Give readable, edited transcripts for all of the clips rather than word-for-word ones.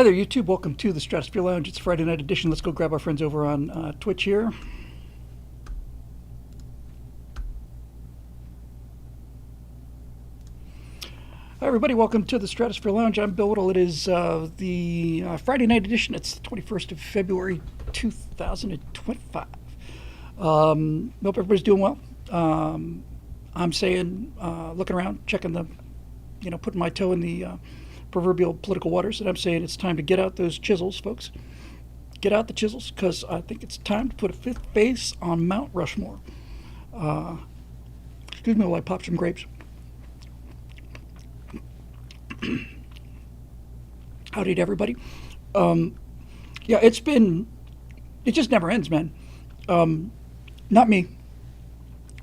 Hi there, YouTube. Welcome to the Stratosphere Lounge. It's Friday night edition. Let's go grab our friends over on Twitch here. Hi, everybody. Welcome to the Stratosphere Lounge. I'm Bill Whittle. It is the Friday night edition. It's the 21st of February, 2025. Hope everybody's doing well. I'm saying, looking around, checking the, putting my toe in the proverbial political waters, and I'm saying it's time to get out those chisels, folks. Get out the chisels, because I think it's time to put a fifth face on Mount Rushmore. Excuse me while I pop some grapes. Howdy to everybody. Yeah, it just never ends, man. Not me.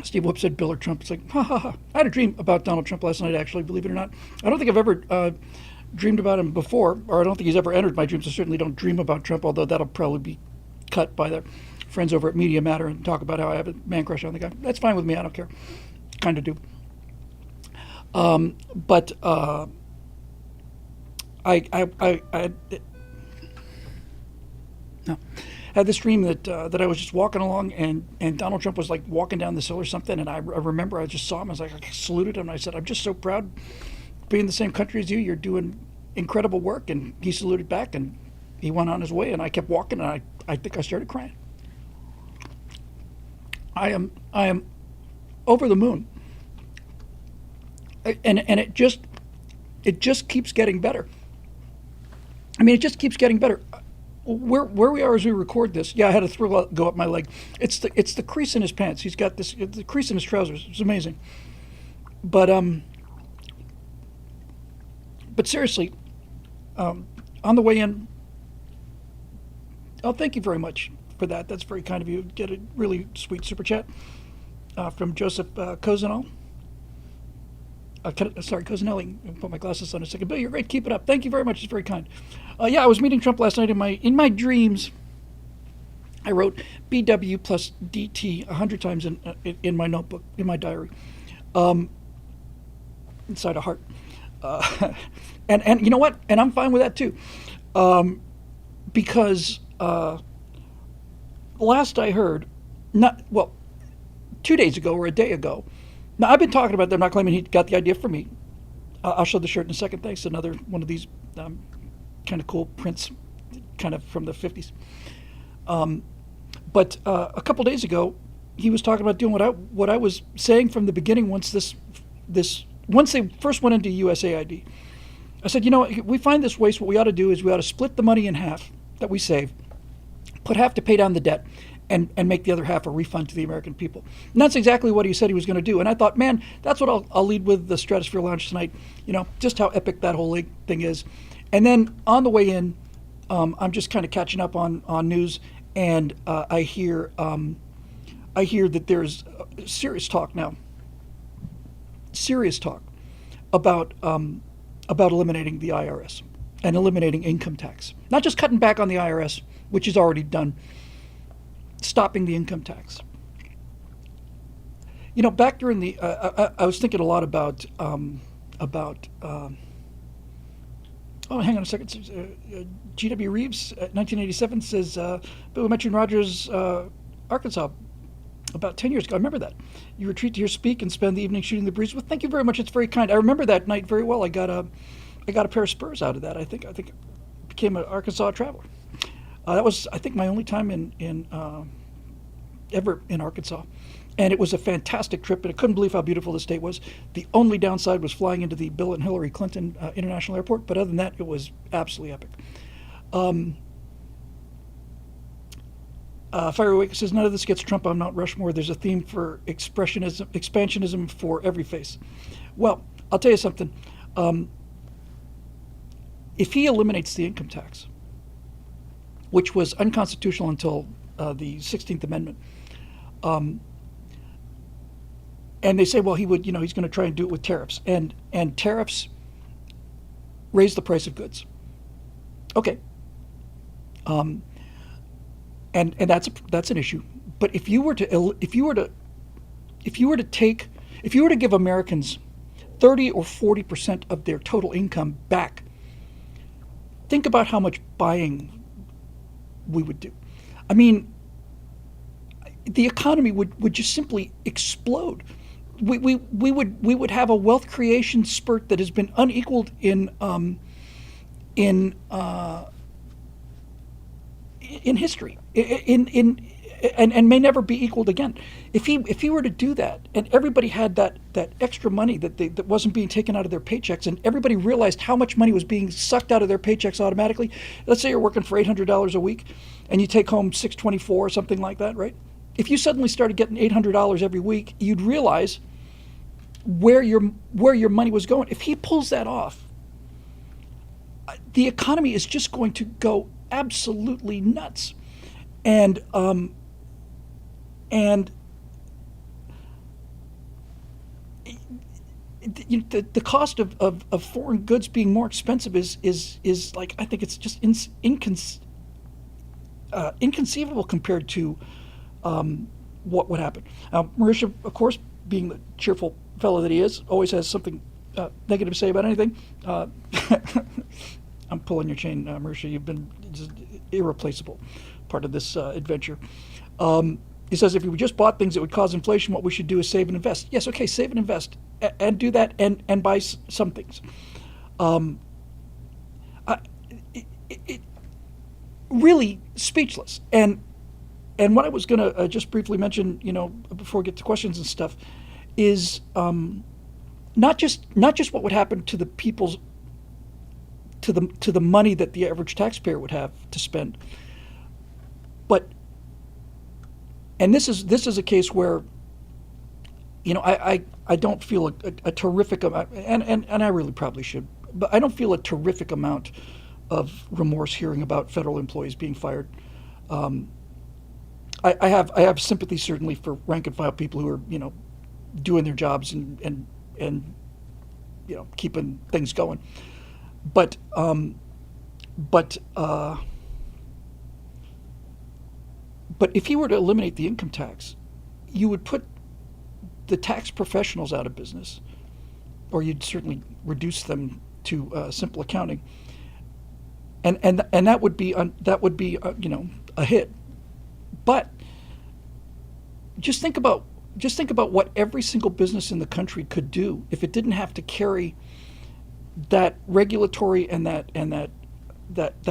Steve Whoop said Bill or Trump. It's like, ha ha ha. I had a dream about Donald Trump last night, actually, believe it or not. I don't think I've ever dreamed about him before, or I don't think he's ever entered my dreams. I certainly don't dream about Trump, although that'll probably be cut by their friends over at Media Matter and talk about how I have a man crush on the guy. That's fine with me. I don't care. Kind of do. But I had this dream that I was just walking along and Donald Trump was like walking down the hill or something, and I remember I just saw him. I was like, I saluted him and I said, I'm just so proud to be in the same country as you. You're doing incredible work. And he saluted back and he went on his way, and I kept walking, and I think I started crying. I am over the moon. And it just keeps getting better. I mean, it just keeps getting better. Where we are as we record this, yeah, I had a thrill go up my leg. It's the crease in his pants. He's got the crease in his trousers. It's amazing. But seriously, on the way in, oh, thank you very much for that. That's very kind of you. Get a really sweet super chat from Joseph Cozenal. Sorry, Cosinelli. I'll put my glasses on a second. Bill, you're great. Keep it up. Thank you very much. It's very kind. Yeah, I was meeting Trump last night in my dreams. I wrote BW plus DT 100 times in my notebook, in my diary, inside a heart. And you know what? And I'm fine with that too, because last I heard, 2 days ago or a day ago. Now, I've been talking about them, not claiming he got the idea from me. I'll show the shirt in a second. Thanks. Another one of these kind of cool prints, kind of from the 50s. But a couple days ago, he was talking about doing what I was saying from the beginning. Once they first went into USAID, I said, we find this waste. What we ought to do is we ought to split the money in half that we save, put half to pay down the debt, and make the other half a refund to the American people. And that's exactly what he said he was going to do. And I thought, man, that's what I'll lead with the Stratosphere Lounge tonight. Just how epic that whole thing is. And then on the way in, I'm just kind of catching up on news, and I hear that there's serious talk now. Serious talk about eliminating the IRS and eliminating income tax. Not just cutting back on the IRS, which is already done. Stopping the income tax. Back during the, I was thinking a lot about oh, hang on a second. G.W. Reeves, 1987, says, Bill Metro Rogers, Arkansas, about 10 years ago. I remember that. You retreat to your speak and spend the evening shooting the breeze. Well, thank you very much. It's very kind. I remember that night very well. I got a pair of spurs out of that. I think I became an Arkansas traveler. That was, I think, my only time ever in Arkansas. And it was a fantastic trip, and I couldn't believe how beautiful the state was. The only downside was flying into the Bill and Hillary Clinton International Airport, but other than that, it was absolutely epic. Fireawake says, none of this gets Trump on Mount Rushmore. There's a theme for expansionism for every face. Well, I'll tell you something. If he eliminates the income tax, which was unconstitutional until the 16th Amendment. And they say, well, he would, he's going to try and do it with tariffs. And tariffs raise the price of goods. Okay. And that's an issue. But if you were to give Americans 30 or 40% of their total income back think about how much buying we would do. I mean, the economy would just simply explode. We would have a wealth creation spurt that has been unequaled in in history, and may never be equaled again. If he were to do that, and everybody had that extra money that wasn't being taken out of their paychecks, and everybody realized how much money was being sucked out of their paychecks automatically. Let's say you're working for $800 a week, and you take home $624 or something like that, right? If you suddenly started getting $800 every week, you'd realize where your money was going. If he pulls that off, the economy is just going to go absolutely nuts, and the cost of foreign goods being more expensive is like, I think it's just inconceivable compared to what would happen. Marisha, of course, being the cheerful fellow that he is, always has something negative to say about anything. I'm pulling your chain, Marisha. You've been just irreplaceable part of this adventure. He says, if we just bought things that would cause inflation, what we should do is save and invest. Yes, okay, save and invest, and do that, and buy some things. Really speechless. And what I was going to just briefly mention, before we get to questions and stuff, is not just what would happen to the people's to the money that the average taxpayer would have to spend, but, and this is a case where, I don't feel a terrific amount, and I really probably should, but I don't feel a terrific amount of remorse hearing about federal employees being fired. I have sympathy certainly for rank and file people who are doing their jobs and keeping things going, but if he were to eliminate the income tax, you would put the tax professionals out of business, or you'd certainly reduce them to simple accounting, and that would be a hit. But just think about what every single business in the country could do if it didn't have to carry that regulatory and that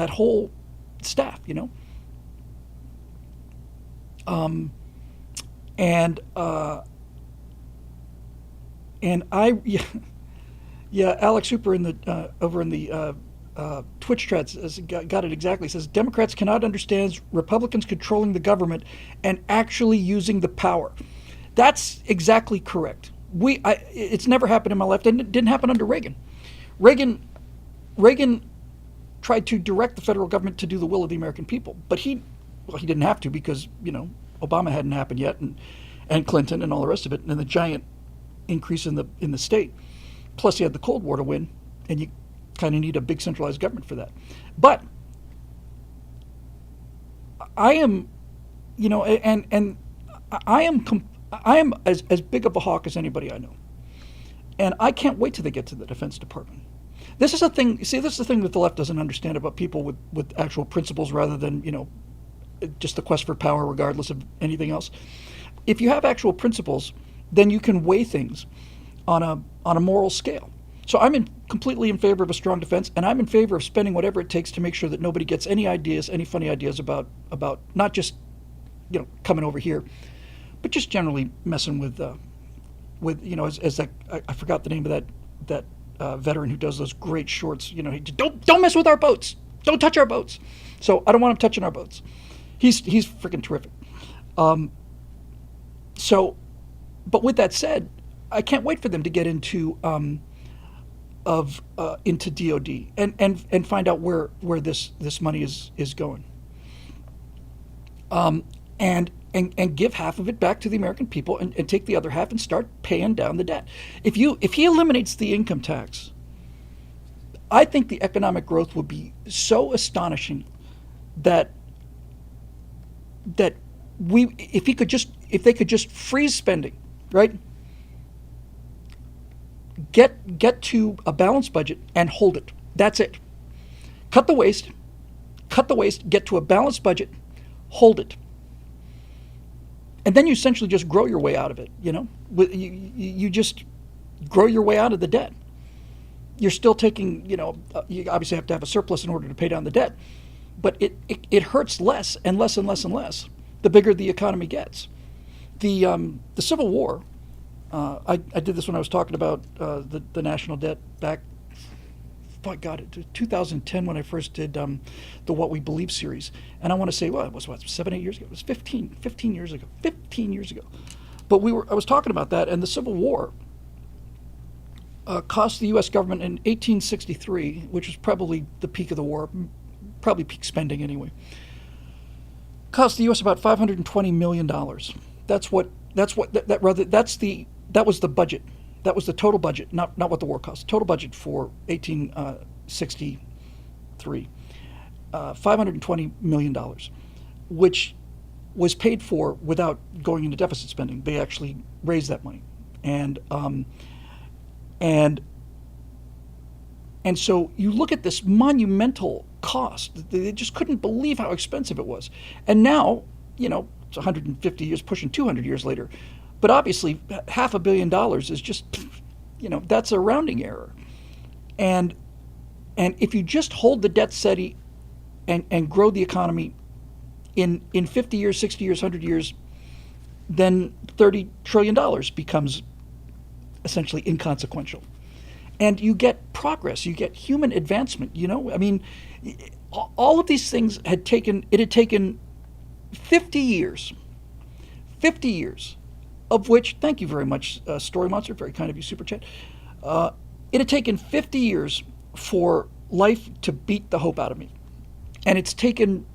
whole staff, Alex Hooper over in the Twitch threads has got it exactly. It says Democrats cannot understand Republicans controlling the government and actually using the power. That's exactly correct. It's never happened in my life, and it didn't happen under Reagan. Reagan tried to direct the federal government to do the will of the American people, but he didn't have to, because Obama hadn't happened yet, and Clinton and all the rest of it, and the giant increase in the state. Plus, you had the Cold War to win, and you kind of need a big centralized government for that. But I am, and I am as big of a hawk as anybody I know, and I can't wait till they get to the Defense Department. This is a thing. See, this is the thing that the left doesn't understand about people with actual principles, rather than just the quest for power, regardless of anything else. If you have actual principles, then you can weigh things on a moral scale. So I'm completely in favor of a strong defense, and I'm in favor of spending whatever it takes to make sure that nobody gets any funny ideas about not just coming over here, but just generally messing with as that, I forgot the name of that veteran who does those great shorts. He don't mess with our boats, don't touch our boats. So I don't want him touching our boats. He's freaking terrific. But with that said, I can't wait for them to get into into DOD and find out where this money is going, and give half of it back to the American people, and take the other half and start paying down the debt. If he eliminates the income tax, I think the economic growth would be so astonishing that if they could just freeze spending, right? Get to a balanced budget and hold it. That's it. Cut the waste, get to a balanced budget, hold it. And then you essentially just grow your way out of it, You just grow your way out of the debt. You're still taking, you obviously have to have a surplus in order to pay down the debt. But it hurts less and less and less and less the bigger the economy gets. The Civil War, I did this when I was talking about the national debt back, by God, 2010 when I first did the What We Believe series. And I want to say, well, it was 7, 8 years ago? It was 15 years ago. 15 years ago. But I was talking about that, and the Civil War cost the U.S. government in 1863, which was probably the peak of the war, probably peak spending anyway, cost the U.S. about $520 million. That was the budget. That was the total budget, not what the war cost. Total budget for 1863, $520 million, which was paid for without going into deficit spending. They actually raised that money, and so you look at this monumental cost. They just couldn't believe how expensive it was. And now, it's 150 years, pushing 200 years later. But obviously, $500 million is just, that's a rounding error. And if you just hold the debt steady and grow the economy in 50 years, 60 years, 100 years, then $30 trillion becomes essentially inconsequential. And you get progress, you get human advancement, I mean, all of these things had taken 50 years, of which, thank you very much, Story Monster, very kind of you, Super Chat. It had taken 50 years for life to beat the hope out of me. And it's taken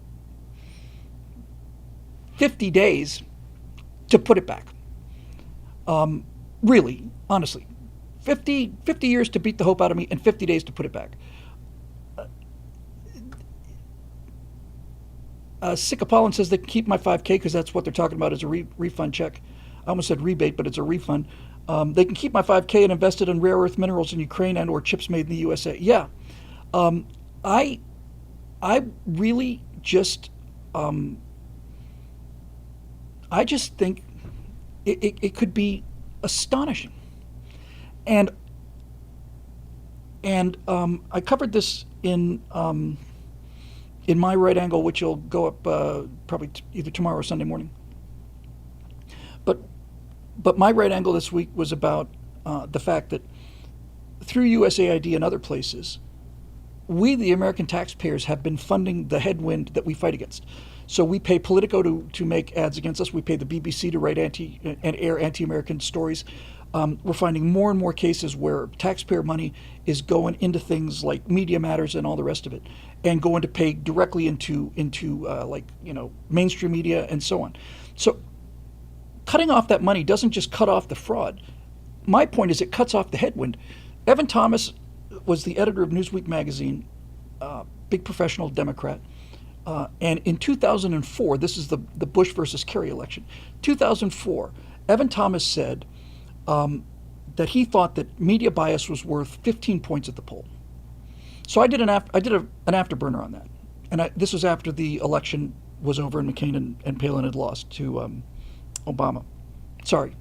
50 days to put it back. Really, honestly. 50 years to beat the hope out of me and 50 days to put it back. Sickapolin says they can keep my 5K because that's what they're talking about as a refund check. I almost said rebate, but it's a refund. They can keep my 5K and invest it in rare earth minerals in Ukraine and or chips made in the USA. Yeah. I really just, I just think it could be astonishing. And I covered this in my right angle, which will go up probably either tomorrow or Sunday morning. But my right angle this week was about the fact that through USAID and other places, we, the American taxpayers, have been funding the headwind that we fight against. So we pay Politico to make ads against us. We pay the BBC to write and air anti-American stories. We're finding more and more cases where taxpayer money is going into things like Media Matters and all the rest of it, and going to pay directly into mainstream media and so on. So cutting off that money doesn't just cut off the fraud. My point is it cuts off the headwind. Evan Thomas was the editor of Newsweek magazine, big professional Democrat. And in 2004, this is the Bush versus Kerry election, 2004, Evan Thomas said that he thought that media bias was worth 15 points at the poll. So I did an afterburner on that. And this was after the election was over and McCain and Palin had lost to Obama. Sorry.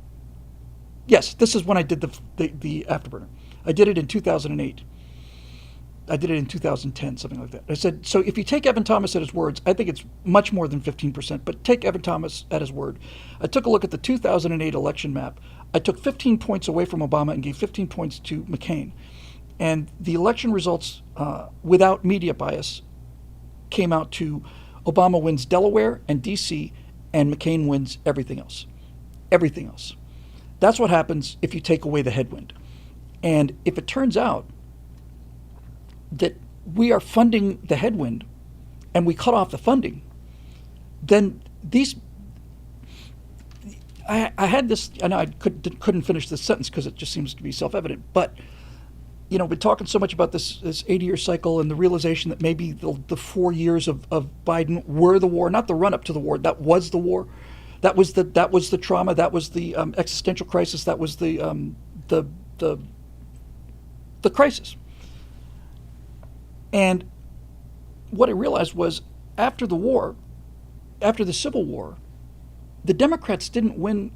Yes, this is when I did the afterburner. I did it in 2008. I did it in 2010, something like that. I said, so if you take Evan Thomas at his words, I think it's much more than 15%, but take Evan Thomas at his word. I took a look at the 2008 election map. I took 15 points away from Obama and gave 15 points to McCain. And the election results, without media bias, came out to Obama wins Delaware and D.C., and McCain wins everything else. Everything else. That's what happens if you take away the headwind. And if it turns out that we are funding the headwind and we cut off the funding, then I had this, I know I couldn't finish this sentence because it just seems to be self-evident, but we're talking so much about this 80-year cycle and the realization that maybe the 4 years of Biden were the war, not the run-up to the war. That was the war. That was the trauma. That was the existential crisis. That was the crisis. And what I realized was after the war, after the Civil War, the Democrats didn't win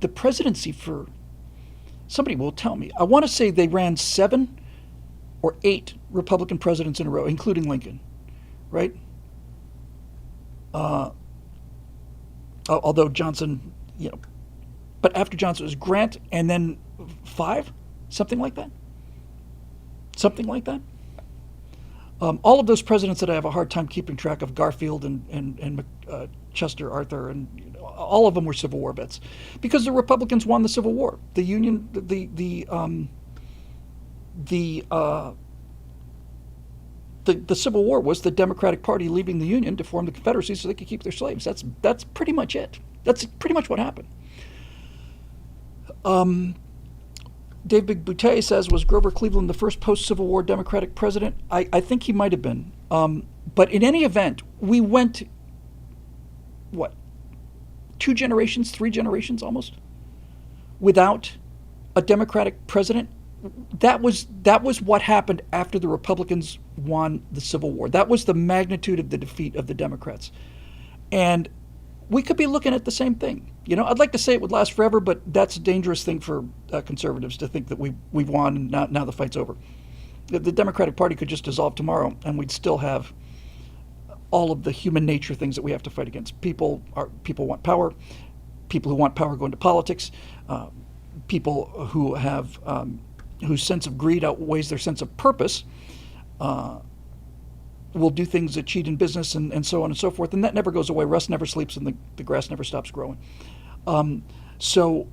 the presidency for, somebody will tell me, I want to say they ran 7 or 8 Republican presidents in a row, including Lincoln, right? Although Johnson, but after Johnson it was Grant and then 5, something like that. Something like that. All of those presidents that I have a hard time keeping track of, Garfield and Chester Arthur, and all of them were Civil War vets, because the Republicans won the Civil War. The Union, the Civil War was the Democratic Party leaving the Union to form the Confederacy so they could keep their slaves. That's pretty much it. That's pretty much what happened. Dave Big Boutte says, was Grover Cleveland the first post-Civil War Democratic president? I think he might have been. But in any event, we went, 2 generations, 3 generations almost, without a Democratic president. That was what happened after the Republicans won the Civil War. That was the magnitude of the defeat of the Democrats. And we could be looking at the same thing. I'd like to say it would last forever, but that's a dangerous thing for conservatives to think that we've won and now the fight's over. The Democratic Party could just dissolve tomorrow, and we'd still have all of the human nature things that we have to fight against. People want power. People who want power go into politics. People who have whose sense of greed outweighs their sense of purpose will do things that cheat in business and so on and so forth. And that never goes away. Rust never sleeps and the grass never stops growing. So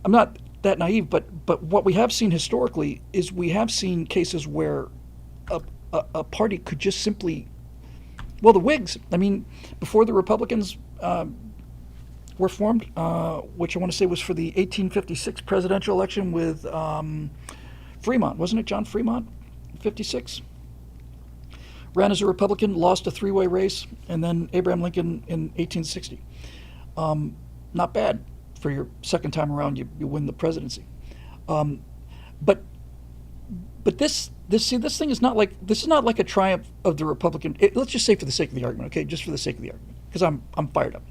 I'm not that naive, but what we have seen historically is we have seen cases where a party could just simply, the Whigs, before the Republicans were formed, which I want to say was for the 1856 presidential election with Fremont, wasn't it John Fremont, 56? Ran as a Republican, lost a 3-way race, and then Abraham Lincoln in 1860. Not bad for your second time around. You win the presidency. But this thing is not like a triumph of the Republican. Let's just say for the sake of the argument, okay, just for the sake of the argument, because I'm fired up.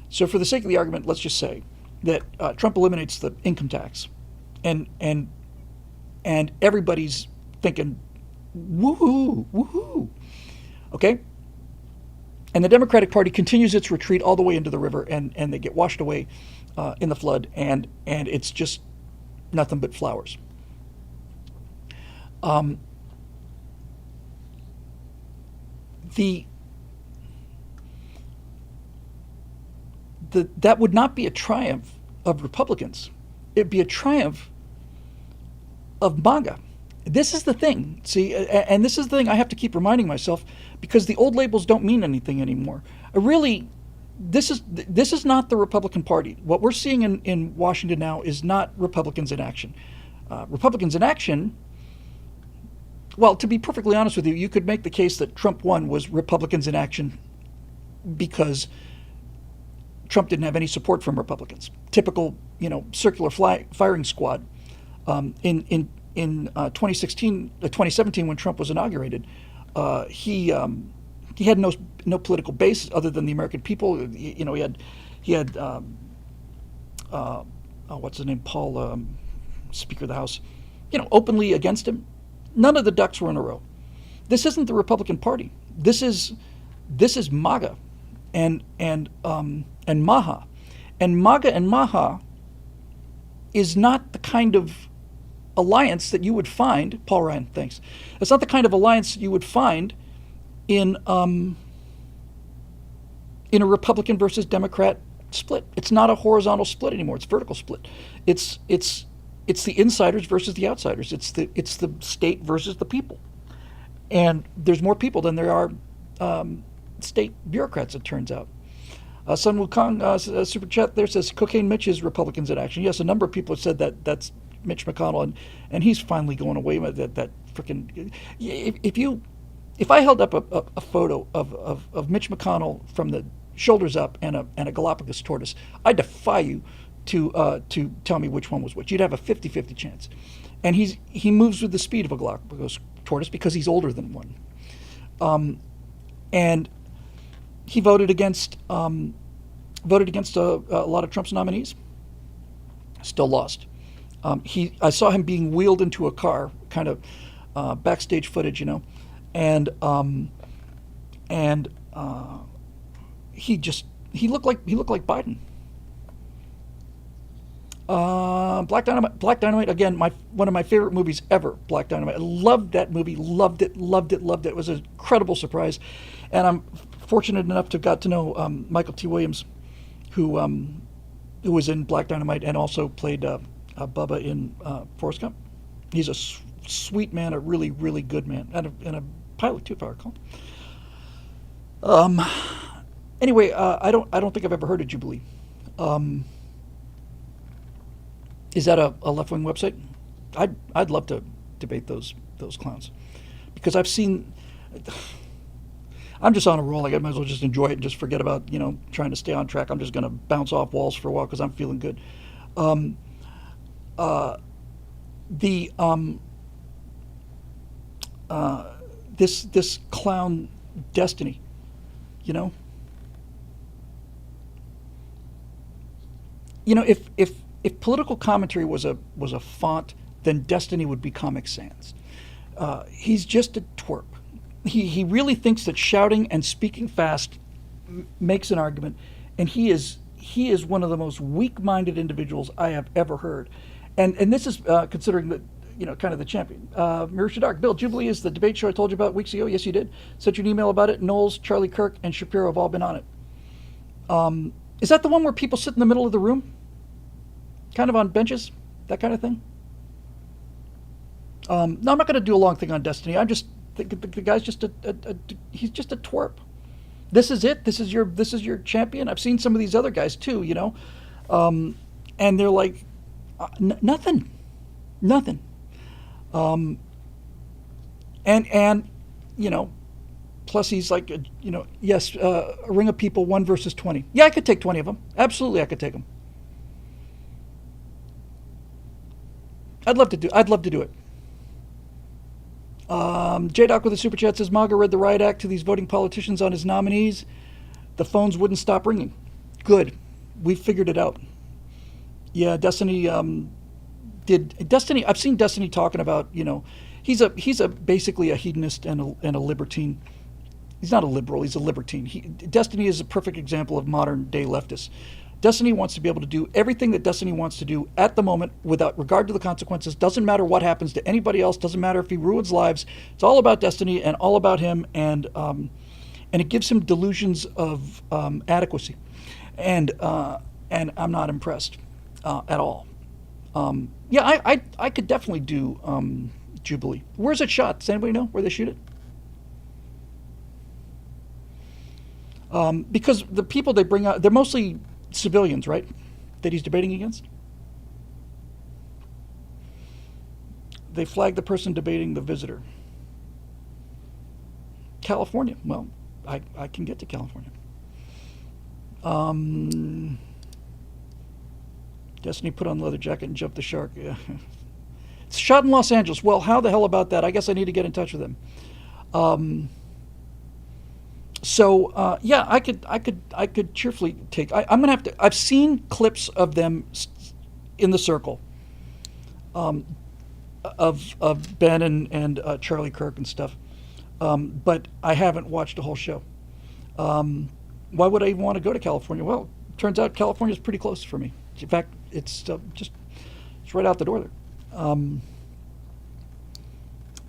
So for the sake of the argument, let's just say that Trump eliminates the income tax, and everybody's thinking, woohoo, okay? And the Democratic Party continues its retreat all the way into the river, and they get washed away in the flood, and it's just nothing but flowers. That would not be a triumph of Republicans. It'd be a triumph of MAGA. This is the thing, see, and this is the thing I have to keep reminding myself, because the old labels don't mean anything anymore. This is not the Republican Party. What we're seeing in Washington now is not Republicans in action. Republicans in action, well, to be perfectly honest with you, you could make the case that Trump won was Republicans in action because Trump didn't have any support from Republicans. Typical, circular firing squad. In 2017, when Trump was inaugurated, he had no political base other than the American people. He had what's his name, Paul, Speaker of the House, openly against him. None of the ducks were in a row. This isn't the Republican Party. This is MAGA, and MAHA, and MAGA and MAHA is not the kind of alliance that you would find, Paul Ryan, thanks. It's not the kind of alliance you would find in a Republican versus Democrat split. It's not a horizontal split anymore. It's a vertical split. It's the insiders versus the outsiders. It's the state versus the people. And there's more people than there are state bureaucrats, it turns out. Sun Wukong, super chat there, says Cocaine Mitch is Republicans in action. Yes, a number of people have said that that's Mitch McConnell, and he's finally going away with that freaking. If I held up a photo of Mitch McConnell from the shoulders up and a Galapagos tortoise, I defy you to tell me which one was which. You'd have a 50-50 chance. And he moves with the speed of a Galapagos tortoise because he's older than one. And he voted against a lot of Trump's nominees. Still lost. I saw him being wheeled into a car, kind of backstage footage, and and he looked like Biden. Black Dynamite again. One of my favorite movies ever. Black Dynamite. I loved that movie. Loved it. It was an incredible surprise, and I'm fortunate enough to have got to know Michael T. Williams, who was in Black Dynamite and also played Bubba in Forrest Gump. He's a sweet man, a really good man, and a pilot too, if I recall. Anyway, I don't think I've ever heard of Jubilee. Is that a left-wing website? I'd love to debate those clowns, because I've seen. I'm just on a roll. I might as well just enjoy it and just forget about trying to stay on track. I'm just going to bounce off walls for a while because I'm feeling good. This clown Destiny, if political commentary was a font, then Destiny would be Comic Sans. He's just a twerp. He really thinks that shouting and speaking fast makes an argument, and he is one of the most weak-minded individuals I have ever heard. And this is considering that kind of the champion. Marisha Dark, Bill, Jubilee is the debate show I told you about weeks ago. Yes, you did. Sent you an email about it. Knowles, Charlie Kirk, and Shapiro have all been on it. Is that the one where people sit in the middle of the room, kind of on benches, that kind of thing? No, I'm not going to do a long thing on Destiny. I'm just the guy's just he's just a twerp. This is it. This is your champion. I've seen some of these other guys too, and they're like nothing. And plus he's like yes, a ring of people, 1 versus 20. Yeah, I could take 20 of them. Absolutely, I could take them. I'd love to do it. J-Doc with a super chat says MAGA read the riot act to these voting politicians on his nominees. The phones wouldn't stop ringing. Good. We figured it out. Yeah, Destiny Destiny. I've seen Destiny talking about, he's basically a hedonist and a libertine. He's not a liberal, he's a libertine. Destiny is a perfect example of modern day leftists. Destiny wants to be able to do everything that Destiny wants to do at the moment without regard to the consequences. Doesn't matter what happens to anybody else. Doesn't matter if he ruins lives. It's all about Destiny and all about him, and it gives him delusions of adequacy, and I'm not impressed at all. Yeah, I could definitely do Jubilee. Where's it shot? Does anybody know where they shoot it? Because the people they bring out, they're mostly civilians, right, that he's debating against? They flag the person debating the visitor. California. Well, I can get to California. Destiny put on the leather jacket and jumped the shark. Yeah. It's shot in Los Angeles. Well, how the hell about that? I guess I need to get in touch with them. Yeah, I could cheerfully take. I'm gonna have to. I've seen clips of them in the circle, of Ben and Charlie Kirk and stuff, but I haven't watched a whole show. Why would I even want to go to California? Well, turns out California's pretty close for me. In fact, it's right out the door there.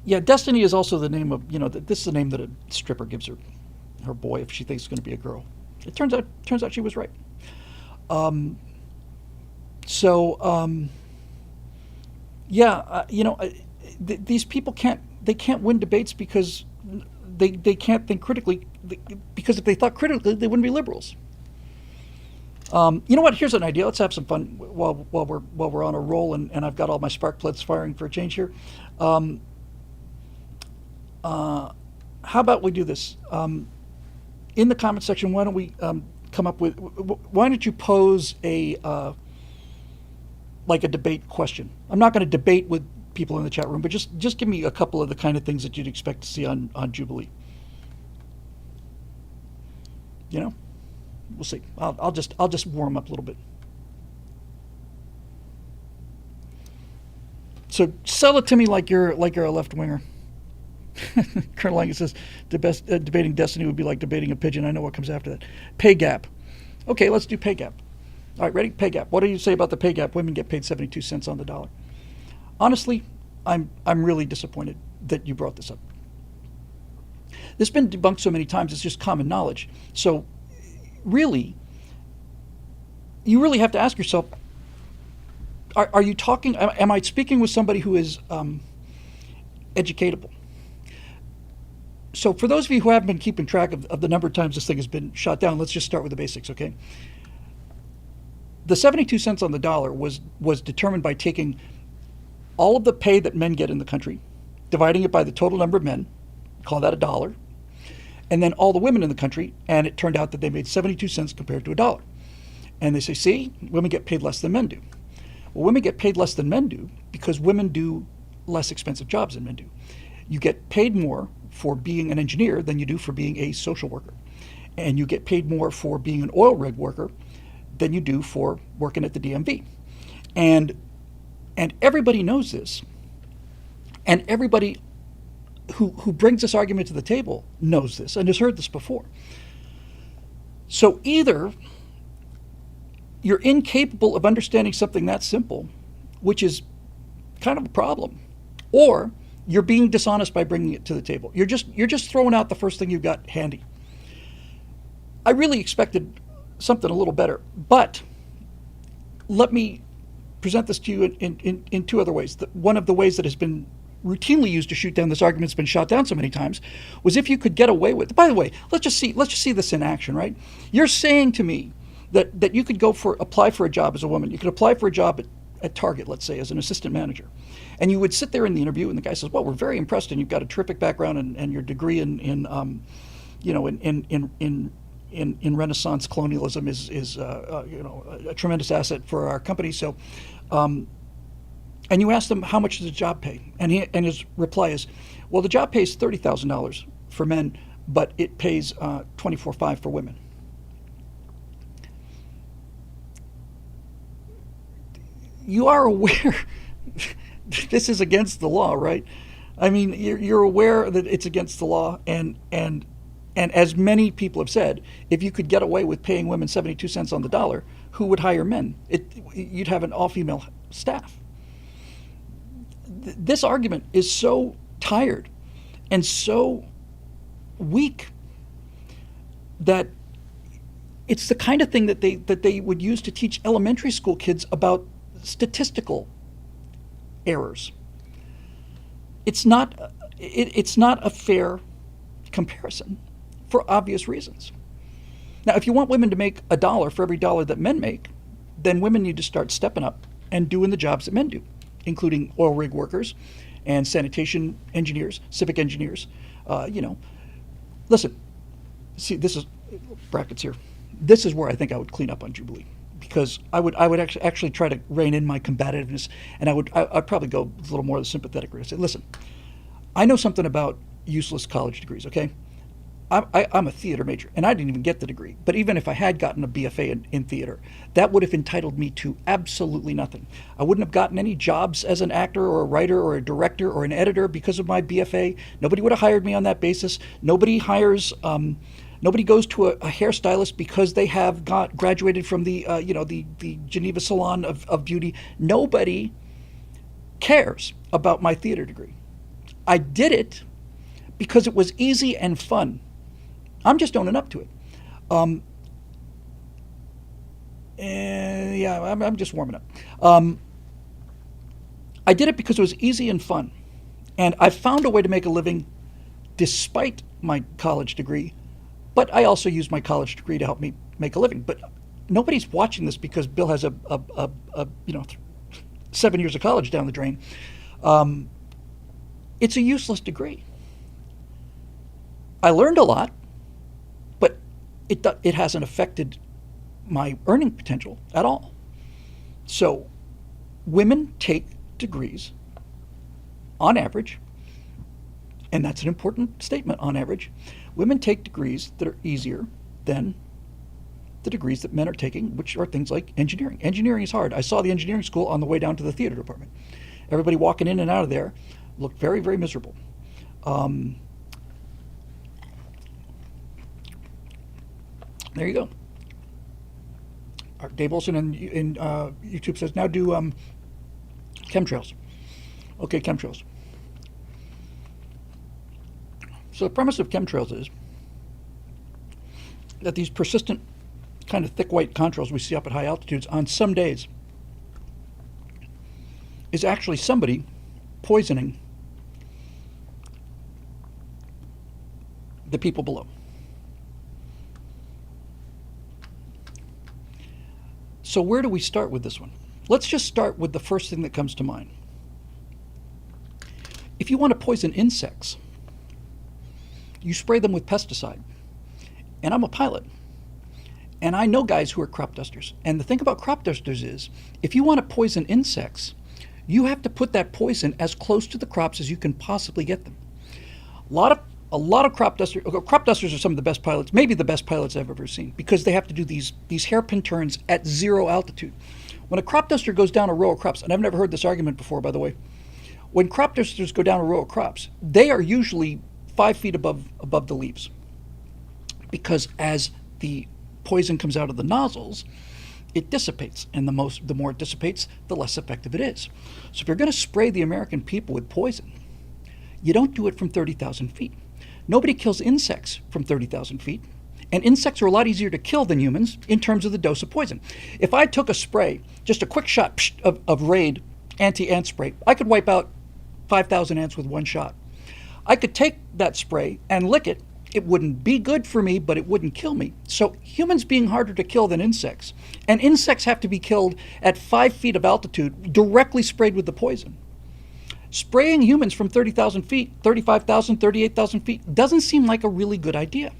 Yeah, Destiny is also the name of this is the name that a stripper gives her boy if she thinks it's going to be a girl. It turns out she was right. These people can't win debates because they can't think critically, because if they thought critically they wouldn't be liberals. You know what? Here's an idea. Let's have some fun while we're on a roll, and I've got all my spark plugs firing for a change here. How about we do this? In the comment section, why don't we why don't you pose a debate question? I'm not going to debate with people in the chat room, but just give me a couple of the kind of things that you'd expect to see on Jubilee. You know, we'll see. I'll just warm up a little bit. So sell it to me like you're a left winger. Colonel Langan says debating destiny would be like debating a pigeon. I know what comes after that. Pay gap. Okay, let's do pay gap. All right, ready? Pay gap. What do you say about the pay gap? Women get paid 72 cents on the dollar. Honestly, I'm really disappointed that you brought this up. This has been debunked so many times, it's just common knowledge. So really, you really have to ask yourself, are you talking, am I speaking with somebody who is educatable? So for those of you who haven't been keeping track of the number of times this thing has been shot down, let's just start with the basics, okay? The 72 cents on the dollar was determined by taking all of the pay that men get in the country, dividing it by the total number of men, call that $1, and then all the women in the country, and it turned out that they made 72 cents compared to $1. And they say, see, women get paid less than men do. Well, women get paid less than men do because women do less expensive jobs than men do. You get paid more for being an engineer than you do for being a social worker. And you get paid more for being an oil rig worker than you do for working at the DMV. And everybody knows this. And everybody who brings this argument to the table knows this and has heard this before. So either you're incapable of understanding something that simple, which is kind of a problem, or you're being dishonest by bringing it to the table. You're just throwing out the first thing you've got handy. I really expected something a little better, but let me present this to you in two other ways. One of the ways that has been routinely used to shoot down this argument, has been shot down so many times, was if you could get away with. By the way, let's just see this in action, right? You're saying to me that you could apply for a job as a woman. You could apply for a job at Target, let's say, as an assistant manager. And you would sit there in the interview and the guy says, well, we're very impressed and you've got a terrific background and your degree in Renaissance colonialism is a tremendous asset for our company. So, and you ask them, how much does the job pay? And his reply is, well, the job pays $30,000 for men, but it pays $24,500 for women. You are aware this is against the law, right? I mean, you're aware that it's against the law, and as many people have said, if you could get away with paying women 72 cents on the dollar, who would hire men? You'd have an all-female staff. This argument is so tired and so weak that it's the kind of thing that they would use to teach elementary school kids about statistical errors. It's not a fair comparison for obvious reasons. Now, if you want women to make $1 for every dollar that men make, then women need to start stepping up and doing the jobs that men do, including oil rig workers and sanitation engineers, civic engineers. Listen, see, this is brackets here. This is where I think I would clean up on Jubilee, because I would actually try to rein in my combativeness, and I'd probably go a little more of the sympathetic route. Say, listen, I know something about useless college degrees, okay? I'm a theater major, and I didn't even get the degree. But even if I had gotten a BFA in theater, that would have entitled me to absolutely nothing. I wouldn't have gotten any jobs as an actor or a writer or a director or an editor because of my BFA. Nobody would have hired me on that basis. Nobody goes to a hairstylist because they have graduated from the Geneva Salon of Beauty. Nobody cares about my theater degree. I did it because it was easy and fun. I'm just owning up to it. I'm just warming up. I did it because it was easy and fun. And I found a way to make a living despite my college degree. But I also used my college degree to help me make a living. But nobody's watching this because Bill has 7 years of college down the drain. It's a useless degree. I learned a lot, but it hasn't affected my earning potential at all. So women take degrees on average, and that's an important statement, on average. Women take degrees that are easier than the degrees that men are taking, which are things like engineering. Engineering is hard. I saw the engineering school on the way down to the theater department. Everybody walking in and out of there looked very, very miserable. There you go. Dave Olson in YouTube says, now do chemtrails. Okay, chemtrails. So the premise of chemtrails is that these persistent kind of thick white contrails we see up at high altitudes on some days is actually somebody poisoning the people below. So where do we start with this one? Let's just start with the first thing that comes to mind. If you want to poison insects, you spray them with pesticide. And I'm a pilot. And I know guys who are crop dusters. And the thing about crop dusters is, if you want to poison insects, you have to put that poison as close to the crops as you can possibly get them. A lot of crop dusters are some of the best pilots, maybe the best pilots I've ever seen, because they have to do these hairpin turns at 0 altitude. When a crop duster goes down a row of crops, and I've never heard this argument before, by the way, when crop dusters go down a row of crops, they are usually 5 feet above the leaves, because as the poison comes out of the nozzles, it dissipates, and the more it dissipates, the less effective it is. So if you're going to spray the American people with poison, you don't do it from 30,000 feet. Nobody kills insects from 30,000 feet, and insects are a lot easier to kill than humans in terms of the dose of poison. If I took a spray, just a quick shot of Raid anti-ant spray, I could wipe out 5,000 ants with one shot. I could take that spray and lick it. It wouldn't be good for me, but it wouldn't kill me. So humans being harder to kill than insects, and insects have to be killed at 5 feet of altitude, directly sprayed with the poison. Spraying humans from 30,000 feet, 35,000, 38,000 feet doesn't seem like a really good idea.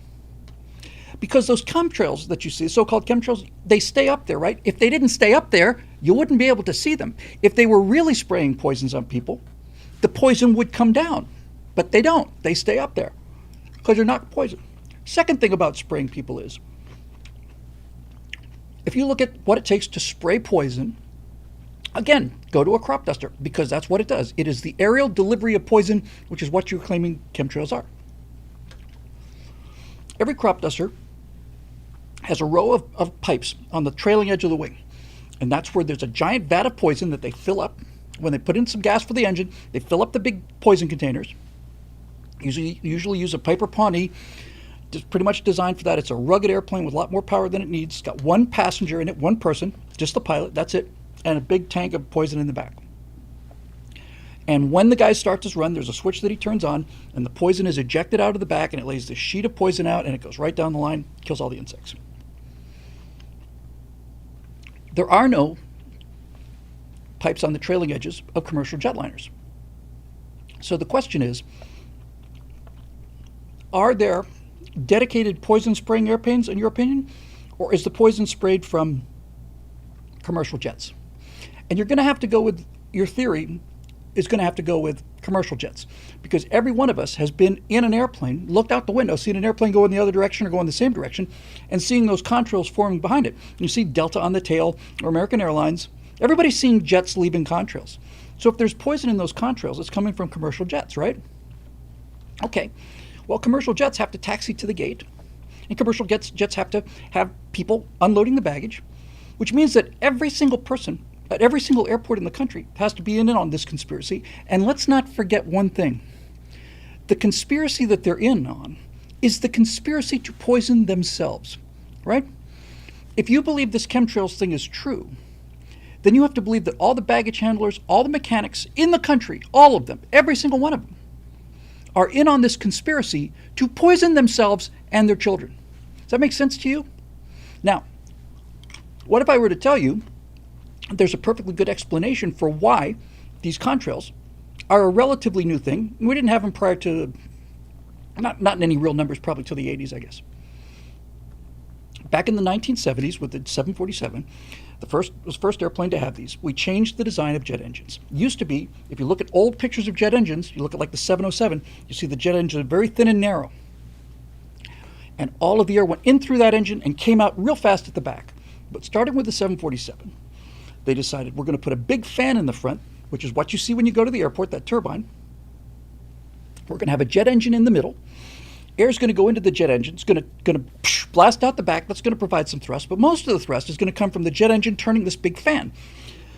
Because those chemtrails that you see, so-called chemtrails, they stay up there, right? If they didn't stay up there, you wouldn't be able to see them. If they were really spraying poisons on people, the poison would come down. But they don't. They stay up there because they're not poison. Second thing about spraying people is, if you look at what it takes to spray poison, again, go to a crop duster, because that's what it does. It is the aerial delivery of poison, which is what you're claiming chemtrails are. Every crop duster has a row of pipes on the trailing edge of the wing. And that's where there's a giant vat of poison that they fill up. When they put in some gas for the engine, they fill up the big poison containers. Usually use a Piper Pawnee, pretty much designed for that. It's a rugged airplane with a lot more power than it needs. It's got one passenger in it, one person, just the pilot, that's it, and a big tank of poison in the back. And when the guy starts his run, there's a switch that he turns on, and the poison is ejected out of the back, and it lays this sheet of poison out, and it goes right down the line, kills all the insects. There are no pipes on the trailing edges of commercial jetliners. So the question is, are there dedicated poison spraying airplanes, in your opinion, or is the poison sprayed from commercial jets? And you're going to have to go with, your theory is going to have to go with commercial jets, because every one of us has been in an airplane, looked out the window, seen an airplane go in the other direction or go in the same direction, and seeing those contrails forming behind it. You see Delta on the tail or American Airlines. Everybody's seeing jets leaving contrails. So if there's poison in those contrails, it's coming from commercial jets, right? Okay. Well, commercial jets have to taxi to the gate, and commercial jets have to have people unloading the baggage, which means that every single person at every single airport in the country has to be in on this conspiracy. And let's not forget one thing. The conspiracy that they're in on is the conspiracy to poison themselves, right? If you believe this chemtrails thing is true, then you have to believe that all the baggage handlers, all the mechanics in the country, all of them, every single one of them, are in on this conspiracy to poison themselves and their children. Does that make sense to you? Now, what if I were to tell you there's a perfectly good explanation for why these contrails are a relatively new thing? We didn't have them prior to, not in any real numbers, probably till the 80s, I guess. Back in the 1970s with the 747, was the first airplane to have these. We changed the design of jet engines. It used to be, if you look at old pictures of jet engines, you look at like the 707, you see the jet engine very thin and narrow. and all of the air went in through that engine and came out real fast at the back. But starting with the 747, they decided we're going to put a big fan in the front, which is what you see when you go to the airport, that turbine. We're going to have a jet engine in the middle. Air's going to go into the jet engine. It's going to blast out the back. That's going to provide some thrust, but most of the thrust is going to come from the jet engine turning this big fan,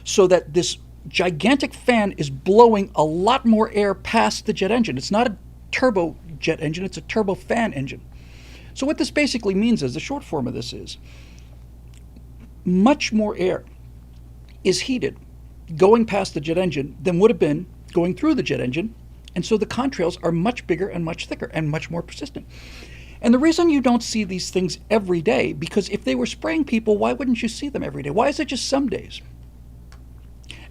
so that this gigantic fan is blowing a lot more air past the jet engine. It's not a turbo jet engine, it's a turbo fan engine. So what this basically means is, the short form of this is, much more air is heated going past the jet engine than would have been going through the jet engine, and so the contrails are much bigger and much thicker and much more persistent. And the reason you don't see these things every day, because if they were spraying people, why wouldn't you see them every day? Why is it just some days?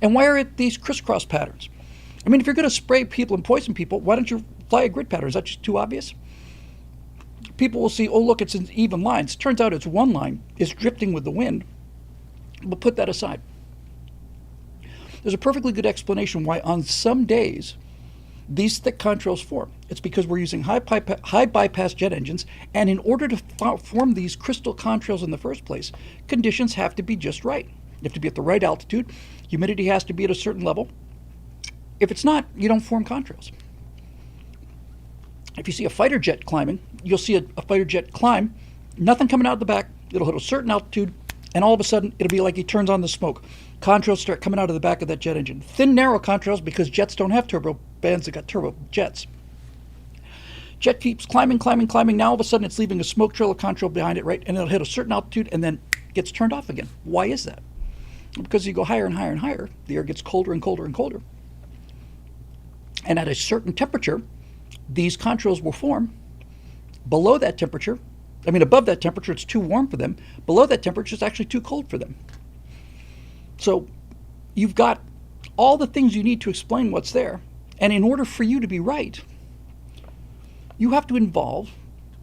And why are it these crisscross patterns? I mean, if you're going to spray people and poison people, why don't you fly a grid pattern? Is that just too obvious? People will see, oh, look, it's in even lines. Turns out it's one line. It's drifting with the wind. But put that aside. There's a perfectly good explanation why on some days these thick contrails form. It's because we're using high bypass jet engines, and in order to form these crystal contrails in the first place, conditions have to be just right. You have to be at the right altitude. Humidity has to be at a certain level. If it's not, you don't form contrails. If you see a fighter jet climbing, you'll see a fighter jet climb, nothing coming out of the back. It'll hit a certain altitude, and all of a sudden, it'll be like he turns on the smoke. Contrails start coming out of the back of that jet engine. Thin, narrow contrails, because jets don't have turbo bands, they got turbo jets. Jet keeps climbing. Now all of a sudden, it's leaving a smoke trail of contrail behind it, right? And it'll hit a certain altitude and then gets turned off again. Why is that? Because you go higher and higher and higher, the air gets colder and colder and colder. And at a certain temperature, these contrails will form. Below that temperature, above that temperature, it's too warm for them. Below that temperature, it's actually too cold for them. So you've got all the things you need to explain what's there. And in order for you to be right, you have to involve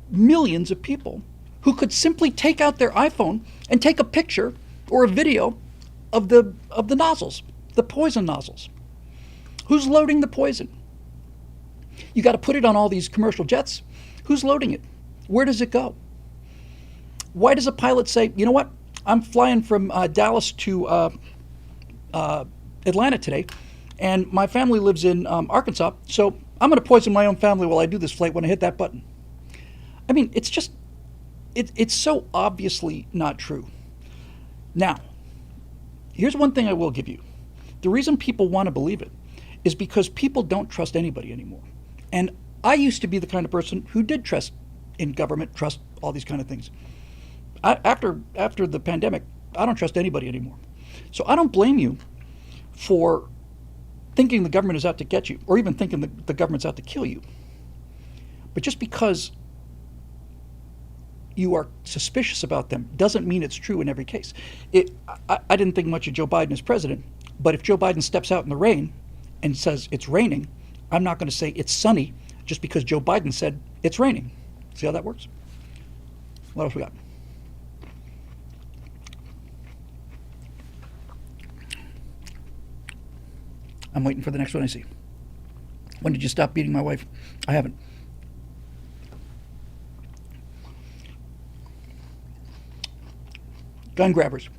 millions of people who could simply take out their iPhone and take a picture or a video of the nozzles, the poison nozzles. Who's loading the poison? You got to put it on all these commercial jets. Who's loading it? Where does it go? Why does a pilot say, you know what, I'm flying from Dallas to Atlanta today, and my family lives in Arkansas, so I'm going to poison my own family while I do this flight when I hit that button. I mean, it's just, it's so obviously not true. Now, here's one thing I will give you. The reason people want to believe it is because people don't trust anybody anymore. And I used to be the kind of person who did trust in government, trust all these kind of things. After the pandemic, I don't trust anybody anymore. So I don't blame you for thinking the government is out to get you, or even thinking the government's out to kill you. But just because you are suspicious about them doesn't mean it's true in every case. I didn't think much of Joe Biden as president, but if Joe Biden steps out in the rain and says it's raining, I'm not going to say it's sunny just because Joe Biden said it's raining. See how that works? What else we got? I'm waiting for the next one I see. When did you stop beating my wife? I haven't. Gun grabbers.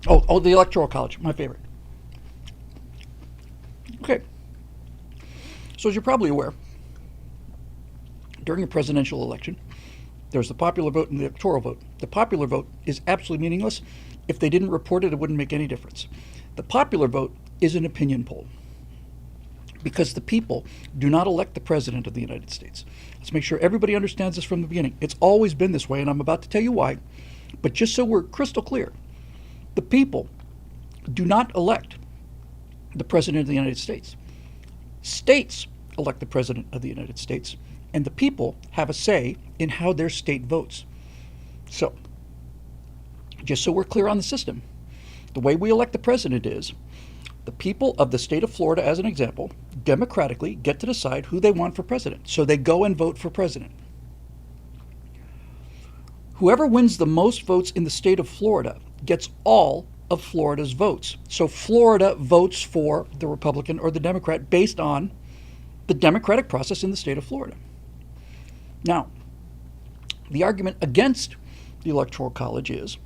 Oh, the Electoral College, my favorite. Okay. So as you're probably aware, during a presidential election, there's the popular vote and the electoral vote. The popular vote is absolutely meaningless. If they didn't report it, it wouldn't make any difference. The popular vote is an opinion poll, because the people do not elect the president of the United States. Let's make sure everybody understands this from the beginning. It's always been this way, and I'm about to tell you why. But just so we're crystal clear, the people do not elect the president of the United States. States elect the president of the United States, and the people have a say in how their state votes. So, just so we're clear on the system, the way we elect the president is the people of the state of Florida, as an example, democratically get to decide who they want for president. So they go and vote for president. Whoever wins the most votes in the state of Florida gets all of Florida's votes. So Florida votes for the Republican or the Democrat based on the democratic process in the state of Florida. Now, The argument against the Electoral College is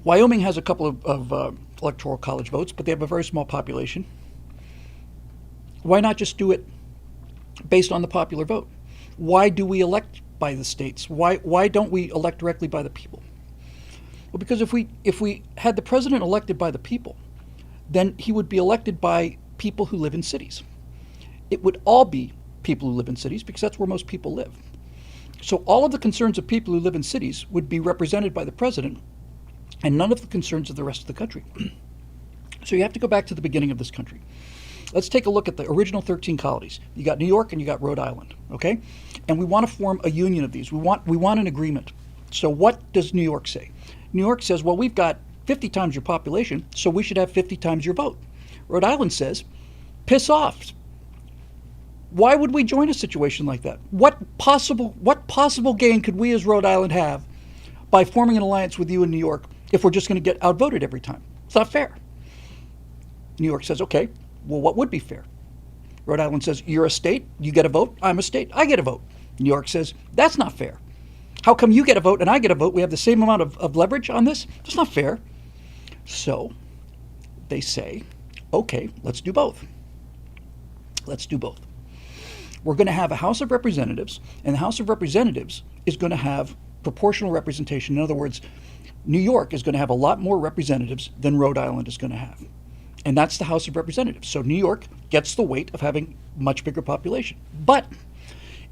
Wyoming has a couple of Electoral College votes, but they have a very small population. Why not just do it based on the popular vote? Why do we elect by the states? Why don't we elect directly by the people? Well, because if we had the president elected by the people, then he would be elected by people who live in cities. It would all be people who live in cities because that's where most people live. So all of the concerns of people who live in cities would be represented by the president and none of the concerns of the rest of the country. So you have to go back to the beginning of this country. Let's take a look at the original 13 colonies. You got New York and you got Rhode Island, okay? And we want to form a union of these. We want an agreement. So what does New York say? New York says, well, we've got 50 times your population, so we should have 50 times your vote. Rhode Island says, piss off. Why would we join a situation like that? What possible gain could we as Rhode Island have by forming an alliance with you in New York if we're just going to get outvoted every time? It's not fair. New York says, okay, well, what would be fair? Rhode Island says, you're a state, you get a vote, I'm a state, I get a vote. New York says, that's not fair. How come you get a vote and I get a vote? We have the same amount of leverage on this? That's not fair. So they say, okay, let's do both. Let's do both. We're going to have a House of Representatives, and the House of Representatives is going to have proportional representation. In other words, New York is going to have a lot more representatives than Rhode Island is going to have. And that's the House of Representatives. So New York gets the weight of having much bigger population. But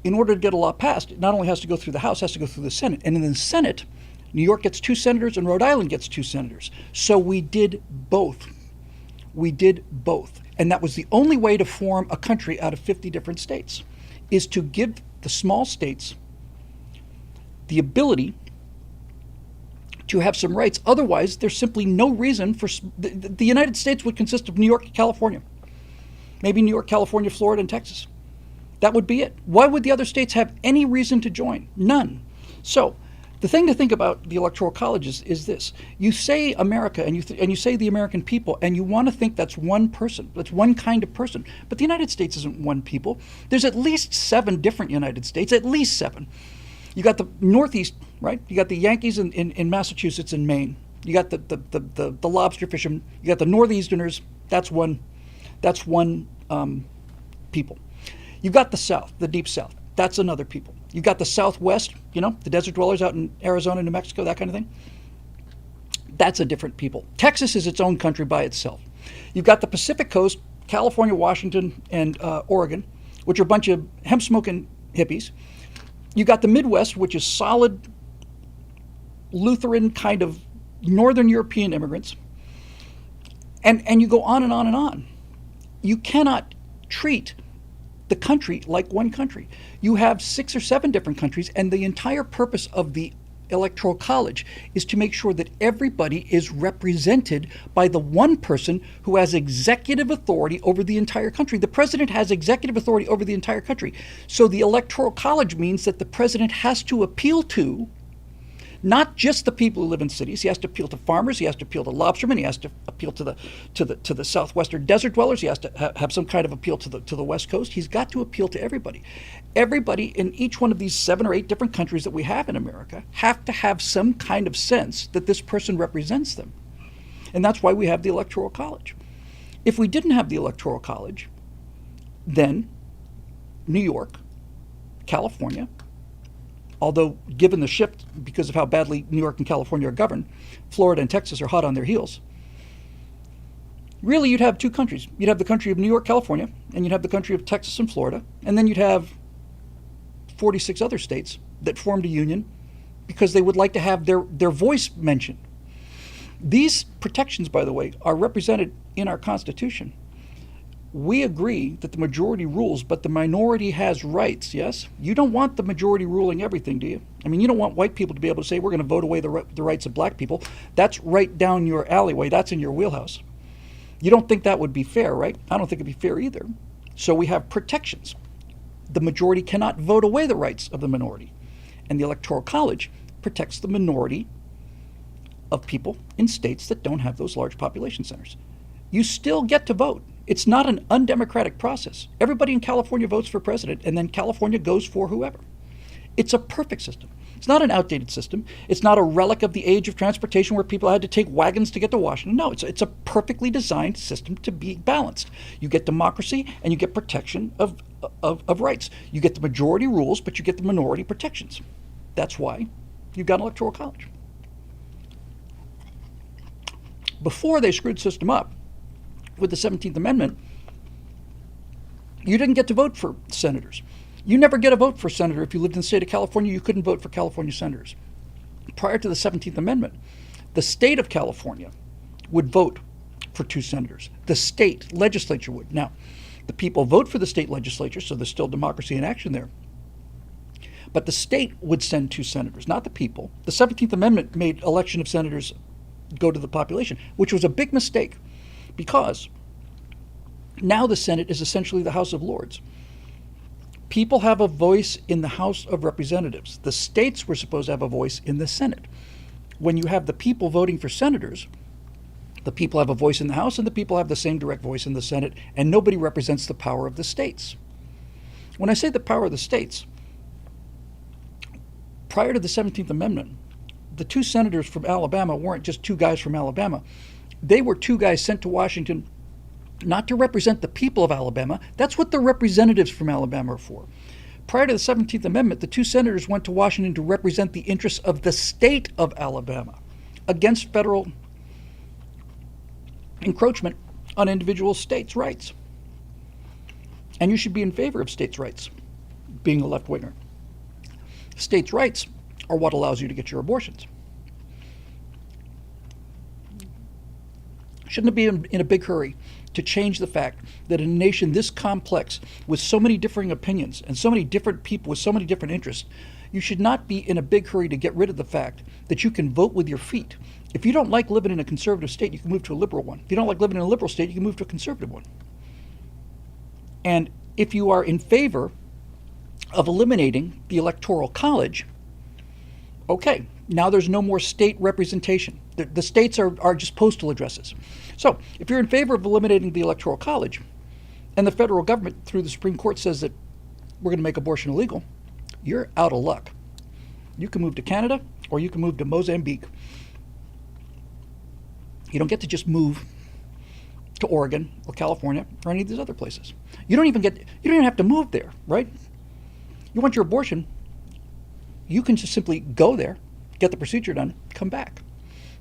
in order to get a law passed, it not only has to go through the House, it has to go through the Senate. And in the Senate, New York gets 2 senators and Rhode Island gets 2 senators. So we did both. We did both. And that was the only way to form a country out of 50 different states, is to give the small states the ability to have some rights. Otherwise, there's simply no reason for the United States would consist of New York and California. Maybe New York, California, Florida, and Texas. That would be it. Why would the other states have any reason to join? None. So the thing to think about the Electoral College is this. You say America and you say the American people, and you want to think that's one person, that's one kind of person. But the United States isn't one people. There's at least 7 different United States, at least 7. You got the Northeast, right? You got the Yankees in Massachusetts and Maine. You got the lobster fishermen. You got the Northeasterners. That's one people. You got the South, the Deep South. That's another people. You got the Southwest, the desert dwellers out in Arizona, New Mexico, that kind of thing. That's a different people. Texas is its own country by itself. You've got the Pacific Coast, California, Washington, and Oregon, which are a bunch of hemp-smoking hippies. You got the Midwest, which is solid Lutheran kind of Northern European immigrants. And you go on and on and on. You cannot treat the country like one country. You have 6 or 7 different countries, and the entire purpose of the Electoral College is to make sure that everybody is represented by the one person who has executive authority over the entire country. The president has executive authority over the entire country. So the Electoral College means that the president has to appeal to not just the people who live in cities. He has to appeal to farmers. He has to appeal to lobstermen. He has to appeal to the southwestern desert dwellers. He has to have some kind of appeal to the West Coast. He's got to appeal to everybody. Everybody in each one of these 7 or 8 different countries that we have in America have to have some kind of sense that this person represents them. And that's why we have the Electoral College. If we didn't have the Electoral College, then New York, California, although given the shift because of how badly New York and California are governed, Florida and Texas are hot on their heels. Really, you'd have 2 countries. You'd have the country of New York, California, and you'd have the country of Texas and Florida, and then you'd have 46 other states that formed a union because they would like to have their voice mentioned. These protections, by the way, are represented in our Constitution. We agree that the majority rules, but the minority has rights, yes? You don't want the majority ruling everything, do you? I mean, you don't want white people to be able to say, we're going to vote away the rights of black people. That's right down your alleyway. That's in your wheelhouse. You don't think that would be fair, right? I don't think it'd be fair either. So we have protections. The majority cannot vote away the rights of the minority. And the Electoral College protects the minority of people in states that don't have those large population centers. You still get to vote. It's not an undemocratic process. Everybody in California votes for president, and then California goes for whoever. It's a perfect system. It's not an outdated system. It's not a relic of the age of transportation where people had to take wagons to get to Washington. No, it's a perfectly designed system to be balanced. You get democracy and you get protection of rights. You get the majority rules, but you get the minority protections. That's why you've got an Electoral College. Before they screwed the system up with the 17th Amendment, you didn't get to vote for senators. You never get a vote for senator. If you lived in the state of California, you couldn't vote for California senators. Prior to the 17th Amendment, the state of California would vote for 2 senators. The state legislature would. Now, the people vote for the state legislature, so there's still democracy in action there. But the state would send 2 senators, not the people. The 17th Amendment made election of senators go to the population, which was a big mistake because now the Senate is essentially the House of Lords. People have a voice in the House of Representatives. The states were supposed to have a voice in the Senate. When you have the people voting for senators, the people have a voice in the House and the people have the same direct voice in the Senate, and nobody represents the power of the states. When I say the power of the states, prior to the 17th Amendment, the 2 senators from Alabama weren't just 2 guys from Alabama. They were 2 guys sent to Washington not to represent the people of Alabama. That's what the representatives from Alabama are for. Prior to the 17th Amendment, the 2 senators went to Washington to represent the interests of the state of Alabama against federal encroachment on individual states' rights. And you should be in favor of states' rights, being a left-winger. States' rights are what allows you to get your abortions. Shouldn't be in a big hurry to change the fact that in a nation this complex, with so many differing opinions and so many different people with so many different interests, you should not be in a big hurry to get rid of the fact that you can vote with your feet. If you don't like living in a conservative state, you can move to a liberal one. If you don't like living in a liberal state, you can move to a conservative one. And if you are in favor of eliminating the Electoral College, okay, now there's no more state representation. The states are just postal addresses. So if you're in favor of eliminating the Electoral College, and the federal government through the Supreme Court says that we're going to make abortion illegal, you're out of luck. You can move to Canada or you can move to Mozambique. You don't get to just move to Oregon or California or any of these other places. You don't even have to move there, right? You want your abortion, you can just simply go there, get the procedure done, come back.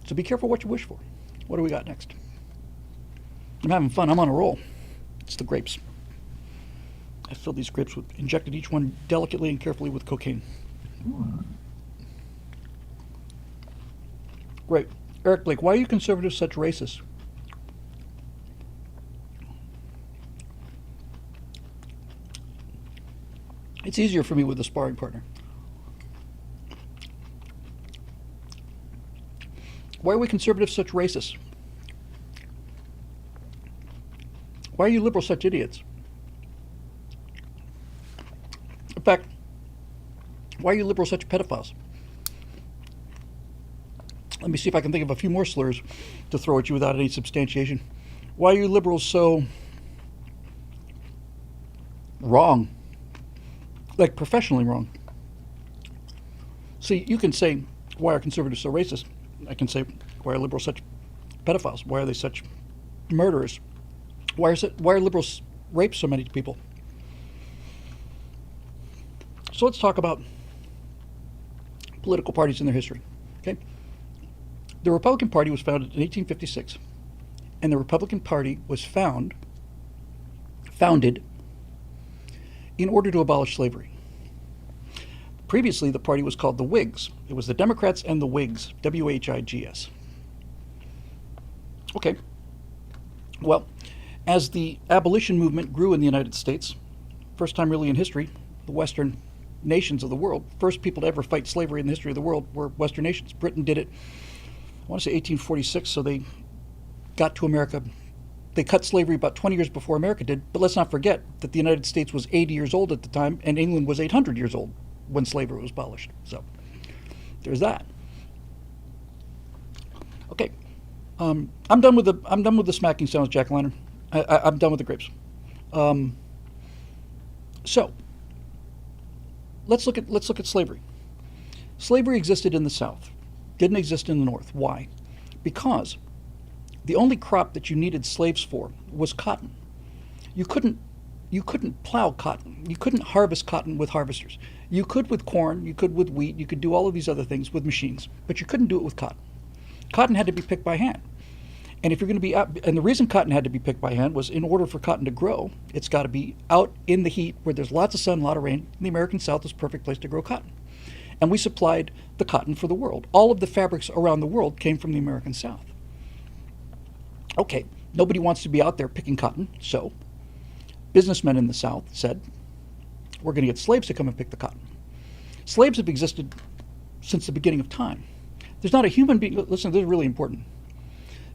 So be careful what you wish for. What do we got next? I'm having fun. I'm on a roll. It's the grapes. I filled these grapes with, injected each one delicately and carefully with cocaine. Great. Eric Blake, why are you conservatives such racists? It's easier for me with a sparring partner. Why are we conservatives such racists? Why are you liberals such idiots? In fact, why are you liberals such pedophiles? Let me see if I can think of a few more slurs to throw at you without any substantiation. Why are you liberals so wrong? Like professionally wrong. See, you can say, why are conservatives so racist? I can say, why are liberals such pedophiles? Why are they such murderers? Why are liberals rape so many people? So let's talk about political parties in their history. Okay, the Republican Party was founded in 1856, and the Republican Party was founded in order to abolish slavery. Previously, the party was called the Whigs. It was the Democrats and the Whigs, W-H-I-G-S. Okay. Well, as the abolition movement grew in the United States, first time really in history, the Western nations of the world, first people to ever fight slavery in the history of the world were Western nations. Britain did it, I want to say 1846, so they got to America. They cut slavery about 20 years before America did, but let's not forget that the United States was 80 years old at the time, and England was 800 years old when slavery was abolished. So there's that. Okay, I'm done with the smacking sounds, Jack Lantern. I'm done with the grapes. So let's look at slavery. Slavery existed in the South, didn't exist in the North. Why? Because the only crop that you needed slaves for was cotton. You couldn't plow cotton. You couldn't harvest cotton with harvesters. You could with corn, you could with wheat, you could do all of these other things with machines, but you couldn't do it with cotton. Cotton had to be picked by hand. And if you're going to be out, and the reason cotton had to be picked by hand was in order for cotton to grow, it's got to be out in the heat where there's lots of sun, a lot of rain. The American South is a perfect place to grow cotton. And we supplied the cotton for the world. All of the fabrics around the world came from the American South. Okay, nobody wants to be out there picking cotton, so businessmen in the South said, we're going to get slaves to come and pick the cotton. Slaves have existed since the beginning of time. There's not a human being, listen, this is really important.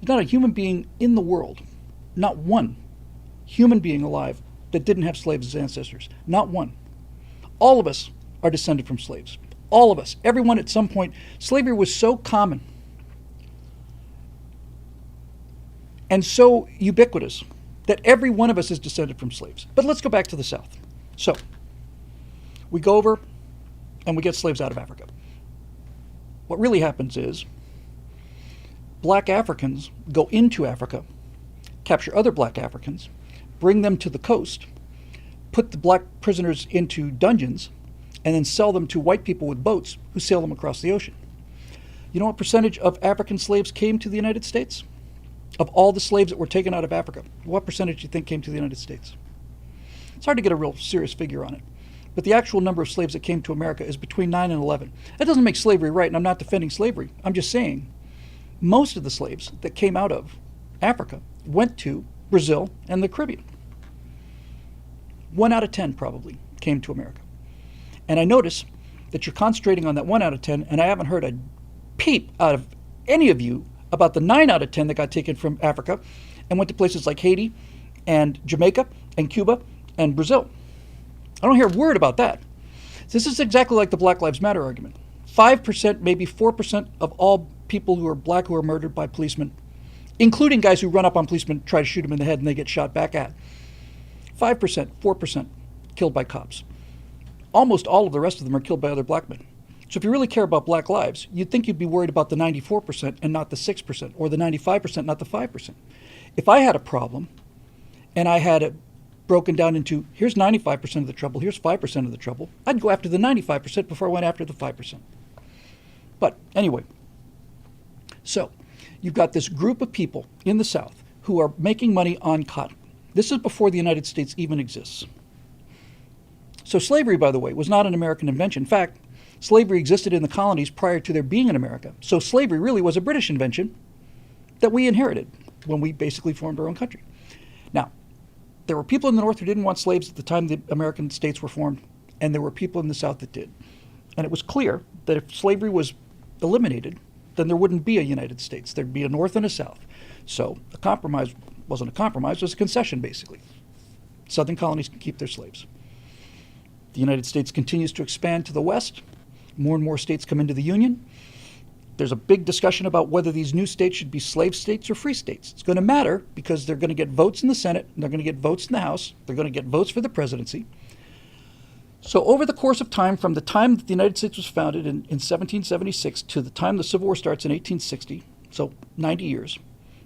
There's not a human being in the world, not one human being alive that didn't have slaves as ancestors. Not one. All of us are descended from slaves. All of us. Everyone at some point. Slavery was so common and so ubiquitous that every one of us is descended from slaves. But let's go back to the South. So, we go over and we get slaves out of Africa. What really happens is black Africans go into Africa, capture other black Africans, bring them to the coast, put the black prisoners into dungeons, and then sell them to white people with boats who sail them across the ocean. You know what percentage of African slaves came to the United States? Of all the slaves that were taken out of Africa, what percentage do you think came to the United States? It's hard to get a real serious figure on it. But the actual number of slaves that came to America is between 9 and 11. That doesn't make slavery right, and I'm not defending slavery. I'm just saying most of the slaves that came out of Africa went to Brazil and the Caribbean. 1 out of 10 probably came to America. And I notice that you're concentrating on that 1 out of 10, and I haven't heard a peep out of any of you about the 9 out of 10 that got taken from Africa and went to places like Haiti and Jamaica and Cuba and Brazil. I don't hear a word about that. This is exactly like the Black Lives Matter argument. 5%, maybe 4% of all people who are black who are murdered by policemen, including guys who run up on policemen, try to shoot them in the head, and they get shot back at. 5%, 4% killed by cops. Almost all of the rest of them are killed by other black men. So if you really care about black lives, you'd think you'd be worried about the 94% and not the 6%, or the 95%, not the 5%. If I had a problem and I had it broken down into here's 95% of the trouble, here's 5% of the trouble, I'd go after the 95% before I went after the 5%. But anyway, so you've got this group of people in the South who are making money on cotton. This is before the United States even exists. So slavery, by the way, was not an American invention. In fact, slavery existed in the colonies prior to there being in America. So slavery really was a British invention that we inherited when we basically formed our own country. Now, there were people in the North who didn't want slaves at the time the American states were formed, and there were people in the South that did. And it was clear that if slavery was eliminated, then there wouldn't be a United States. There'd be a North and a South. So a compromise wasn't a compromise, it was a concession, basically. Southern colonies can keep their slaves. The United States continues to expand to the west. More and more states come into the Union. There's a big discussion about whether these new states should be slave states or free states. It's going to matter because they're going to get votes in the Senate, and they're going to get votes in the House, they're going to get votes for the presidency. So over the course of time, from the time that the United States was founded in 1776 to the time the Civil War starts in 1860, so 90 years,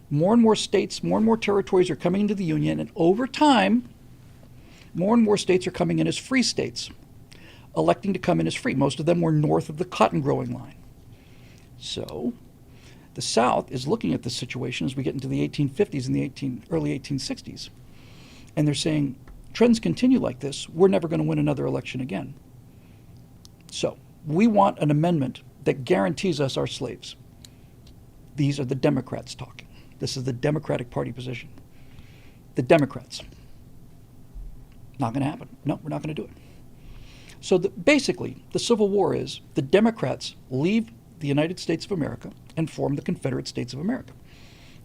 more and more states, more and more territories are coming into the Union, and over time, more and more states are coming in as free states, electing to come in as free. Most of them were north of the cotton growing line. So the South is looking at this situation as we get into the 1850s and the early 1860s. And they're saying, trends continue like this, we're never going to win another election again. So we want an amendment that guarantees us our slaves. These are the Democrats talking. This is the Democratic Party position. The Democrats. Not going to happen. No, we're not going to do it. So basically, the Civil War is the Democrats leave the United States of America and form the Confederate States of America.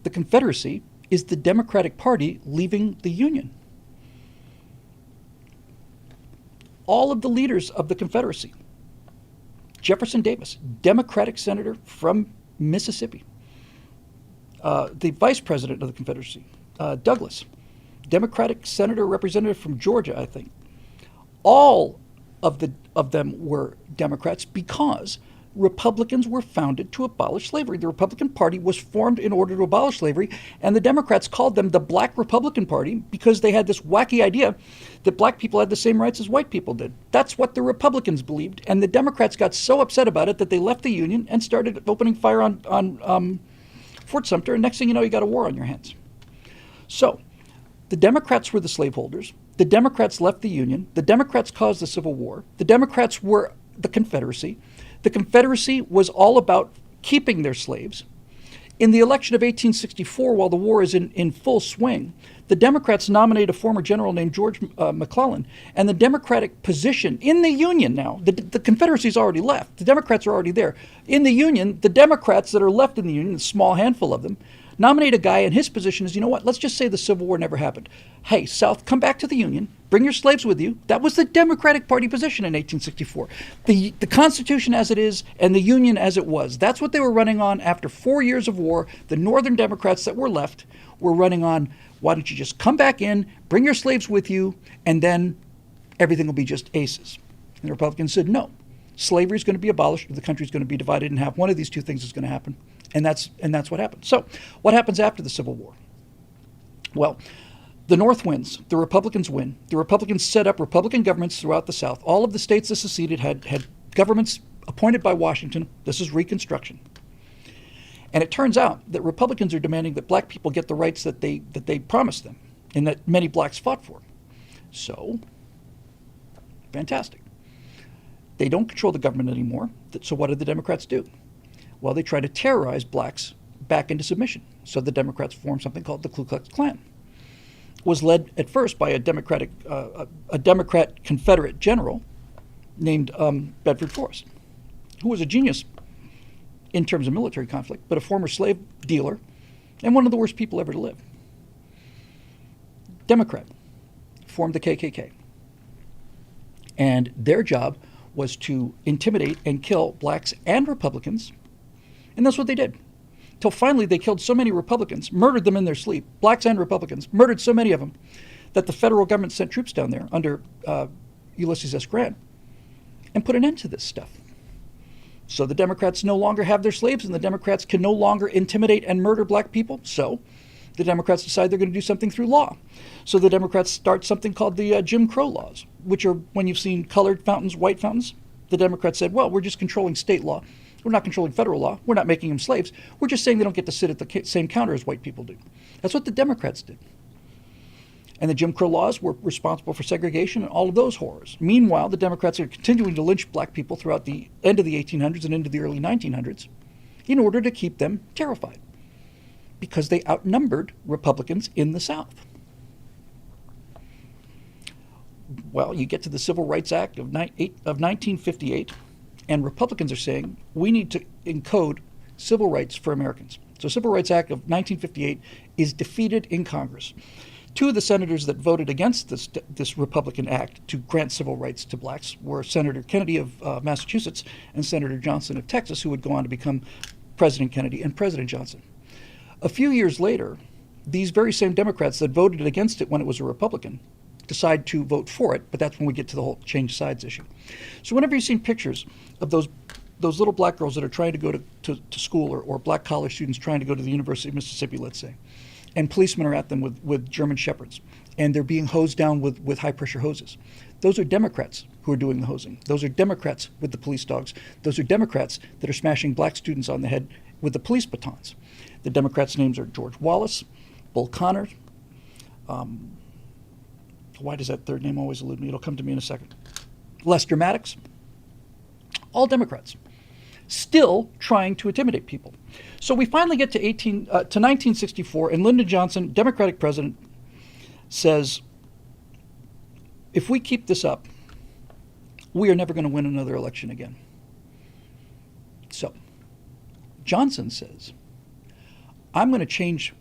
The Confederacy is the Democratic Party leaving the Union. All of the leaders of the Confederacy, Jefferson Davis, Democratic senator from Mississippi, the vice president of the Confederacy, Douglas, Democratic senator representative from Georgia, I think, all of them were Democrats because Republicans were founded to abolish slavery. The Republican Party was formed in order to abolish slavery, and the Democrats called them the Black Republican Party because they had this wacky idea that black people had the same rights as white people did. That's what the Republicans believed, and the Democrats got so upset about it that they left the Union and started opening fire on Fort Sumter, and next thing you know, you got a war on your hands. So the Democrats were the slaveholders. The Democrats left the Union. The Democrats caused the Civil War. The Democrats were the Confederacy. The Confederacy was all about keeping their slaves. In the election of 1864, while the war is in full swing, the Democrats nominate a former general named George McClellan, and the Democratic position in the Union now, the Confederacy's already left. The Democrats are already there. In the Union, the Democrats that are left in the Union, a small handful of them, nominate a guy, and his position is, you know what, let's just say the Civil War never happened. Hey, South, come back to the Union, bring your slaves with you. That was the Democratic Party position in 1864. The Constitution as it is and the Union as it was. That's what they were running on after 4 years of war. The Northern Democrats that were left were running on, why don't you just come back in, bring your slaves with you, and then everything will be just aces. And the Republicans said, no, slavery is going to be abolished, or the country is going to be divided in half. One of these two things is going to happen. And that's what happened. So what happens after the Civil War? Well, the North wins. The Republicans win. The Republicans set up Republican governments throughout the South. All of the states that seceded had governments appointed by Washington. This is Reconstruction. And it turns out that Republicans are demanding that black people get the rights that they promised them and that many blacks fought for. So, fantastic. They don't control the government anymore. So what did the Democrats do? Well, they try to terrorize blacks back into submission. So the Democrats formed something called the Ku Klux Klan. It was led at first by a Democrat Confederate general named Bedford Forrest, who was a genius in terms of military conflict, but a former slave dealer and one of the worst people ever to live. Democrat formed the KKK. And their job was to intimidate and kill blacks and Republicans. And that's what they did. Till finally they killed so many Republicans, murdered them in their sleep, blacks and Republicans, murdered so many of them, that the federal government sent troops down there under Ulysses S. Grant and put an end to this stuff. So the Democrats no longer have their slaves, and the Democrats can no longer intimidate and murder black people. So the Democrats decide they're going to do something through law. So the Democrats start something called the Jim Crow laws, which are when you've seen colored fountains, white fountains. The Democrats said, well, we're just controlling state law. We're not controlling federal law. We're not making them slaves. We're just saying they don't get to sit at the same counter as white people do. That's what the Democrats did. And the Jim Crow laws were responsible for segregation and all of those horrors. Meanwhile, the Democrats are continuing to lynch black people throughout the end of the 1800s and into the early 1900s in order to keep them terrified, because they outnumbered Republicans in the South. Well, you get to the Civil Rights Act of 1958, and Republicans are saying we need to encode civil rights for Americans. So Civil Rights Act of 1958 is defeated in Congress. Two of the senators that voted against this Republican act to grant civil rights to blacks were Senator Kennedy of Massachusetts and Senator Johnson of Texas, who would go on to become President Kennedy and President Johnson. A few years later, these very same Democrats that voted against it when it was a Republican decide to vote for it, but that's when we get to the whole change sides issue. So whenever you've seen pictures of those little black girls that are trying to go to school, or black college students trying to go to the University of Mississippi, let's say, and policemen are at them with German Shepherds, and they're being hosed down with high-pressure hoses. Those are Democrats who are doing the hosing. Those are Democrats with the police dogs. Those are Democrats that are smashing black students on the head with the police batons. The Democrats' names are George Wallace, Bull Connor. Why does that third name always elude me? It'll come to me in a second. Lester Maddox. All Democrats, still trying to intimidate people. So we finally get to 1964, and Lyndon Johnson, Democratic president, says, if we keep this up, we are never going to win another election again. So Johnson says, I'm going to change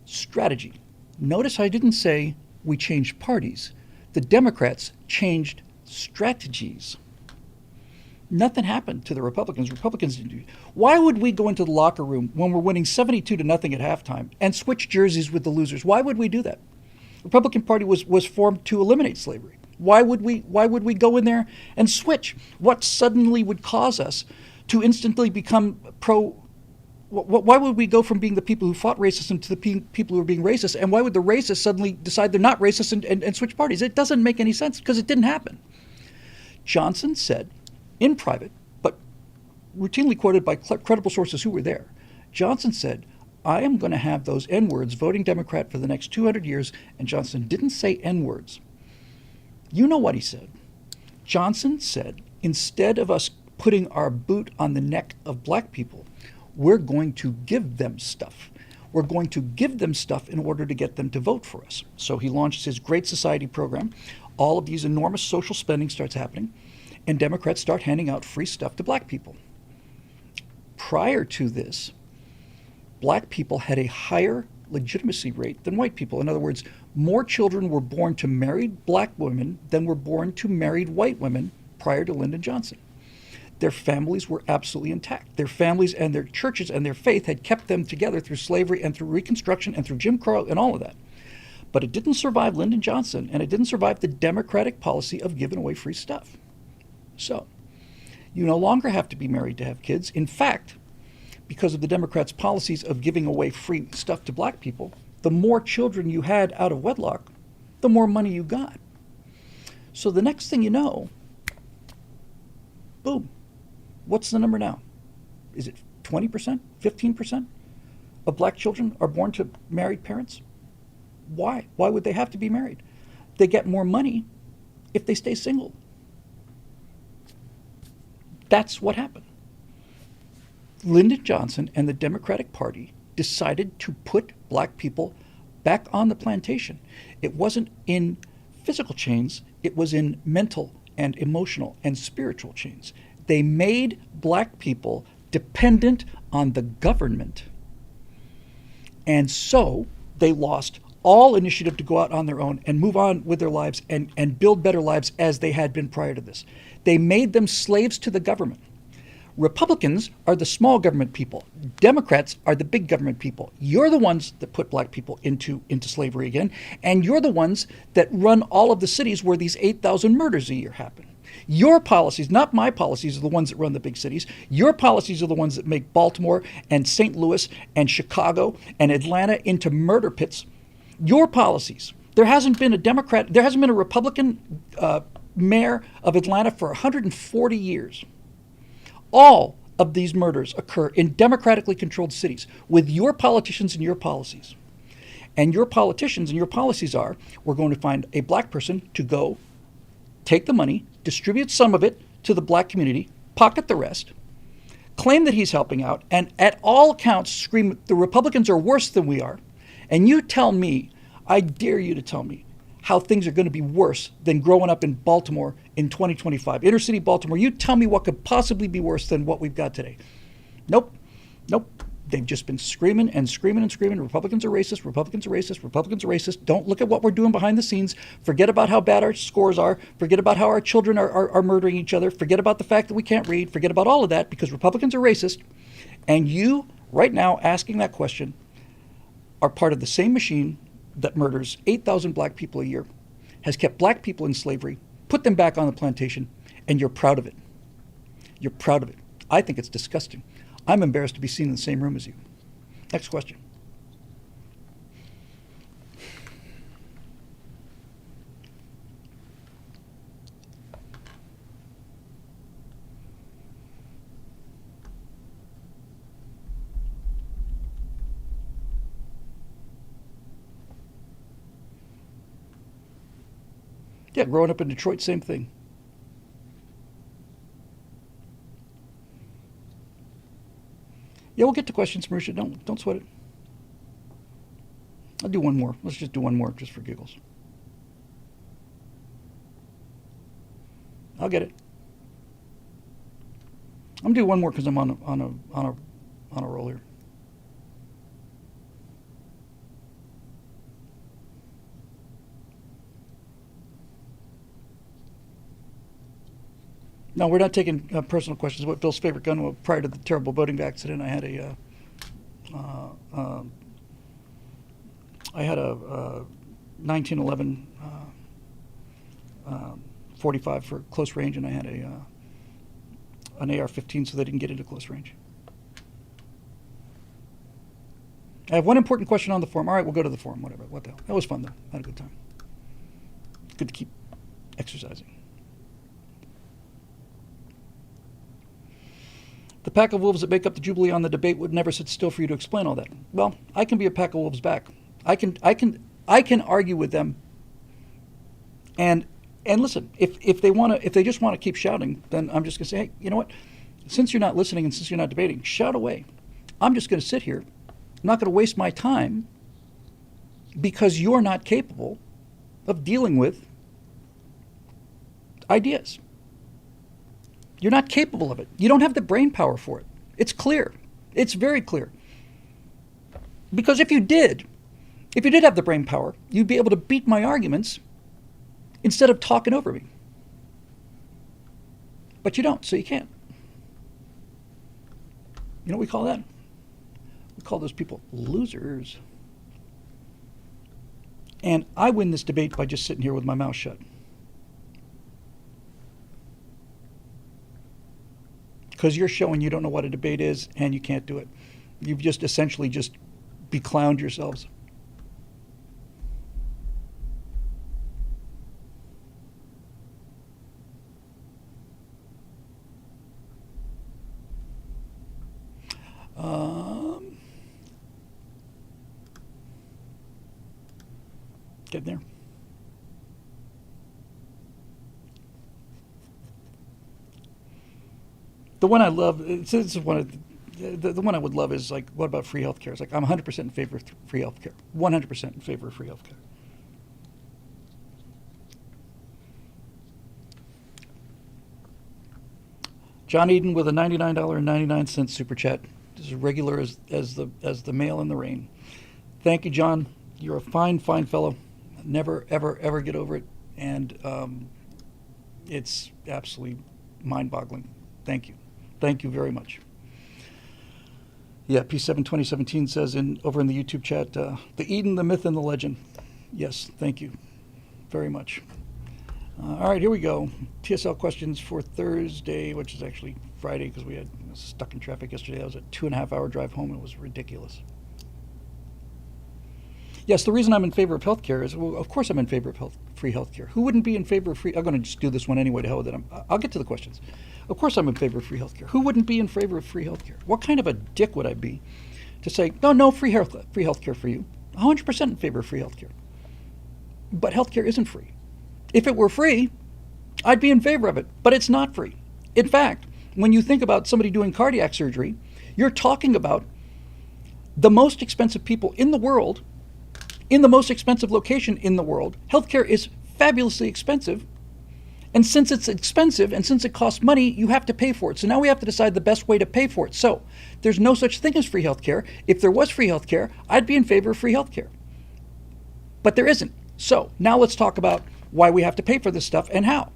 strategy. Notice I didn't say we changed parties. The Democrats changed strategies. Nothing happened to the Republicans. Republicans didn't do it. Why would we go into the locker room when we're winning 72-0 at halftime and switch jerseys with the losers? Why would we do that? The Republican Party was formed to eliminate slavery. Why would we go in there and switch? What suddenly would cause us to instantly become pro? Why would we go from being the people who fought racism to the people who are being racist? And why would the racists suddenly decide they're not racist and switch parties? It doesn't make any sense because it didn't happen. Johnson said in private, but routinely quoted by credible sources who were there, Johnson said, I am going to have those N-words voting Democrat for the next 200 years. And Johnson didn't say N-words. You know what he said. Johnson said, instead of us putting our boot on the neck of black people, we're going to give them stuff. We're going to give them stuff in order to get them to vote for us. So he launched his Great Society program. All of these enormous social spending starts happening, and Democrats start handing out free stuff to black people. Prior to this, black people had a higher legitimacy rate than white people. In other words, more children were born to married black women than were born to married white women prior to Lyndon Johnson. Their families were absolutely intact. Their families and their churches and their faith had kept them together through slavery and through Reconstruction and through Jim Crow and all of that. But it didn't survive Lyndon Johnson, and it didn't survive the Democratic policy of giving away free stuff. So, you no longer have to be married to have kids. In fact, because of the Democrats' policies of giving away free stuff to black people, the more children you had out of wedlock, the more money you got. So the next thing you know, boom. What's the number now? Is it 20%, 15% of black children are born to married parents? Why? Why would they have to be married? They get more money if they stay single. That's what happened. Lyndon Johnson and the Democratic Party decided to put black people back on the plantation. It wasn't in physical chains, it was in mental and emotional and spiritual chains. They made black people dependent on the government. And so they lost all initiative to go out on their own and move on with their lives and build better lives as they had been prior to this. They made them slaves to the government. Republicans are the small government people. Democrats are the big government people. You're the ones that put black people into slavery again, and you're the ones that run all of the cities where these 8,000 murders a year happen. Your policies, not my policies, are the ones that run the big cities. Your policies are the ones that make Baltimore and St. Louis and Chicago and Atlanta into murder pits. Your policies. There hasn't been a Republican mayor of Atlanta for 140 years. All of these murders occur in democratically controlled cities with your politicians and your policies. And your politicians and your policies are, we're going to find a black person to go take the money, distribute some of it to the black community, pocket the rest, claim that he's helping out, and at all accounts scream, the Republicans are worse than we are. And you tell me, I dare you to tell me, how things are going to be worse than growing up in Baltimore in 2025. Inner city Baltimore, you tell me what could possibly be worse than what we've got today. Nope. They've just been screaming and screaming and screaming. Republicans are racist, Republicans are racist, Republicans are racist. Don't look at what we're doing behind the scenes. Forget about how bad our scores are. Forget about how our children are murdering each other. Forget about the fact that we can't read. Forget about all of that because Republicans are racist. And you, right now, asking that question, are part of the same machine that murders 8,000 black people a year, has kept black people in slavery, put them back on the plantation, and you're proud of it. You're proud of it. I think it's disgusting. I'm embarrassed to be seen in the same room as you. Next question. Yeah, growing up in Detroit, same thing. Yeah, we'll get to questions, Marisha. Don't sweat it. I'll do one more. Let's just do one more, just for giggles. I'll get it. I'm gonna do one more because I'm on a roll here. No, we're not taking personal questions. What Bill's favorite gun was prior to the terrible boating accident. I had a 1911 .45 for close range, and I had an AR-15, so they didn't get into close range. I have one important question on the forum. All right, we'll go to the forum. Whatever. What the hell? That was fun, though. I had a good time. It's good to keep exercising. The pack of wolves that make up the Jubilee on the debate would never sit still for you to explain all that. Well, I can be a pack of wolves back. I can argue with them. And listen, if they just want to keep shouting, then I'm just going to say, hey, you know what? Since you're not listening and since you're not debating, shout away. I'm just going to sit here. I'm not going to waste my time because you're not capable of dealing with ideas. You're not capable of it. You don't have the brain power for it. It's clear. It's very clear. Because if you did have the brain power, you'd be able to beat my arguments instead of talking over me. But you don't, so you can't. You know what we call that? We call those people losers. And I win this debate by just sitting here with my mouth shut. Because you're showing you don't know what a debate is and you can't do it. You've just essentially just beclowned yourselves. Getting there. The one I love, this is one of the one I would love is like, what about free healthcare? It's like, I'm 100% in favor of free healthcare. 100% in favor of free healthcare. John Eden with a $99.99 super chat. As regular as the mail in the rain. Thank you, John. You're a fine fellow. Never, ever get over it. And it's absolutely mind-boggling. Thank you. Thank you very much. Yeah, P7 2017 says over in the YouTube chat, the Eden, the myth, and the legend. Yes, thank you very much. All right, here we go. TSL questions for Thursday, which is actually Friday because we had stuck in traffic yesterday. I was a 2.5-hour drive home. It was ridiculous. Yes, the reason I'm in favor of healthcare is, well, of course I'm in favor of free healthcare. Who wouldn't be in favor of free? I'm going to just do this one anyway to hell with it. I'll get to the questions. Of course I'm in favor of free healthcare. Who wouldn't be in favor of free healthcare? What kind of a dick would I be to say, no free healthcare for you? 100% in favor of free healthcare. But healthcare isn't free. If it were free, I'd be in favor of it, but it's not free. In fact, when you think about somebody doing cardiac surgery, you're talking about the most expensive people in the world, in the most expensive location in the world. Healthcare is fabulously expensive. And since it's expensive and since it costs money, you have to pay for it. So now we have to decide the best way to pay for it. So there's no such thing as free healthcare. If there was free healthcare, I'd be in favor of free healthcare. But there isn't. So now let's talk about why we have to pay for this stuff and how.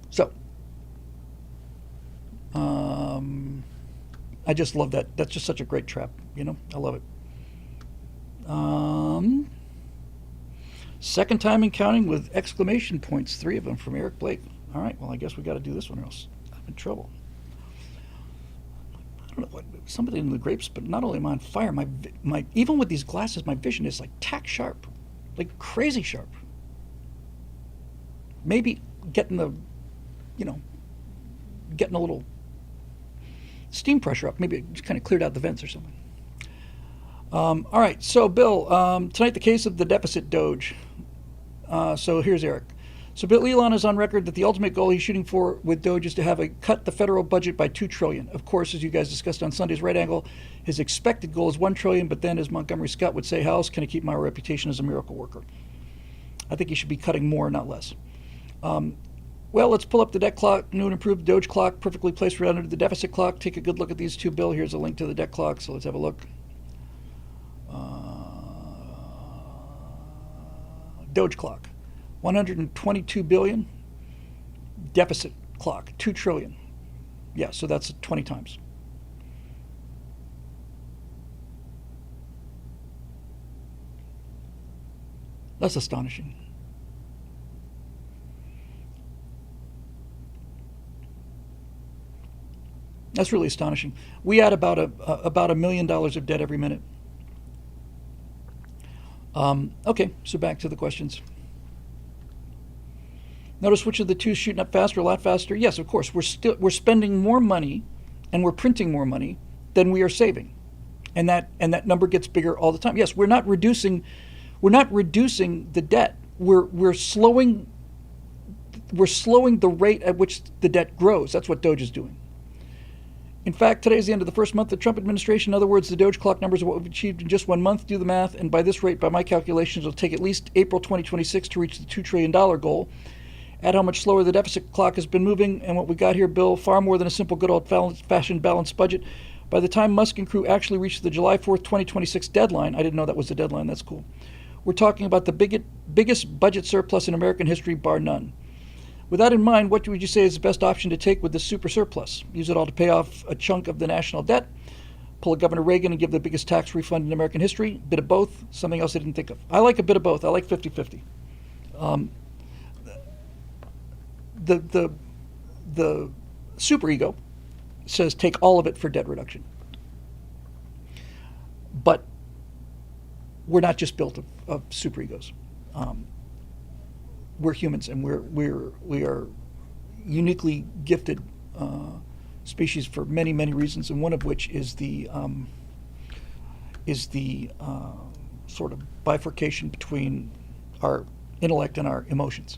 So, I just love that. That's just such a great trap, you know? I love it. Second time in counting with exclamation points, 3 of them from Eric Blake. All right, well, I guess we got to do this one or else I'm in trouble. I don't know what, somebody in the grapes, but not only am I on fire, my even with these glasses, my vision is like tack sharp, like crazy sharp. Maybe getting a little steam pressure up. Maybe it just kind of cleared out the vents or something. All right, so Bill, tonight the case of the deficit DOGE. So here's Eric. So Bill Elon is on record that the ultimate goal he's shooting for with DOGE is to have cut the federal budget by $2 trillion. Of course, as you guys discussed on Sunday's Right Angle, his expected goal is $1 trillion, but then as Montgomery Scott would say, how else can I keep my reputation as a miracle worker? I think he should be cutting more, not less. Well, let's pull up the debt clock, new and improved DOGE clock, perfectly placed right under the deficit clock. Take a good look at these two, Bill. Here's a link to the debt clock, so let's have a look. DOGE clock, 122 billion. Deficit clock, 2 trillion. Yeah, so that's 20 times. That's astonishing. That's really astonishing. We add about $1 million of debt every minute. Okay, so back to the questions. Notice which of the two is shooting up faster, a lot faster? Yes, of course. We're spending more money, and we're printing more money than we are saving, and that number gets bigger all the time. Yes, we're not reducing the debt. We're slowing the rate at which the debt grows. That's what DOGE is doing. In fact, today is the end of the first month of the Trump administration. In other words, the DOGE clock numbers are what we've achieved in just 1 month. Do the math, and by this rate, by my calculations, it'll take at least April 2026 to reach the $2 trillion goal. Add how much slower the deficit clock has been moving, and what we got here, Bill, far more than a simple good old-fashioned balanced budget. By the time Musk and crew actually reach the July 4th, 2026 deadline, I didn't know that was the deadline, that's cool, we're talking about the biggest budget surplus in American history, bar none. With that in mind, what would you say is the best option to take with this super surplus? Use it all to pay off a chunk of the national debt? Pull a Governor Reagan and give the biggest tax refund in American history? Bit of both? Something else I didn't think of. I like a bit of both. I like 50-50. The superego says take all of it for debt reduction. But we're not just built of superegos. We're humans, and we are uniquely gifted species for many, many reasons, and one of which is the sort of bifurcation between our intellect and our emotions.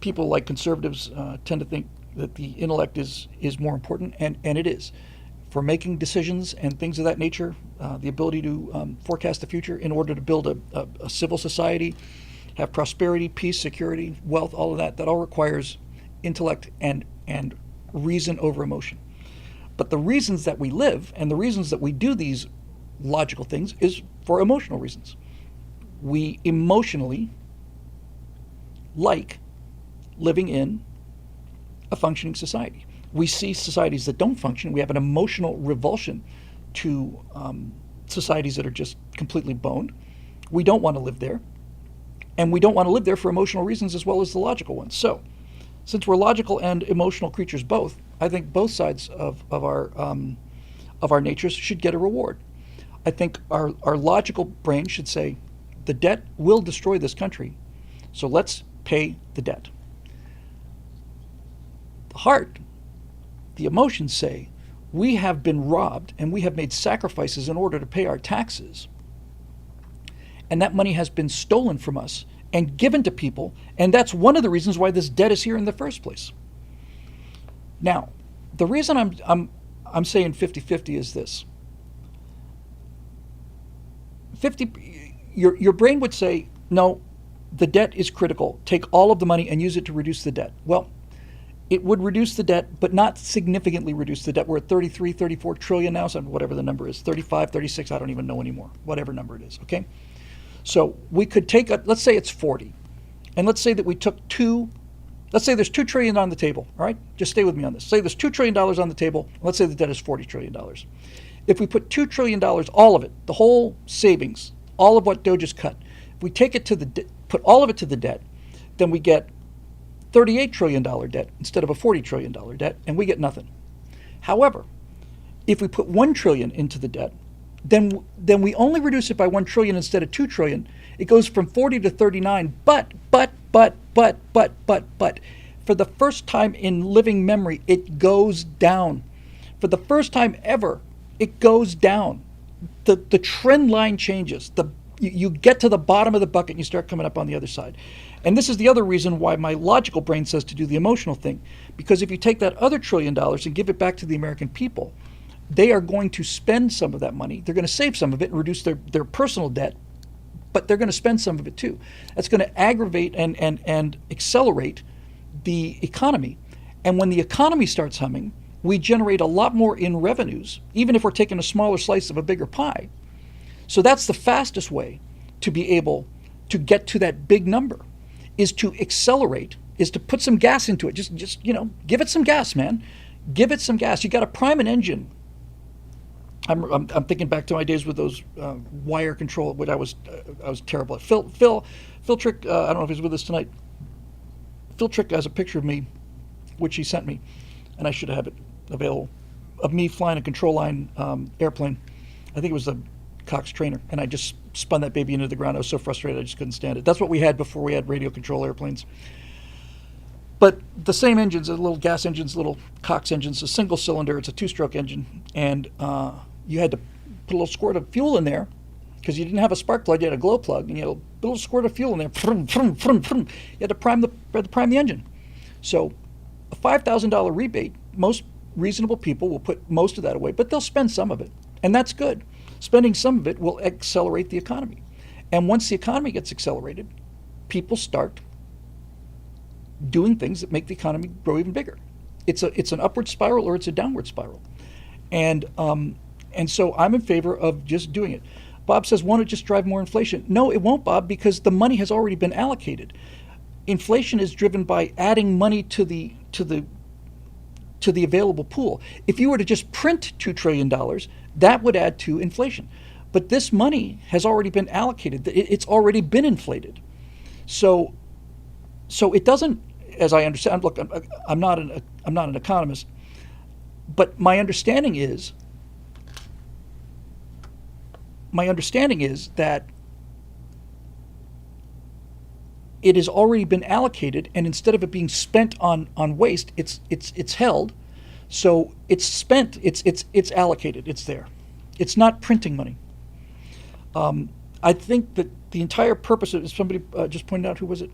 People like conservatives tend to think that the intellect is more important, and it is. For making decisions and things of that nature, the ability to forecast the future in order to build a civil society, have prosperity, peace, security, wealth, all of that all requires intellect and reason over emotion. But the reasons that we live and the reasons that we do these logical things is for emotional reasons. We emotionally like living in a functioning society. We see societies that don't function. We have an emotional revulsion to societies that are just completely boned. We don't want to live there. And we don't want to live there for emotional reasons as well as the logical ones. So, since we're logical and emotional creatures both, I think both sides of our natures should get a reward. I think our logical brain should say, the debt will destroy this country, so let's pay the debt. The heart, the emotions say, we have been robbed and we have made sacrifices in order to pay our taxes. And that money has been stolen from us and given to people, and that's one of the reasons why this debt is here in the first place. Now, the reason I'm saying 50-50 is this. Your brain would say, no, the debt is critical. Take all of the money and use it to reduce the debt. Well, it would reduce the debt, but not significantly reduce the debt. We're at 33, 34 trillion now, so whatever the number is, 35, 36, I don't even know anymore, whatever number it is, okay? So we could take, let's say it's 40, and let's say that we took let's say there's $2 trillion on the table, all right? Just stay with me on this. Say there's $2 trillion on the table, let's say the debt is $40 trillion. If we put $2 trillion, all of it, the whole savings, all of what DOGE has cut, if we take it put all of it to the debt, then we get $38 trillion debt instead of a $40 trillion debt, and we get nothing. However, if we put $1 trillion into the debt, then we only reduce it by $1 trillion instead of $2 trillion. It goes from 40 to 39, but, for the first time in living memory, it goes down. For the first time ever, it goes down. The trend line changes. You get to the bottom of the bucket and you start coming up on the other side. And this is the other reason why my logical brain says to do the emotional thing. Because if you take that other $1 trillion and give it back to the American people, they are going to spend some of that money. They're going to save some of it and reduce their personal debt, but they're going to spend some of it too. That's going to aggravate and accelerate the economy. And when the economy starts humming, we generate a lot more in revenues, even if we're taking a smaller slice of a bigger pie. So that's the fastest way to be able to get to that big number, is to accelerate, is to put some gas into it. Just give it some gas, man. Give it some gas. You got to prime an engine I'm thinking back to my days with those wire control, which I was terrible at. Phil Trick, I don't know if he's with us tonight. Phil Trick has a picture of me, which he sent me, and I should have it available, of me flying a control line airplane. I think it was a Cox Trainer, and I just spun that baby into the ground. I was so frustrated, I just couldn't stand it. That's what we had before we had radio control airplanes. But the same engines, the little gas engines, little Cox engines, a single cylinder, it's a two-stroke engine, and you had to put a little squirt of fuel in there because you didn't have a spark plug, you had a glow plug, and you had a little squirt of fuel in there. Vroom, vroom, vroom, vroom. You had to prime the engine. So a $5,000 rebate, most reasonable people will put most of that away, but they'll spend some of it, and that's good. Spending some of it will accelerate the economy. And once the economy gets accelerated, people start doing things that make the economy grow even bigger. It's an upward spiral or it's a downward spiral. And so I'm in favor of just doing it. Bob says, won't it just drive more inflation? No, it won't, Bob, because the money has already been allocated. Inflation is driven by adding money to the available pool. If you were to just print $2 trillion, that would add to inflation. But this money has already been allocated. It's already been inflated. So it doesn't, as I understand, look, I'm not an economist, but my understanding is that it has already been allocated, and instead of it being spent on waste, it's held. So it's spent, it's allocated, it's there. It's not printing money. I think that the entire purpose of, somebody just pointed out, who was it?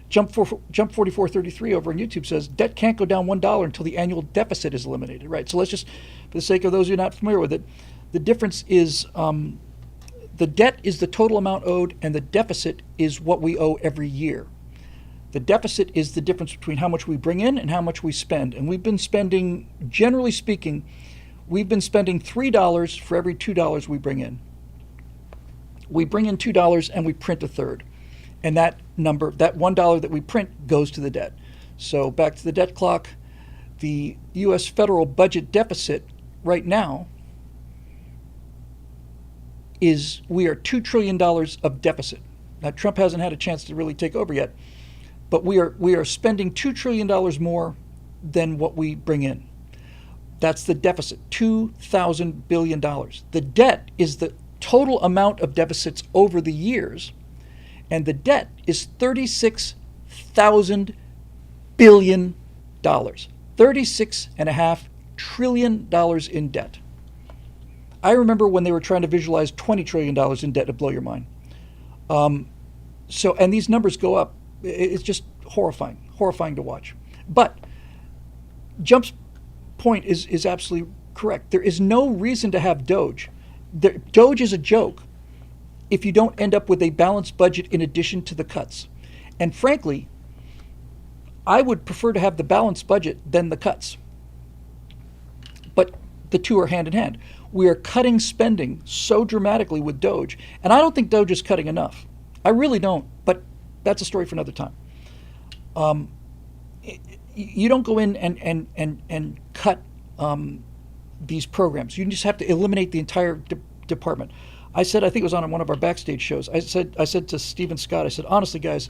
Jump 4433 over on YouTube says debt can't go down $1 until the annual deficit is eliminated. Right. So let's just, for the sake of those who are not familiar with it, the difference is the debt is the total amount owed, and the deficit is what we owe every year. The deficit is the difference between how much we bring in and how much we spend. And we've been spending, generally speaking, we've been spending $3 for every $2 we bring in. We bring in $2 and we print a third. And that number, that $1 that we print, goes to the debt. So back to the debt clock, the U.S. federal budget deficit right now is, we are $2 trillion of deficit. Now, Trump hasn't had a chance to really take over yet, but we are spending $2 trillion more than what we bring in. That's the deficit, $2,000 billion. The debt is the total amount of deficits over the years, and the debt is $36,000 billion. $36.5 trillion in debt. I remember when they were trying to visualize $20 trillion in debt to blow your mind. And these numbers go up. It's just horrifying to watch. But Jump's point is absolutely correct. There is no reason to have DOGE. DOGE is a joke if you don't end up with a balanced budget in addition to the cuts. And frankly, I would prefer to have the balanced budget than the cuts. But the two are hand in hand. We are cutting spending so dramatically with DOGE, and I don't think DOGE is cutting enough. I really don't, but that's a story for another time. You don't go in and cut these programs. You just have to eliminate the entire department. I think it was on one of our backstage shows, I said to Stephen Scott, I said, honestly, guys,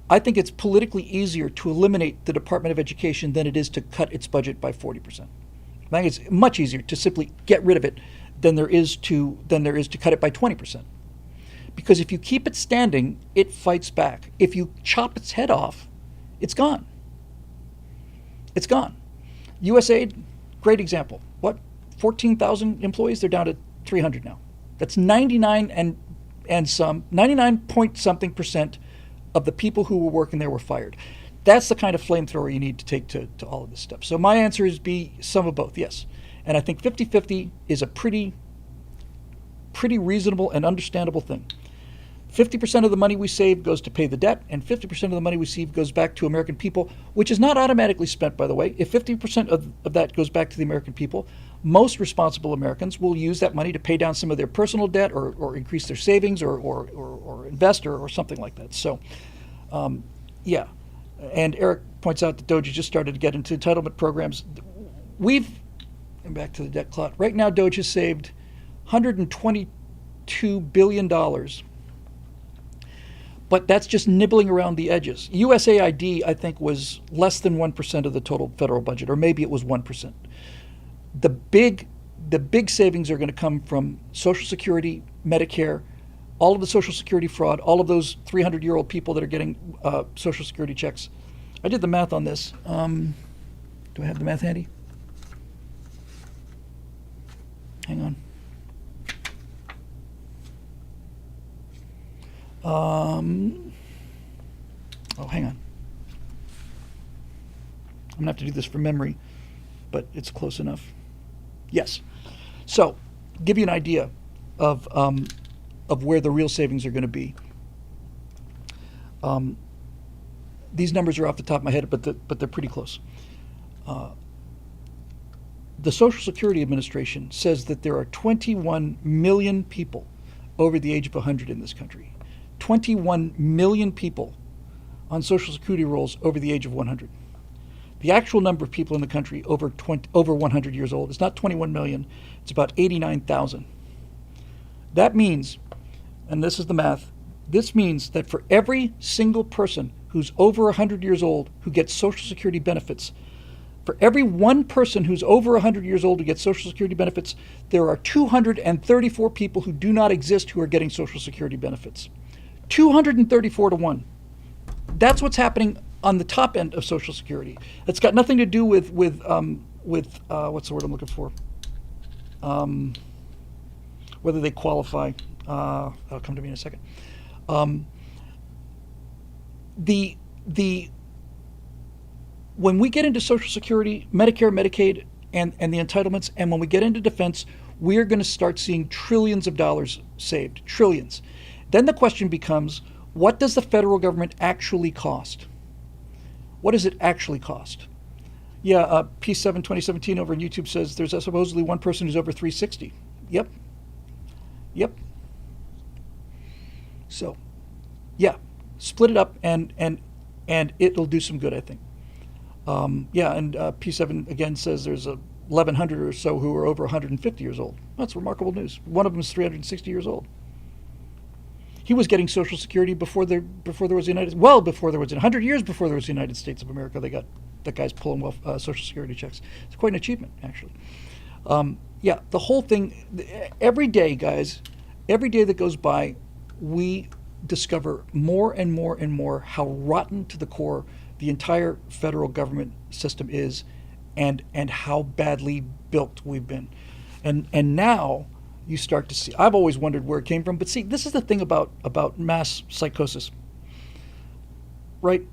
I think it's politically easier to eliminate the Department of Education than it is to cut its budget by 40%. I think it's much easier to simply get rid of it than there is to cut it by 20%. Because if you keep it standing, it fights back. If you chop its head off, it's gone. It's gone. USAID, great example. What? 14,000 employees? They're down to 300 now. That's 99 point something percent of the people who were working there were fired. That's the kind of flamethrower you need to take to all of this stuff. So my answer is B, some of both, yes. And I think 50-50 is a pretty reasonable and understandable thing. 50% of the money we save goes to pay the debt, and 50% of the money we save goes back to American people, which is not automatically spent, by the way. If 50% of that goes back to the American people, most responsible Americans will use that money to pay down some of their personal debt or increase their savings or invest or something like that. So, yeah. And Eric points out that DOGE just started to get into entitlement programs. And back to the debt clout. Right now, DOGE has saved $122 billion, but that's just nibbling around the edges. USAID, I think, was less than 1% of the total federal budget, or maybe it was 1%. The big savings are going to come from Social Security, Medicare, all of the Social Security fraud, all of those 300-year-old people that are getting Social Security checks. I did the math on this. Do I have the math handy? Hang on. Oh, hang on. I'm going to have to do this from memory, but it's close enough. Yes. So, give you an idea of where the real savings are going to be. These numbers are off the top of my head, but they're pretty close. The Social Security Administration says that there are 21 million people over the age of 100 in this country. 21 million people on Social Security rolls over the age of 100. The actual number of people in the country over 100 years old is not 21 million, it's about 89,000. That means, and this is the math, this means that for every single person who's over 100 years old who gets Social Security benefits, for every one person who's over 100 years old who gets Social Security benefits, there are 234 people who do not exist who are getting Social Security benefits. 234 to 1. That's what's happening on the top end of Social Security. It's got nothing to do with what's the word I'm looking for? Whether they qualify. That'll come to me in a second. When we get into Social Security, Medicare, Medicaid, and the entitlements, and when we get into defense, we're going to start seeing trillions of dollars saved. Trillions. Then the question becomes, what does the federal government actually cost? What does it actually cost? Yeah, P7 2017 over on YouTube says there's supposedly one person who's over 360. Yep. So, yeah, split it up and it'll do some good, I think. And P7 again says there's 1,100 or so who are over 150 years old. That's remarkable news. One of them is 360 years old. He was getting Social Security before there was the United, well before there was 100 years before there was the United States of America. They got that guy's pulling Social Security checks. It's quite an achievement, actually. The whole thing. Every day, guys, every day that goes by, we discover more and more and more how rotten to the core the entire federal government system is, and how badly built we've been, and now you start to see. I've always wondered where it came from, but see, this is the thing about mass psychosis, right?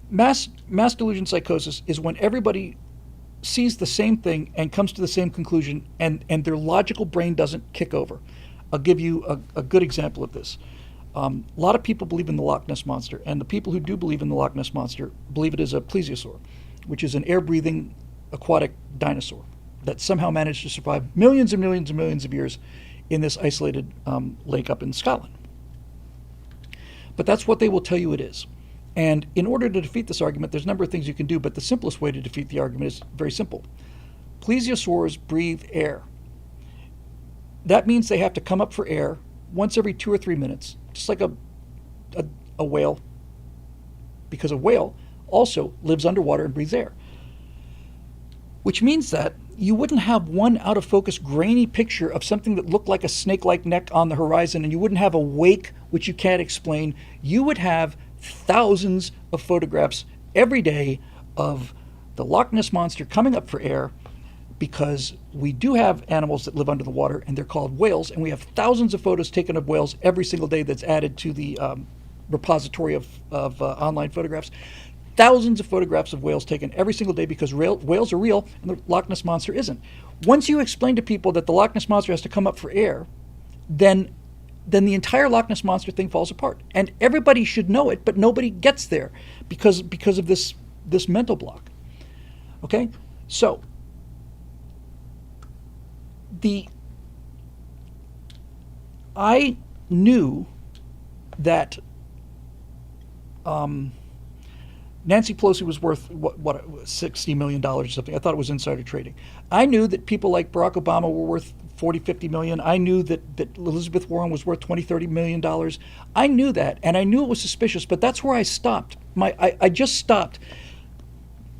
Mass delusion psychosis is when everybody sees the same thing and comes to the same conclusion, and their logical brain doesn't kick over. I'll give you a good example of this. A lot of people believe in the Loch Ness Monster, and the people who do believe in the Loch Ness Monster believe it is a plesiosaur, which is an air-breathing aquatic dinosaur that somehow managed to survive millions and millions and millions of years in this isolated lake up in Scotland. But that's what they will tell you it is. And in order to defeat this argument, there's a number of things you can do, but the simplest way to defeat the argument is very simple. Plesiosaurs breathe air. That means they have to come up for air once every 2 or 3 minutes, just like a whale, because a whale also lives underwater and breathes air. Which means that you wouldn't have one out-of-focus grainy picture of something that looked like a snake-like neck on the horizon, and you wouldn't have a wake which you can't explain. You would have thousands of photographs every day of the Loch Ness Monster coming up for air, because we do have animals that live under the water, and they're called whales, and we have thousands of photos taken of whales every single day that's added to the repository of online photographs. Thousands of photographs of whales taken every single day, because whales are real and the Loch Ness Monster isn't. Once you explain to people that the Loch Ness Monster has to come up for air, then the entire Loch Ness Monster thing falls apart. And everybody should know it, but nobody gets there because of this mental block. Okay? So, I knew that Nancy Pelosi was worth what $60 million or something. I thought it was insider trading. I knew that people like Barack Obama were worth 40, 50 million. I knew that Elizabeth Warren was worth 20, 30 million dollars. I knew that, and I knew it was suspicious, but that's where I stopped. I just stopped.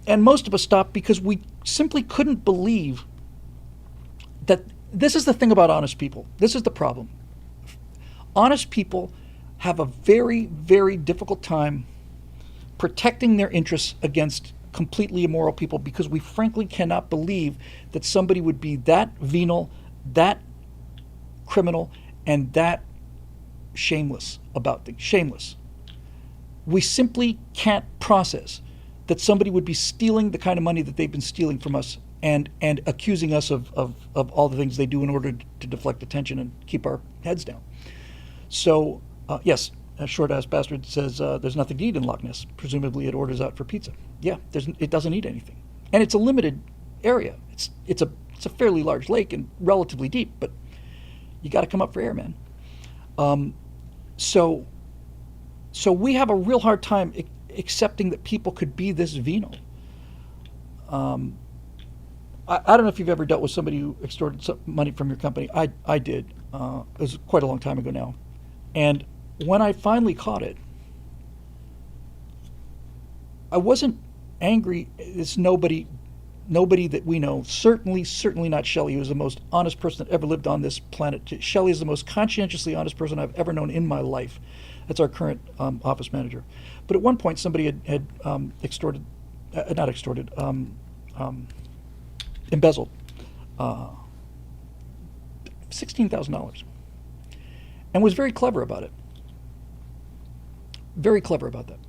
And most of us stopped because we simply couldn't believe that. This is the thing about honest people. This is the problem. Honest people have a very, very difficult time protecting their interests against completely immoral people, because we frankly cannot believe that somebody would be that venal, that criminal, and that shameless about things. Shameless. We simply can't process that somebody would be stealing the kind of money that they've been stealing from us and accusing us of all the things they do in order to deflect attention and keep our heads down. So, yes, a short-ass bastard says there's nothing to eat in Loch Ness. Presumably it orders out for pizza. Yeah, it doesn't eat anything. And it's a limited area. It's a fairly large lake and relatively deep, but you got to come up for air, man. So we have a real hard time accepting that people could be this venal. I don't know if you've ever dealt with somebody who extorted some money from your company. I did. It was quite a long time ago now. And when I finally caught it, I wasn't angry. It's nobody that we know. Certainly not Shelley, who is the most honest person that ever lived on this planet. Shelley is the most conscientiously honest person I've ever known in my life. That's our current office manager. But at one point, somebody had embezzled $16,000 and was very clever about it. Very clever about that.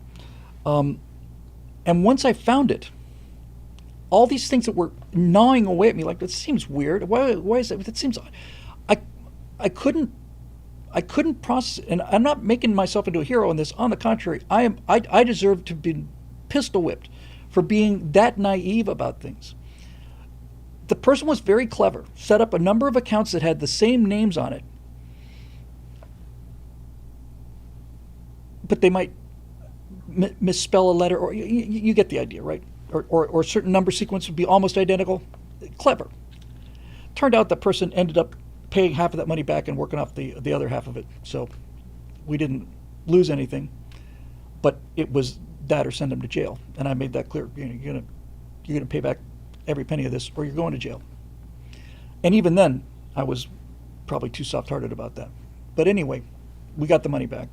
And once I found it, all these things that were gnawing away at me, like, that seems weird. Why is that? That seems, I couldn't process it. And I'm not making myself into a hero in this. On the contrary, I deserve to have been pistol whipped for being that naive about things. The person was very clever, set up a number of accounts that had the same names on it, but they might misspell a letter, or you get the idea, right? Or certain number sequence would be almost identical. Clever. Turned out the person ended up paying half of that money back and working off the other half of it. So we didn't lose anything, but it was that or send them to jail. And I made that clear. You're gonna pay back every penny of this, or you're going to jail. And even then, I was probably too soft-hearted about that. But anyway, we got the money back.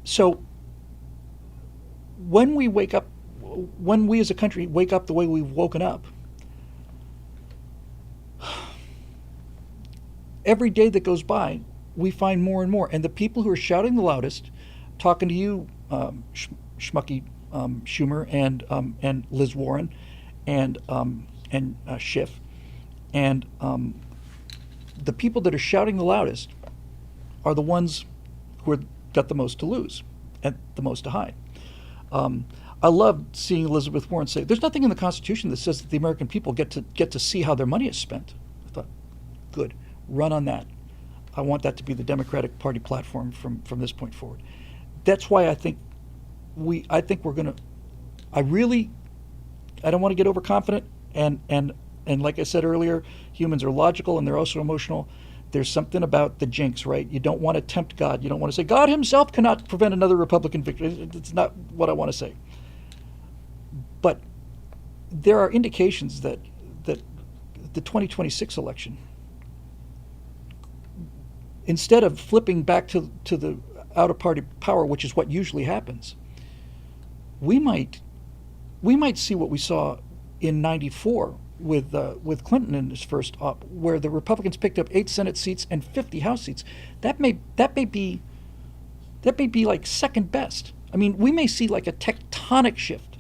So when we as a country wake up the way we've woken up, every day that goes by, we find more and more. And the people who are shouting the loudest, talking to you, Schmucky Schumer and Liz Warren and Schiff, and the people that are shouting the loudest are the ones who are got the most to lose and the most to hide. I loved seeing Elizabeth Warren say, "There's nothing in the Constitution that says that the American people get to see how their money is spent." I thought, good, run on that. I want that to be the Democratic Party platform from this point forward. That's why I think we're going to. I don't want to get overconfident, and like I said earlier, humans are logical and they're also emotional. There's something about the jinx, right? You don't want to tempt God. You don't want to say God himself cannot prevent another Republican victory. It's not what I want to say. But there are indications that the 2026 election, instead of flipping back to the out-of-party power, which is what usually happens, we might see what we saw in '94 with Clinton in his first op, where the Republicans picked up 8 Senate seats and 50 House seats. That may be like second best. I mean, we may see like a tectonic shift.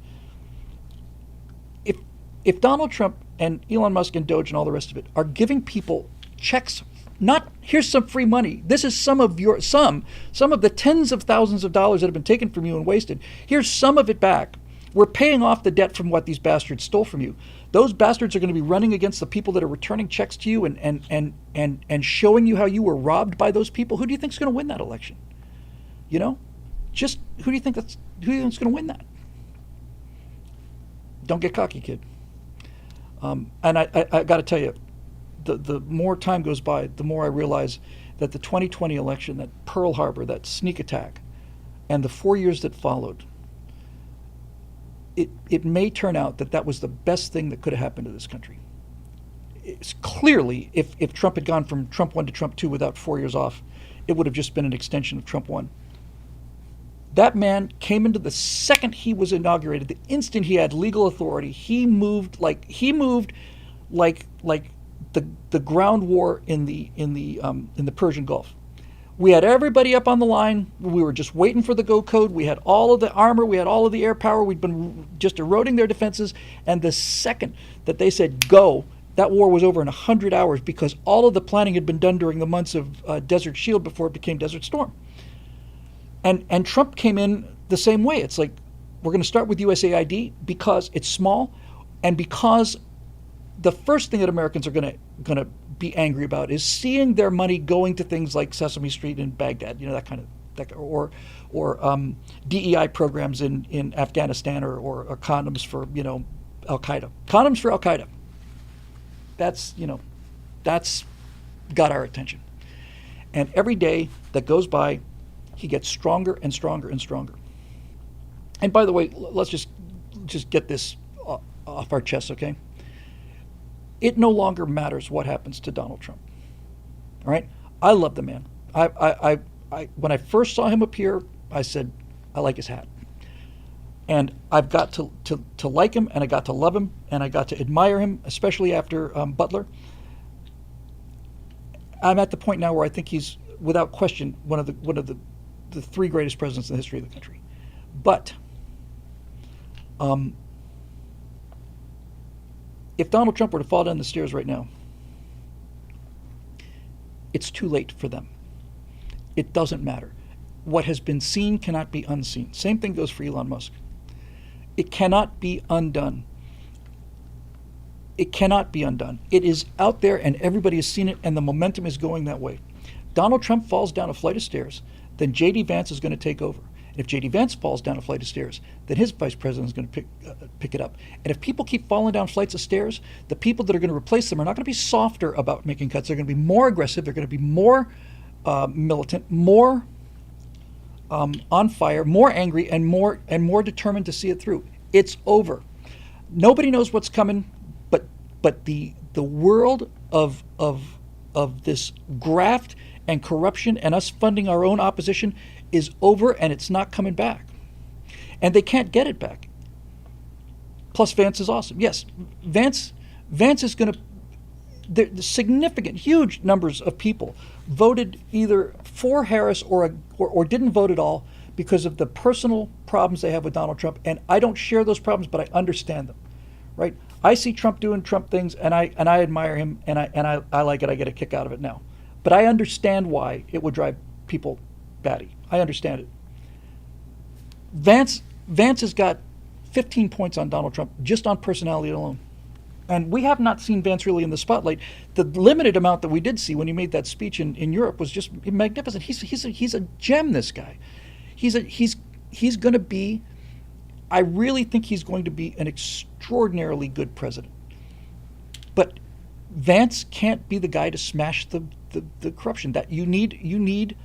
If Donald Trump and Elon Musk and DOGE and all the rest of it are giving people checks, not here's some free money. This is some of the tens of thousands of dollars that have been taken from you and wasted. Here's some of it back. We're paying off the debt from what these bastards stole from you. Those bastards are going to be running against the people that are returning checks to you and showing you how you were robbed by those people. Who do you think is going to win that election? You know? Just who do you think that's who do you think's going to win that? Don't get cocky, kid. And I got to tell you, the more time goes by, the more I realize that the 2020 election, that Pearl Harbor, that sneak attack, and the 4 years that followed, it may turn out that that was the best thing that could have happened to this country. It's clearly, if Trump had gone from Trump 1 to Trump 2 without 4 years off, it would have just been an extension of Trump 1. That man came into the second he was inaugurated, the instant he had legal authority, he moved like the ground war in the Persian Gulf. We had everybody up on the line. We were just waiting for the go code. We had all of the armor. We had all of the air power. We'd been just eroding their defenses. And the second that they said go, that war was over in 100 hours because all of the planning had been done during the months of Desert Shield before it became Desert Storm. And Trump came in the same way. It's like, we're going to start with USAID because it's small and because the first thing that Americans are going to be angry about is seeing their money going to things like Sesame Street in Baghdad, or DEI programs in Afghanistan, or condoms for Al Qaeda. Condoms for Al Qaeda. That's got our attention. And every day that goes by, he gets stronger and stronger and stronger. And by the way, let's just get this off our chests, okay? It no longer matters what happens to Donald Trump. All right? I love the man. I when I first saw him appear, I said, I like his hat. And I've got to like him, and I got to love him, and I got to admire him, especially after Butler. I'm at the point now where I think he's, without question, one of the three greatest presidents in the history of the country. But if Donald Trump were to fall down the stairs right now, it's too late for them. It doesn't matter. What has been seen cannot be unseen. Same thing goes for Elon Musk. It cannot be undone. It cannot be undone. It is out there and everybody has seen it, and the momentum is going that way. Donald Trump falls down a flight of stairs, then J.D. Vance is going to take over. And if J.D. Vance falls down a flight of stairs, then his vice president is going to pick it up. And if people keep falling down flights of stairs, the people that are going to replace them are not going to be softer about making cuts. They're going to be more aggressive. They're going to be more militant, more on fire, more angry, and more determined to see it through. It's over. Nobody knows what's coming, but the world of this graft and corruption and us funding our own opposition is over, and it's not coming back. And they can't get it back. Plus, Vance is awesome. Yes, Vance is going to. The significant, huge numbers of people voted either for Harris or didn't vote at all because of the personal problems they have with Donald Trump. And I don't share those problems, but I understand them. Right? I see Trump doing Trump things, and I admire him, and I like it. I get a kick out of it now. But I understand why it would drive people batty. I understand it. Vance has got 15 points on Donald Trump just on personality alone. And we have not seen Vance really in the spotlight. The limited amount that we did see when he made that speech in Europe was just magnificent. He's a gem, this guy. He's going to be, I really think he's going to be an extraordinarily good president. But Vance can't be the guy to smash the corruption. That you need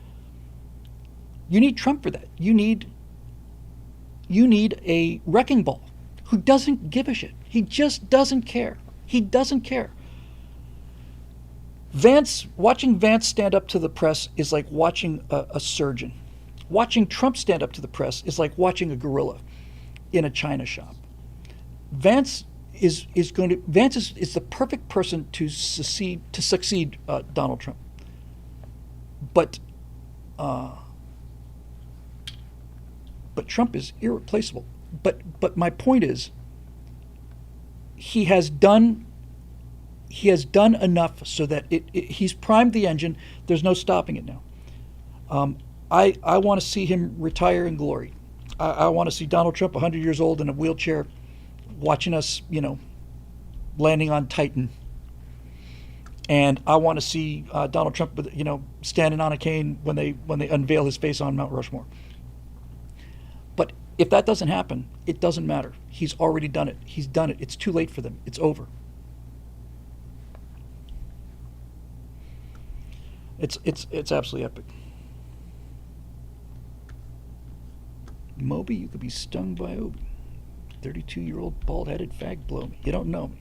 Trump for that. You need a wrecking ball who doesn't give a shit. He just doesn't care. He doesn't care. Watching Vance stand up to the press is like watching a surgeon. Watching Trump stand up to the press is like watching a gorilla in a china shop. Vance is the perfect person to succeed Donald Trump. But Trump is irreplaceable. But my point is, he has done enough so that he's primed the engine. There's no stopping it now. I want to see him retire in glory. I want to see Donald Trump 100 years old in a wheelchair watching us, landing on Titan. And I want to see Donald Trump, standing on a cane when they unveil his face on Mount Rushmore. If that doesn't happen, it doesn't matter. He's already done it. He's done it. It's too late for them. It's over. It's absolutely epic. Moby, you could be stung by Obi. 32-year-old bald-headed fag blow me. You don't know me.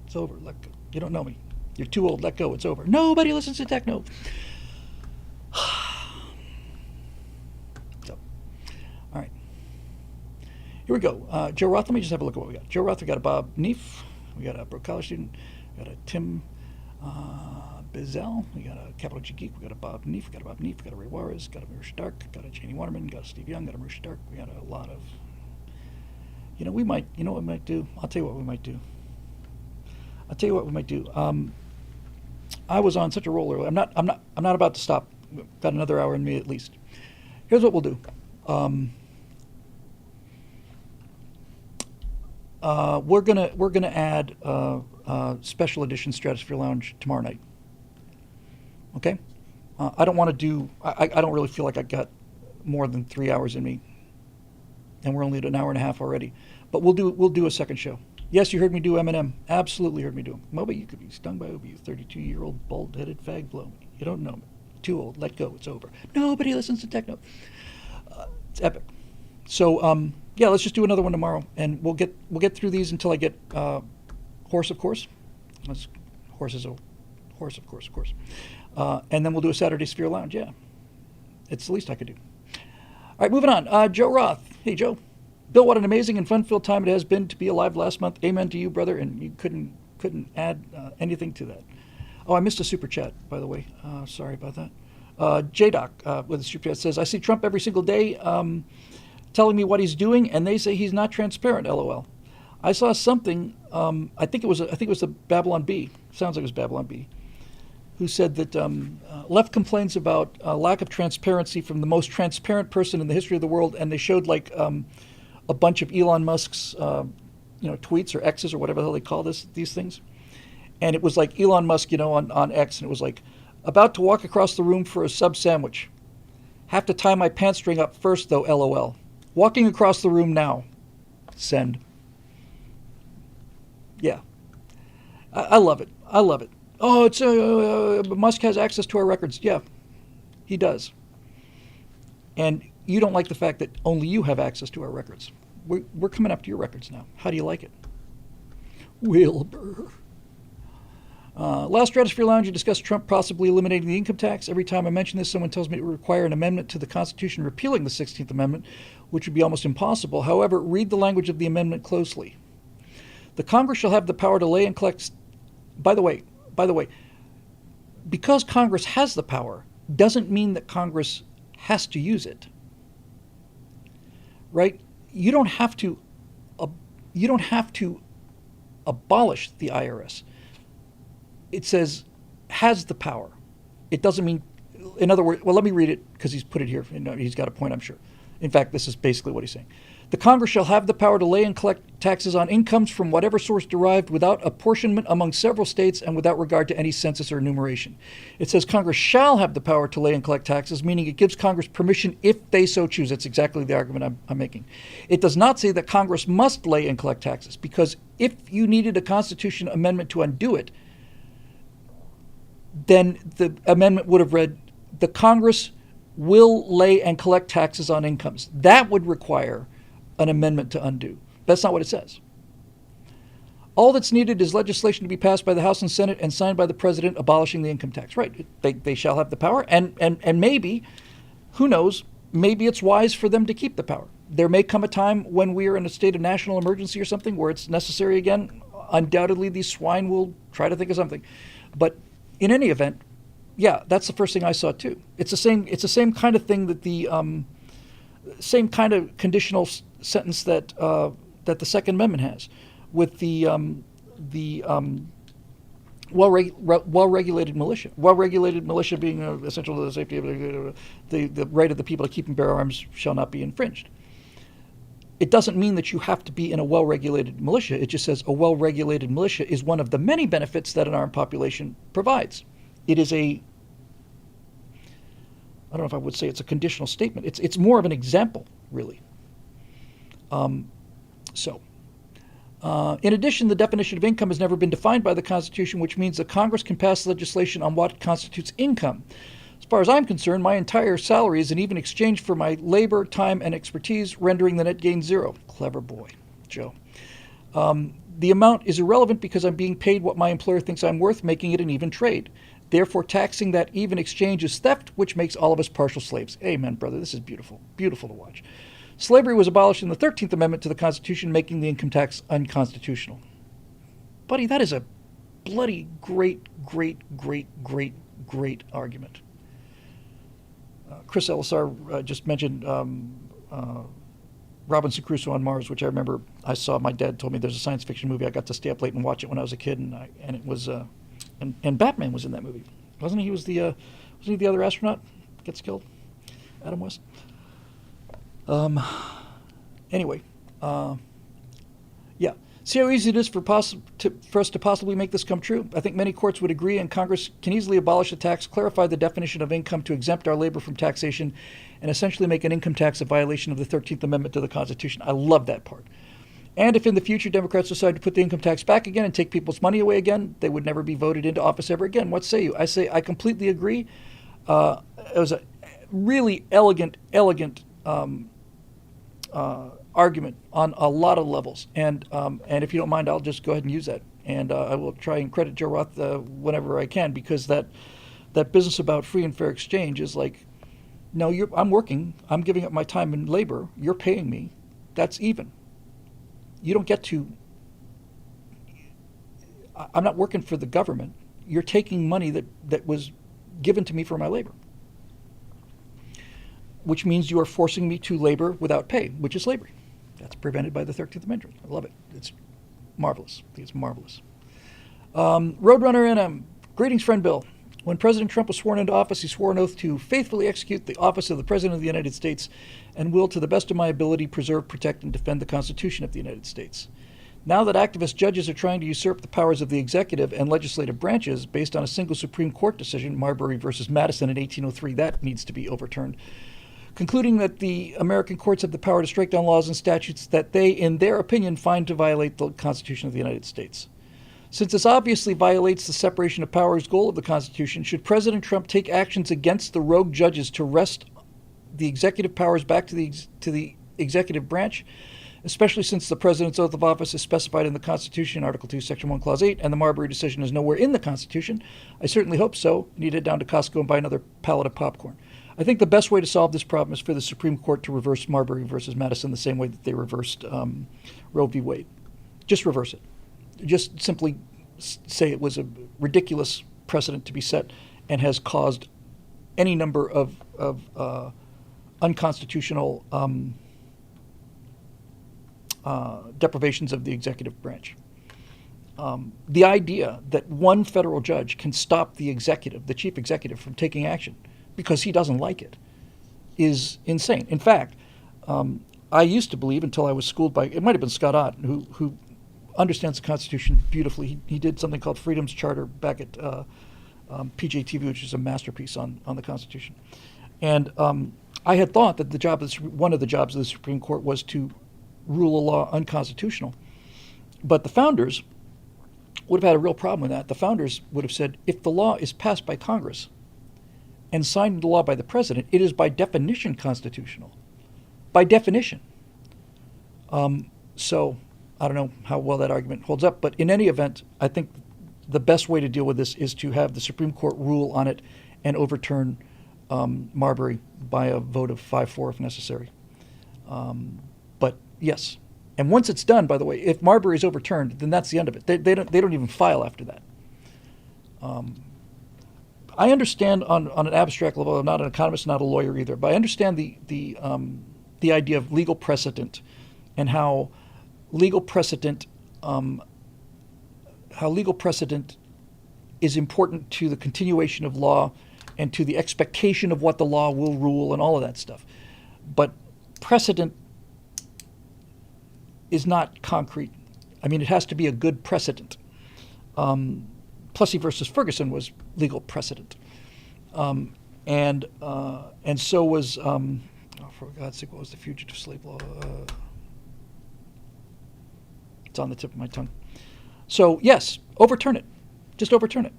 It's over. Let go. You don't know me. You're too old. Let go. It's over. Nobody listens to techno. So, all right. Here we go. Joe Roth, let me just have a look at what we got. Joe Roth, we got a Bob Neef. We got a Brook College student. We got a Tim Bizel. We got a Capital G Geek. We got a Bob Neef. We got a Bob Neef. We got a Ray Juarez. Got a Marusha Dark. Got a Janie Waterman. Got a Steve Young. Got a Marusha Dark. We got a lot of... You know, what we might do? I'll tell you what we might do. I was on such a roll earlier. I'm not about to stop. We've got another hour in me at least. Here's what we'll do. We're gonna add special edition Stratosphere Lounge tomorrow night. Okay. I don't want to do. I don't really feel like I got more than 3 hours in me, and we're only at an hour and a half already. But we'll do a second show. Yes, you heard me do Eminem. Absolutely heard me do him. Moby, you could be stung by Obi, you 32-year-old bald-headed fag blow me. You don't know me. Too old. Let go. It's over. Nobody listens to techno. It's epic. So yeah, let's just do another one tomorrow, and we'll get through these until I get horse, of course. Horse is a horse, of course, and then we'll do a Saturday Sphere Lounge. Yeah, it's the least I could do. All right, moving on. Joe Roth. Hey, Joe. Bill, what an amazing and fun-filled time it has been to be alive last month. Amen to you, brother. And you couldn't add anything to that. Oh, I missed a super chat, by the way. Sorry about that. J-Doc with a super chat says, I see Trump every single day telling me what he's doing, and they say he's not transparent, LOL. I saw something, I think it was the Babylon Bee. Sounds like it was Babylon Bee, who said that left complains about lack of transparency from the most transparent person in the history of the world, and they showed like a bunch of Elon Musk's tweets or X's or whatever the hell they call these things. And it was like Elon Musk, on X, and it was like, about to walk across the room for a sub sandwich. Have to tie my pants string up first though, LOL. Walking across the room now. Send. Yeah. I love it. Oh, it's Musk has access to our records. Yeah, he does. And you don't like the fact that only you have access to our records. We're coming up to your records now. How do you like it? Wilbur. Last Stratosphere Lounge, you discussed Trump possibly eliminating the income tax. Every time I mention this, someone tells me it would require an amendment to the Constitution repealing the 16th Amendment, which would be almost impossible. However, read the language of the amendment closely. The Congress shall have the power to lay and collect... By the way, because Congress has the power doesn't mean that Congress has to use it. Right? You don't have to abolish the IRS. It says has the power. It doesn't mean, in other words, well, let me read it because he's put it here. He's got a point, I'm sure. In fact, this is basically what he's saying. The Congress shall have the power to lay and collect taxes on incomes from whatever source derived without apportionment among several states and without regard to any census or enumeration. It says Congress shall have the power to lay and collect taxes, meaning it gives Congress permission if they so choose. That's exactly the argument I'm making. It does not say that Congress must lay and collect taxes, because if you needed a Constitution amendment to undo it, then the amendment would have read, the Congress will lay and collect taxes on incomes. That would require an amendment to undo. That's not what it says. All that's needed is legislation to be passed by the House and Senate and signed by the President abolishing the income tax. Right. They shall have the power. And maybe, who knows, maybe it's wise for them to keep the power. There may come a time when we are in a state of national emergency or something where it's necessary again. Undoubtedly, these swine will try to think of something. But in any event, yeah, that's the first thing I saw too. It's the same kind of thing that the same kind of conditional sentence that the Second Amendment has, with the well-regulated militia. Well-regulated militia being essential to the safety of the right of the people to keep and bear arms shall not be infringed. It doesn't mean that you have to be in a well-regulated militia. It just says a well-regulated militia is one of the many benefits that an armed population provides. It is I don't know if I would say it's a conditional statement. It's more of an example, really. In addition, the definition of income has never been defined by the Constitution, which means that Congress can pass legislation on what constitutes income. As far as I'm concerned, my entire salary is an even exchange for my labor, time, and expertise, rendering the net gain zero. Clever boy, Joe. The amount is irrelevant because I'm being paid what my employer thinks I'm worth, making it an even trade. Therefore, taxing that even exchange is theft, which makes all of us partial slaves. Amen, brother. This is beautiful. Beautiful to watch. Slavery was abolished in the 13th Amendment to the Constitution, making the income tax unconstitutional. Buddy, that is a bloody great argument. Chris Elisar just mentioned Robinson Crusoe on Mars, which I remember I saw. My dad told me there's a science fiction movie. I got to stay up late and watch it when I was a kid, and it was and Batman was in that movie, wasn't he? Wasn't he the other astronaut gets killed? Adam West. Anyway, yeah. See how easy it is for us to possibly make this come true? I think many courts would agree, and Congress can easily abolish the tax, clarify the definition of income to exempt our labor from taxation, and essentially make an income tax a violation of the 13th Amendment to the Constitution. I love that part. And if in the future Democrats decide to put the income tax back again and take people's money away again, they would never be voted into office ever again. What say you? I say I completely agree. It was a really elegant argument on a lot of levels, and if you don't mind, I'll just go ahead and use that, and I will try and credit Joe Roth whenever I can, because that business about free and fair exchange is like, no, I'm working, I'm giving up my time and labor, you're paying me, that's even. You don't get to. I'm not working for the government. You're taking money that was given to me for my labor, which means you are forcing me to labor without pay, which is slavery. That's prevented by the 13th Amendment. I love it. It's marvelous. I think it's marvelous. Roadrunner and greetings, friend Bill. When President Trump was sworn into office, he swore an oath to faithfully execute the office of the President of the United States and will, to the best of my ability, preserve, protect, and defend the Constitution of the United States. Now that activist judges are trying to usurp the powers of the executive and legislative branches based on a single Supreme Court decision, Marbury versus Madison in 1803, that needs to be overturned, concluding that the American courts have the power to strike down laws and statutes that they, in their opinion, find to violate the Constitution of the United States. Since this obviously violates the separation of powers goal of the Constitution, should President Trump take actions against the rogue judges to wrest the executive powers back to the executive branch, especially since the President's oath of office is specified in the Constitution, Article 2, Section 1, Clause 8, and the Marbury decision is nowhere in the Constitution? I certainly hope so. I need to head down to Costco and buy another pallet of popcorn. I think the best way to solve this problem is for the Supreme Court to reverse Marbury versus Madison the same way that they reversed Roe v. Wade. Just reverse it. Just simply say it was a ridiculous precedent to be set and has caused any number of unconstitutional deprivations of the executive branch. The idea that one federal judge can stop the executive, the chief executive, from taking action because he doesn't like it is insane. In fact, I used to believe, until I was schooled by, it might have been Scott Ott, who understands the Constitution beautifully. He did something called Freedom's Charter back at PJTV, which is a masterpiece on the Constitution. And I had thought that one of the jobs of the Supreme Court was to rule a law unconstitutional. But the founders would have had a real problem with that. The founders would have said, if the law is passed by Congress and signed into law by the president, it is by definition constitutional. By definition. So I don't know how well that argument holds up, but in any event, I think the best way to deal with this is to have the Supreme Court rule on it and overturn Marbury by a vote of 5-4 if necessary. But yes, and once it's done, by the way, if Marbury is overturned, then that's the end of it. They don't even file after that. I understand on an abstract level. I'm not an economist, not a lawyer either, but I understand the idea of legal precedent and how legal precedent is important to the continuation of law and to the expectation of what the law will rule and all of that stuff. But precedent is not concrete. I mean, it has to be a good precedent. Plessy versus Ferguson was legal precedent, and so was for God's sake, what was the fugitive slave law? on the tip of my tongue. So yes, overturn it. Just overturn it.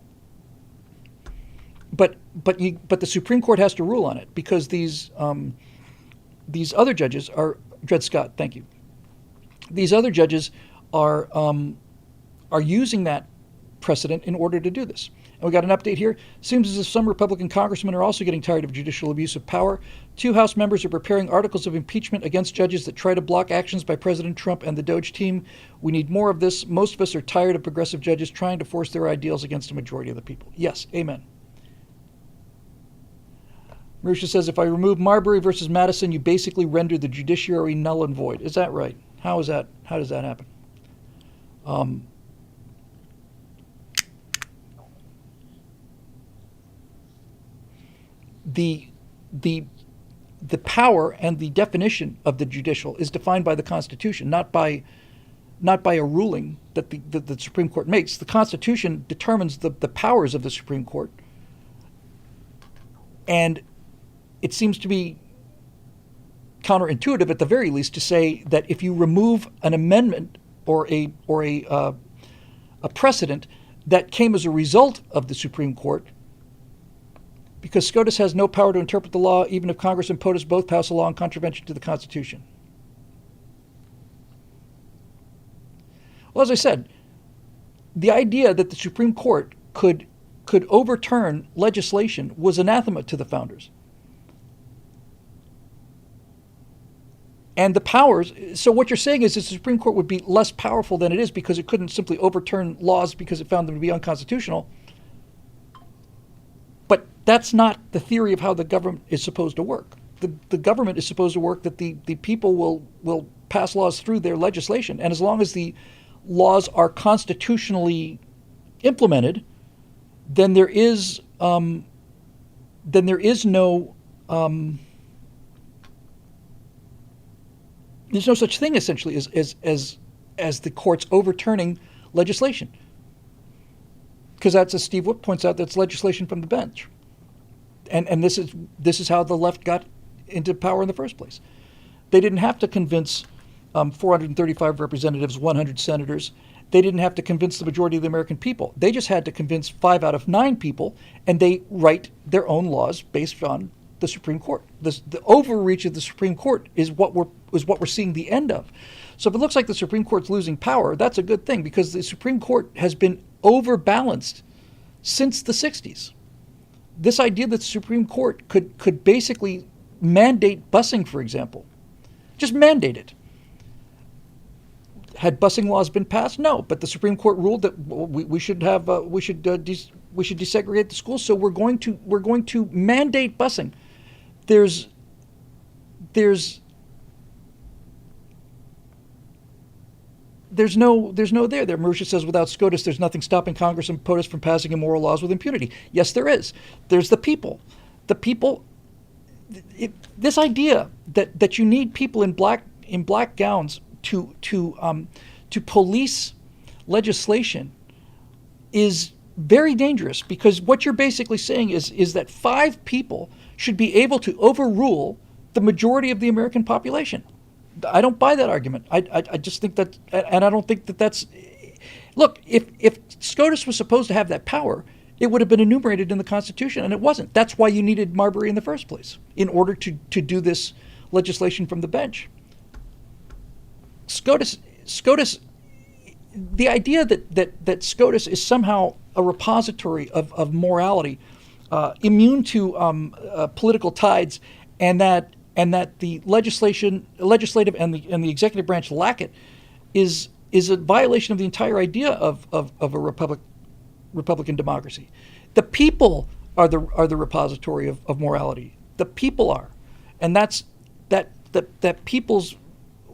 But the Supreme Court has to rule on it, because these other judges are, Dred Scott, thank you. These other judges are using that precedent in order to do this. And we got an update here. Seems as if some Republican congressmen are also getting tired of judicial abuse of power. 2 House members are preparing articles of impeachment against judges that try to block actions by President Trump and the DOGE team. We need more of this. Most of us are tired of progressive judges trying to force their ideals against a majority of the people. Yes, amen. Marusha says, if I remove Marbury versus Madison, you basically render the judiciary null and void. Is that right? How does that happen? The power and the definition of the judicial is defined by the Constitution, not by a ruling that the Supreme Court makes. The Constitution determines the powers of the Supreme Court, and it seems to be counterintuitive, at the very least, to say that if you remove an amendment or a precedent that came as a result of the Supreme Court, because SCOTUS has no power to interpret the law, even if Congress and POTUS both pass a law in contravention to the Constitution. Well, as I said, the idea that the Supreme Court could overturn legislation was anathema to the founders. And the powers, so what you're saying is that the Supreme Court would be less powerful than it is because it couldn't simply overturn laws because it found them to be unconstitutional. But that's not the theory of how the government is supposed to work. The government is supposed to work that the people will pass laws through their legislation. And as long as the laws are constitutionally implemented, then there is no there's no such thing essentially as the courts overturning legislation. Because that's, as Steve Wood points out, that's legislation from the bench. And this is how the left got into power in the first place. They didn't have to convince 435 representatives, 100 senators. They didn't have to convince the majority of the American people. They just had to convince 5 out of 9 people, and they write their own laws based on the Supreme Court. The overreach of the Supreme Court is what we're seeing the end of. So if it looks like the Supreme Court's losing power, that's a good thing, because the Supreme Court has been overbalanced since the 60s. This idea that the Supreme Court could basically mandate busing, for example, just mandate it. Had busing laws been passed? No, but the Supreme Court ruled that we should desegregate the schools, so we're going to mandate busing. There's no there. Marusha says, without SCOTUS, there's nothing stopping Congress and POTUS from passing immoral laws with impunity. Yes, there is. There's the people. The people. This idea that you need people in black gowns to police legislation is very dangerous, because what you're basically saying is that 5 people should be able to overrule the majority of the American population. I don't buy that argument. I just think that, and I don't think that that's. Look, if SCOTUS was supposed to have that power, it would have been enumerated in the Constitution, and it wasn't. That's why you needed Marbury in the first place, in order to do this legislation from the bench. SCOTUS, the idea that SCOTUS is somehow a repository of morality, immune to political tides, and that the legislative and the executive branch lack it, is a violation of the entire idea of a Republican democracy. The people are the repository of morality. The people are, and that people's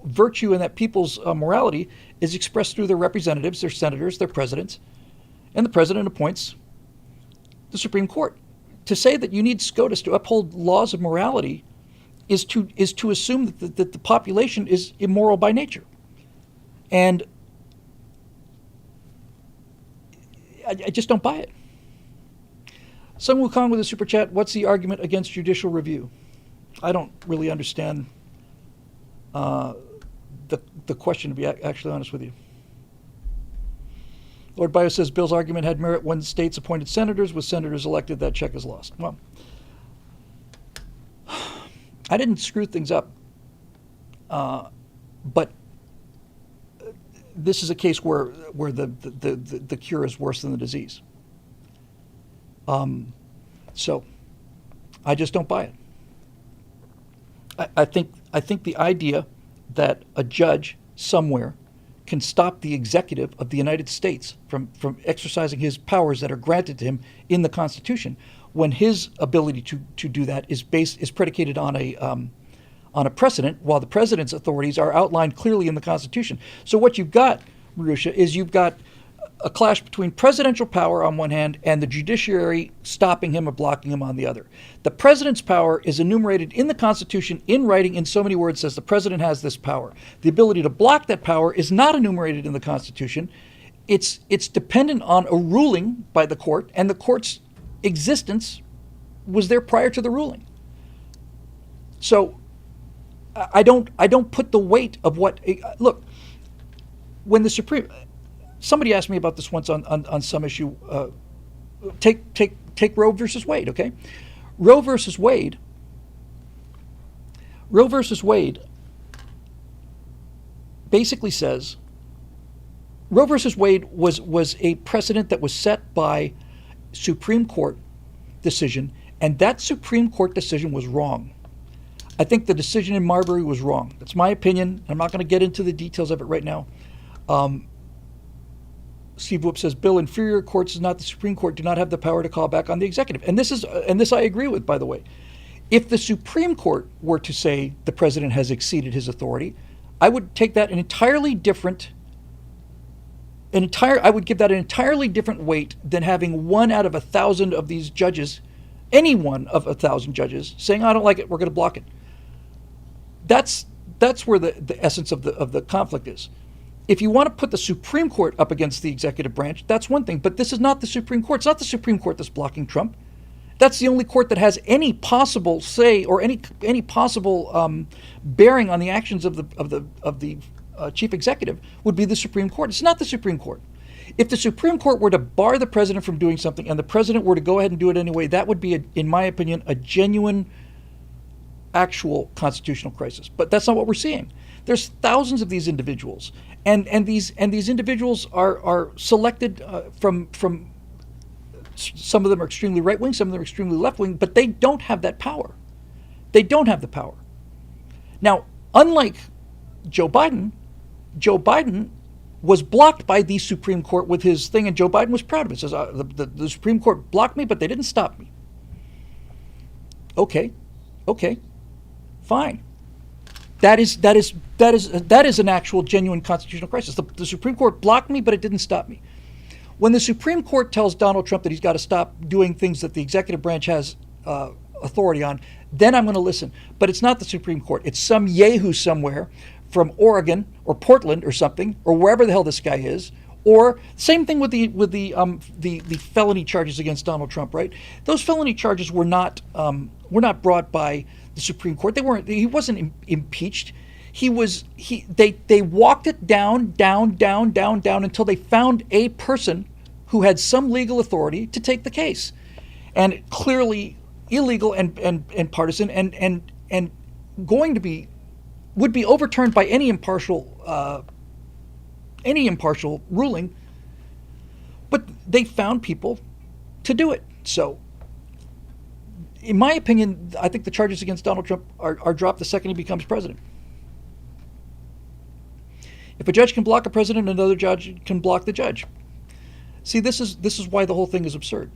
virtue and that people's morality is expressed through their representatives, their senators, their presidents, and the president appoints the Supreme Court. To say that you need SCOTUS to uphold laws of morality is to assume that the population is immoral by nature. And I just don't buy it. Sung Wukong with a super chat, what's the argument against judicial review? I don't really understand the question, to be actually honest with you. Lord Bio says Bill's argument had merit when states appointed senators. With senators elected, that check is lost. Well, I didn't screw things up, but this is a case where the cure is worse than the disease. So I just don't buy it. I think the idea that a judge somewhere can stop the executive of the United States from exercising his powers that are granted to him in the Constitution, when his ability to do that is predicated on a precedent, while the president's authorities are outlined clearly in the Constitution. So what you've got, Marusha, is you've got a clash between presidential power on one hand and the judiciary stopping him or blocking him on the other. The president's power is enumerated in the Constitution in writing in so many words, says the president has this power. The ability to block that power is not enumerated in the Constitution. It's dependent on a ruling by the court, and the court's existence was there prior to the ruling. So I don't put the weight of what, look, when the Supreme, somebody asked me about this once on some issue. Take Roe versus Wade, okay? Roe versus Wade basically says Roe versus Wade was a precedent that was set by Supreme Court decision, and that Supreme Court decision was wrong. I think the decision in Marbury was wrong. That's my opinion. I'm not going to get into the details of it right now. Steve Whoop says, Bill, inferior courts is not the Supreme Court, do not have the power to call back on the executive. And this I agree with, by the way. If the Supreme Court were to say the president has exceeded his authority, I would take that I would give that an entirely different weight than having 1 out of 1,000 of these judges, any one of 1,000 judges, saying, I don't like it, we're going to block it. That's where the essence of the conflict is. If you want to put the Supreme Court up against the executive branch, that's one thing. But this is not the Supreme Court. It's not the Supreme Court that's blocking Trump. That's the only court that has any possible say or any possible bearing on the actions of the chief executive would be the Supreme Court. It's not the Supreme Court. If the Supreme Court were to bar the president from doing something and the president were to go ahead and do it anyway, that would be, in my opinion, a genuine, actual constitutional crisis. But that's not what we're seeing. There's thousands of these individuals, and these individuals are selected from. Some of them are extremely right wing, some of them are extremely left wing, but they don't have that power. They don't have the power. Now, unlike Joe Biden was blocked by the Supreme Court with his thing, and Joe Biden was proud of it. Says the Supreme Court blocked me, but they didn't stop me. Okay, fine. That is an actual genuine constitutional crisis. The Supreme Court blocked me, but it didn't stop me. When the Supreme Court tells Donald Trump that he's got to stop doing things that the executive branch has authority on, then I'm going to listen. But it's not the Supreme Court. It's some yahoo somewhere from Oregon or Portland or something, or wherever the hell this guy is. Or same thing with the felony charges against Donald Trump, right? Those felony charges were not brought by the Supreme Court. He wasn't impeached. They walked it down until they found a person who had some legal authority to take the case, and clearly illegal and partisan and would be overturned by any impartial ruling. But they found people to do it. So, in my opinion, I think the charges against Donald Trump are dropped the second he becomes president. If a judge can block a president, another judge can block the judge. See, this is why the whole thing is absurd.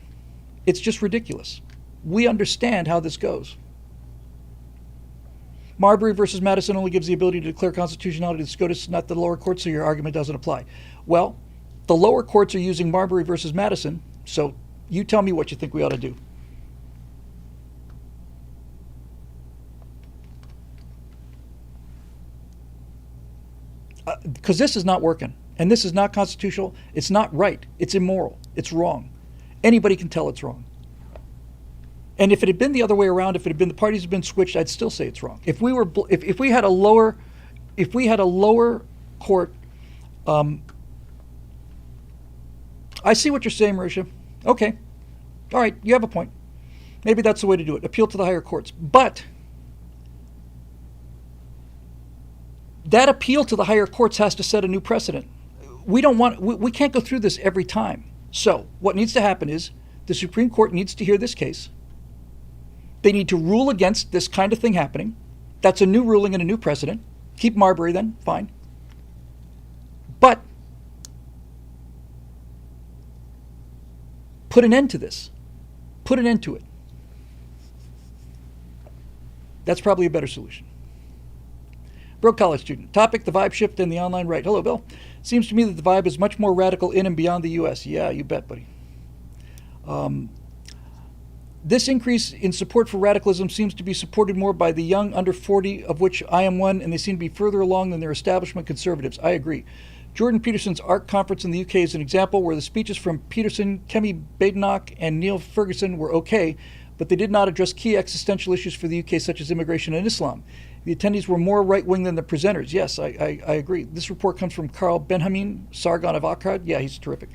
It's just ridiculous. We understand how this goes. Marbury versus Madison only gives the ability to declare constitutionality to the SCOTUS, not the lower courts, so your argument doesn't apply. Well, the lower courts are using Marbury versus Madison, so you tell me what you think we ought to do. Because this is not working, and this is not constitutional. It's not right. It's immoral. It's wrong. Anybody can tell it's wrong. And if it had been the other way around, if it had been the parties had been switched, I'd still say it's wrong. If we had a lower court I see what you're saying, Marisha. Okay. All right, you have a point. Maybe that's the way to do it. Appeal to the higher courts. But that appeal to the higher courts has to set a new precedent. We can't go through this every time. So what needs to happen is the Supreme Court needs to hear this case. They need to rule against this kind of thing happening. That's a new ruling and a new precedent. Keep Marbury then, fine. But put an end to this. Put an end to it. That's probably a better solution. Broke college student. Topic, the vibe shift in the online right. Hello, Bill. Seems to me that the vibe is much more radical in and beyond the U.S. Yeah, you bet, buddy. This increase in support for radicalism seems to be supported more by the young under 40, of which I am one, and they seem to be further along than their establishment conservatives. I agree. Jordan Peterson's ARC conference in the UK is an example where the speeches from Peterson, Kemi Badenoch, and Neil Ferguson were okay, but they did not address key existential issues for the UK, such as immigration and Islam. The attendees were more right-wing than the presenters. Yes, I agree. This report comes from Carl Benjamin, Sargon of Akkad. Yeah, he's terrific.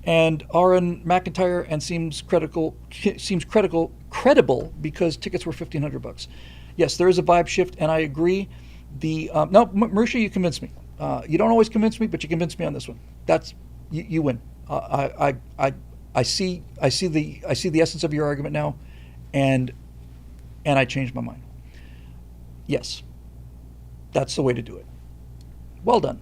And Aaron McIntyre, and seems credible because tickets were $1,500. Yes, there is a vibe shift, and I agree. Marisha, you convinced me. You don't always convince me, but you convinced me on this one. That's you win. I see the essence of your argument now, and I changed my mind. Yes, that's the way to do it. Well done.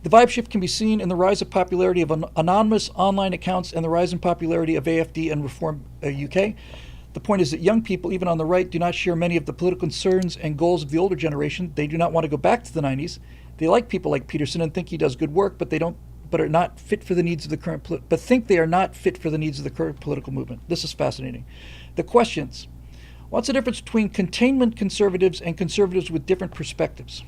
The vibe shift can be seen in the rise of popularity of anonymous online accounts and the rise in popularity of AFD and Reform UK. The point is that young people, even on the right, do not share many of the political concerns and goals of the older generation. They do not want to go back to the 90s. They like people like Peterson and think he does good work, but are not fit for the needs of the current political movement. This is fascinating. The questions: what's the difference between containment conservatives and conservatives with different perspectives?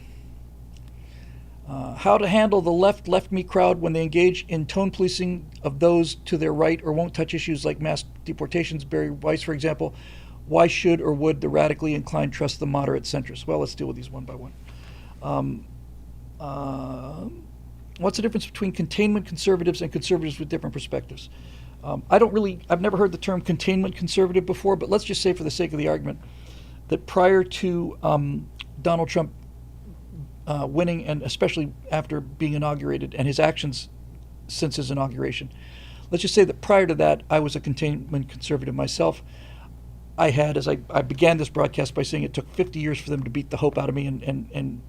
How to handle the left-me crowd when they engage in tone policing of those to their right or won't touch issues like mass deportations. Barry Weiss, for example. Why should or would the radically inclined trust the moderate centrists? Well, let's deal with these one by one. What's the difference between containment conservatives and conservatives with different perspectives? I've never heard the term containment conservative before, but let's just say for the sake of the argument that prior to Donald Trump winning, and especially after being inaugurated and his actions since his inauguration, let's just say that prior to that, I was a containment conservative myself. I had, as I began this broadcast by saying it took 50 years for them to beat the hope out of me and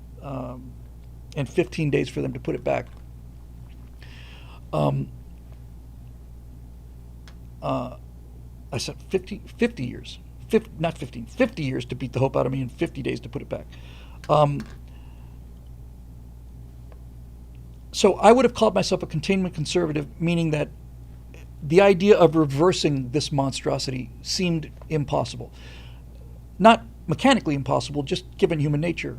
15 days for them to put it back. I said 50 years, 50 years to beat the hope out of me and 50 days to put it back. So I would have called myself a containment conservative, meaning that the idea of reversing this monstrosity seemed impossible. Not mechanically impossible, just given human nature.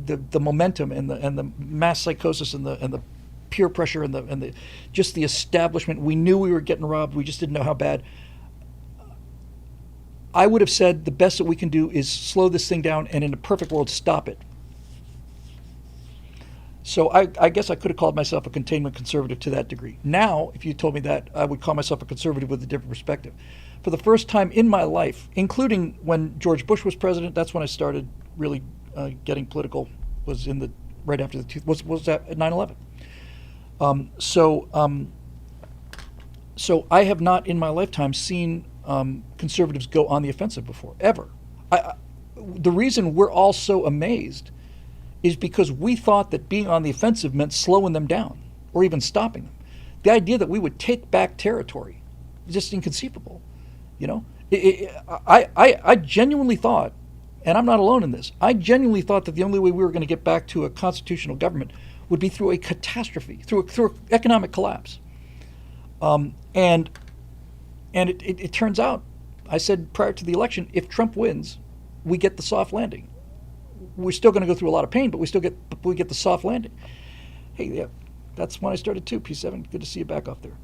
The momentum and the mass psychosis and the peer pressure and the just the establishment. We knew we were getting robbed. We just didn't know how bad. I would have said the best that we can do is slow this thing down and in a perfect world stop it. So I guess I could have called myself a containment conservative to that degree. Now, if you told me that, I would call myself a conservative with a different perspective. For the first time in my life, including when George Bush was president, that's when I started really getting political. Was right after was that at 9/11. So I have not in my lifetime seen conservatives go on the offensive before, ever. The reason we're all so amazed is because we thought that being on the offensive meant slowing them down or even stopping them. The idea that we would take back territory is just inconceivable. You know, I genuinely thought, and I'm not alone in this, I genuinely thought that the only way we were going to get back to a constitutional government would be through a catastrophe, through economic collapse. And it turns out, I said prior to the election, if Trump wins, we get the soft landing. We're still going to go through a lot of pain, but we get the soft landing. Hey, yeah, that's when I started too. P7, good to see you back off there.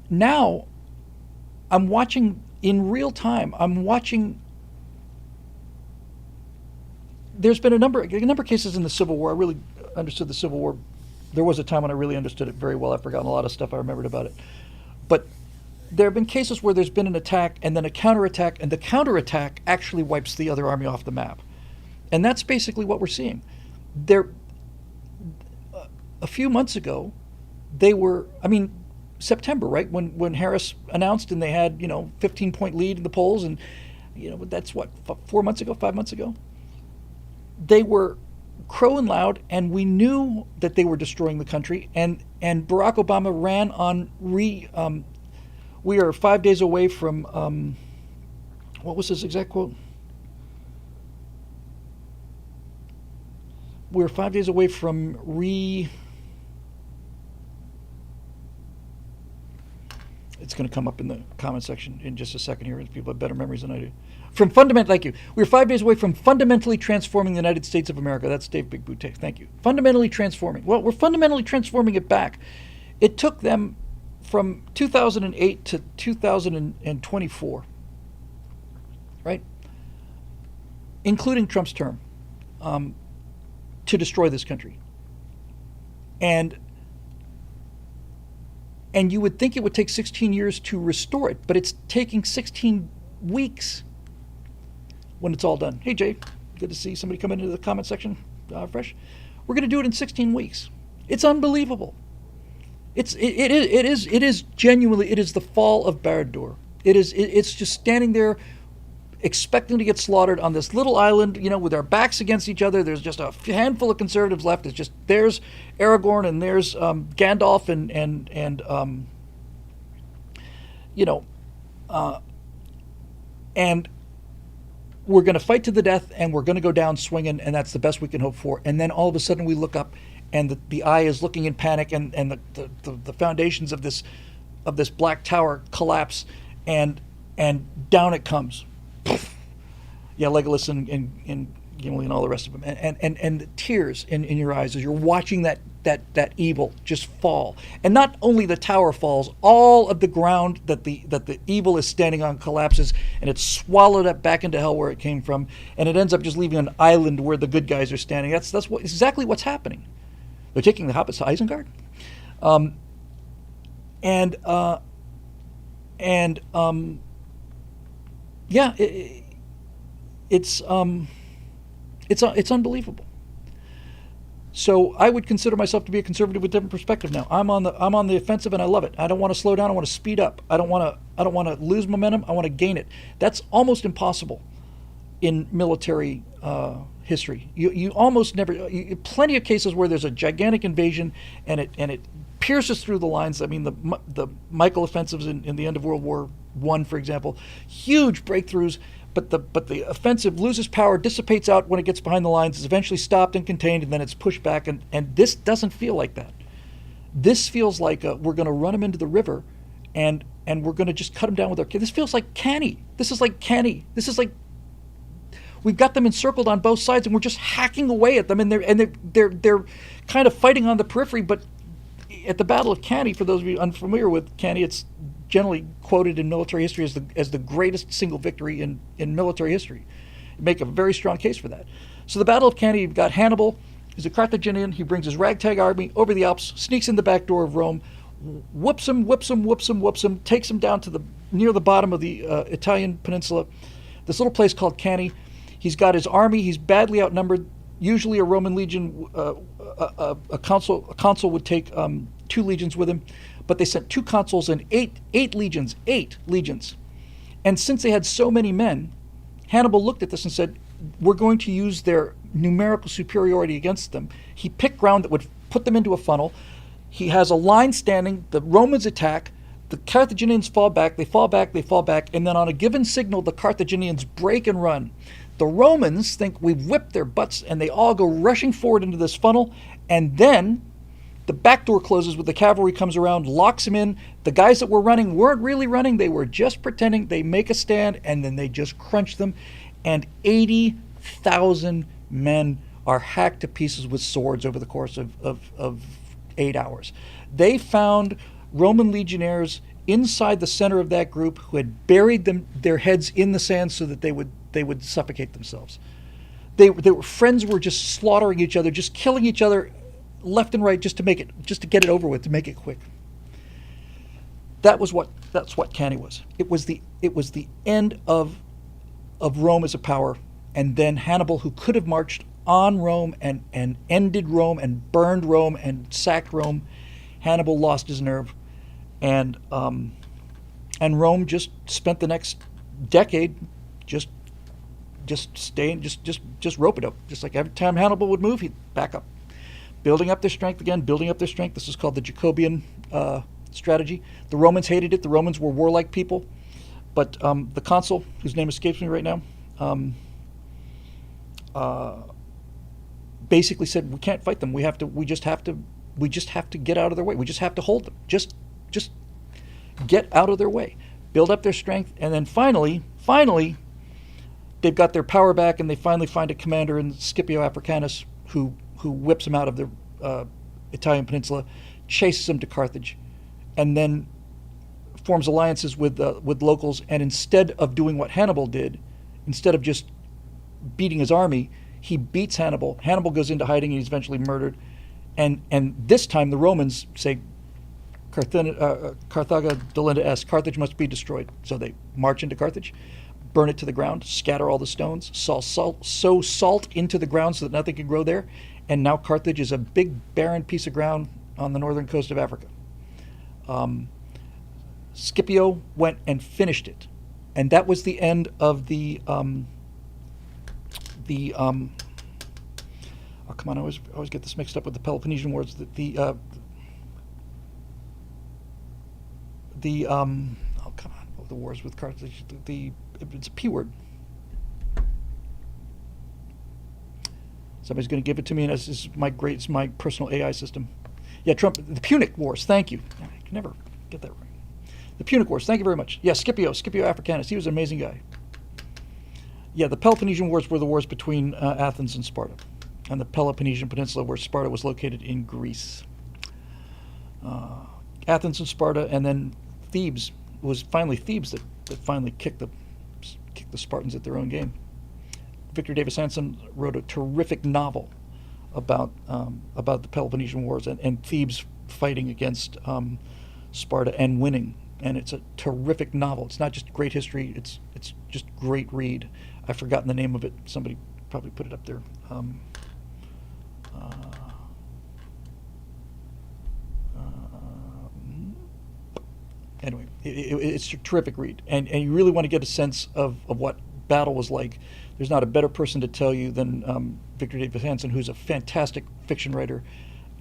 Now, I'm watching in real time. I'm watching there's been a number of cases in the Civil War. I really understood the Civil War. There was a time when I really understood it very well. I've forgotten a lot of stuff I remembered about it. But there have been cases where there's been an attack and then a counterattack, and the counterattack actually wipes the other army off the map. And that's basically what we're seeing. A few months ago, September, right? When Harris announced and they had, 15-point lead in the polls, and, that's what, 4 months ago, 5 months ago? They were crowing loud, and we knew that they were destroying the country, and Barack Obama ran on we are 5 days away from, what was his exact quote? We're 5 days away from it's going to come up in the comment section in just a second here. People have better memories than I do. Thank you. We're 5 days away from fundamentally transforming the United States of America. That's Dave Big Boot. Thank you. Fundamentally transforming. Well, we're fundamentally transforming it back. It took them from 2008 to 2024, right? Including Trump's term, to destroy this country. And you would think it would take 16 years to restore it, but it's taking 16 weeks when it's all done. Hey, Jay, good to see somebody come into the comment section fresh. We're going to do it in 16 weeks. It's unbelievable. It is genuinely, it is the fall of Barad-dûr. It's just standing there expecting to get slaughtered on this little island, with our backs against each other. There's just a handful of conservatives left. It's just, there's Aragorn and there's Gandalf and we're going to fight to the death, and we're going to go down swinging, and that's the best we can hope for. And then all of a sudden we look up, and the eye is looking in panic, and the foundations of this black tower collapse, and down it comes. Yeah, Legolas and Gimli and all the rest of them, and the tears in your eyes as you're watching that evil just fall. And not only the tower falls, all of the ground that the evil is standing on collapses, and it's swallowed up back into hell where it came from, and it ends up just leaving an island where the good guys are standing. That's exactly what's happening. They're taking the hobbits to Isengard, yeah, it's unbelievable. So I would consider myself to be a conservative with a different perspective now. I'm on the offensive, and I love it. I don't want to slow down. I want to speed up. I don't want to lose momentum. I want to gain it. That's almost impossible in military history. You almost never. Plenty of cases where there's a gigantic invasion and it pierces through the lines. I mean, the Michael offensives in the end of World War I, for example, huge breakthroughs. But the offensive loses power, dissipates out when it gets behind the lines, is eventually stopped and contained, and then it's pushed back. And this doesn't feel like that. This feels like we're going to run them into the river, and we're going to just cut them down with our kids. This feels like Canny. This is like Canny. This is like we've got them encircled on both sides, and we're just hacking away at them, and they're kind of fighting on the periphery. But at the Battle of Canny, for those of you unfamiliar with Canny, it's generally quoted in military history as the greatest single victory in military history. You make a very strong case for that. So the Battle of Canny, you've got Hannibal, who's a Carthaginian. He brings his ragtag army over the Alps, sneaks in the back door of Rome, whoops him, takes him down to near the bottom of the Italian peninsula, this little place called Canny. He's got his army. He's badly outnumbered. Usually a Roman legion, a consul would take 2 legions with him. But they sent 2 consuls and 8 legions. And since they had so many men, Hannibal looked at this and said, we're going to use their numerical superiority against them. He picked ground that would put them into a funnel. He has a line standing. The Romans attack. The Carthaginians fall back, and then on a given signal, the Carthaginians break and run. The Romans think we've whipped their butts, and they all go rushing forward into this funnel, and then the back door closes with the cavalry comes around, locks them in. The guys that were running weren't really running. They were just pretending. They make a stand, and then they just crunch them. And 80,000 men are hacked to pieces with swords over the course of 8 hours. They found Roman legionnaires inside the center of that group who had buried their heads in the sand so that they would suffocate themselves. they were friends were just slaughtering each other, just killing each other left and right, just to get it over with, to make it quick. That's what Cannae was. It was the end of Rome as a power, and then Hannibal, who could have marched on Rome and ended Rome and burned Rome and sacked Rome. Hannibal lost his nerve, and Rome just spent the next decade just staying, just rope it up. Just like every time Hannibal would move, he'd back up, building up their strength again, building up their strength. This is called the Jacobean strategy. The Romans hated it. The Romans were warlike people, but the consul, whose name escapes me right now, basically said, we can't fight them. We just have to get out of their way. We just have to hold them. Just get out of their way, build up their strength, and then finally, they've got their power back, and they finally find a commander in Scipio Africanus who whips them out of the Italian peninsula, chases them to Carthage, and then forms alliances with locals. And instead of doing what Hannibal did, instead of just beating his army, he beats Hannibal. Hannibal goes into hiding, and he's eventually murdered. And this time the Romans say, Carthago delenda est, Carthage must be destroyed. So they march into Carthage, burn it to the ground, scatter all the stones, sow salt into the ground so that nothing can grow there, and now Carthage is a big barren piece of ground on the northern coast of Africa. Scipio went and finished it, and that was the end of the oh, come on, I always get this mixed up with the Peloponnesian Wars. Oh, come on, the wars with Carthage. It's a P word. Somebody's going to give it to me, and it's my personal AI system. Yeah, the Punic Wars. Thank you. I can never get that right. The Punic Wars. Thank you very much. Yeah, Scipio Africanus. He was an amazing guy. Yeah, the Peloponnesian Wars were the wars between Athens and Sparta, and the Peloponnesian Peninsula, where Sparta was located in Greece. Athens and Sparta, and then Thebes. It was finally Thebes that finally kicked the Spartans at their own game. Victor Davis Hanson wrote a terrific novel about the Peloponnesian Wars and Thebes fighting against Sparta and winning. And it's a terrific novel. It's not just great history. It's just great read. I've forgotten the name of it. Somebody probably put it up there. Anyway, it's a terrific read, and you really want to get a sense of what battle was like. There's not a better person to tell you than Victor Davis Hanson, who's a fantastic fiction writer,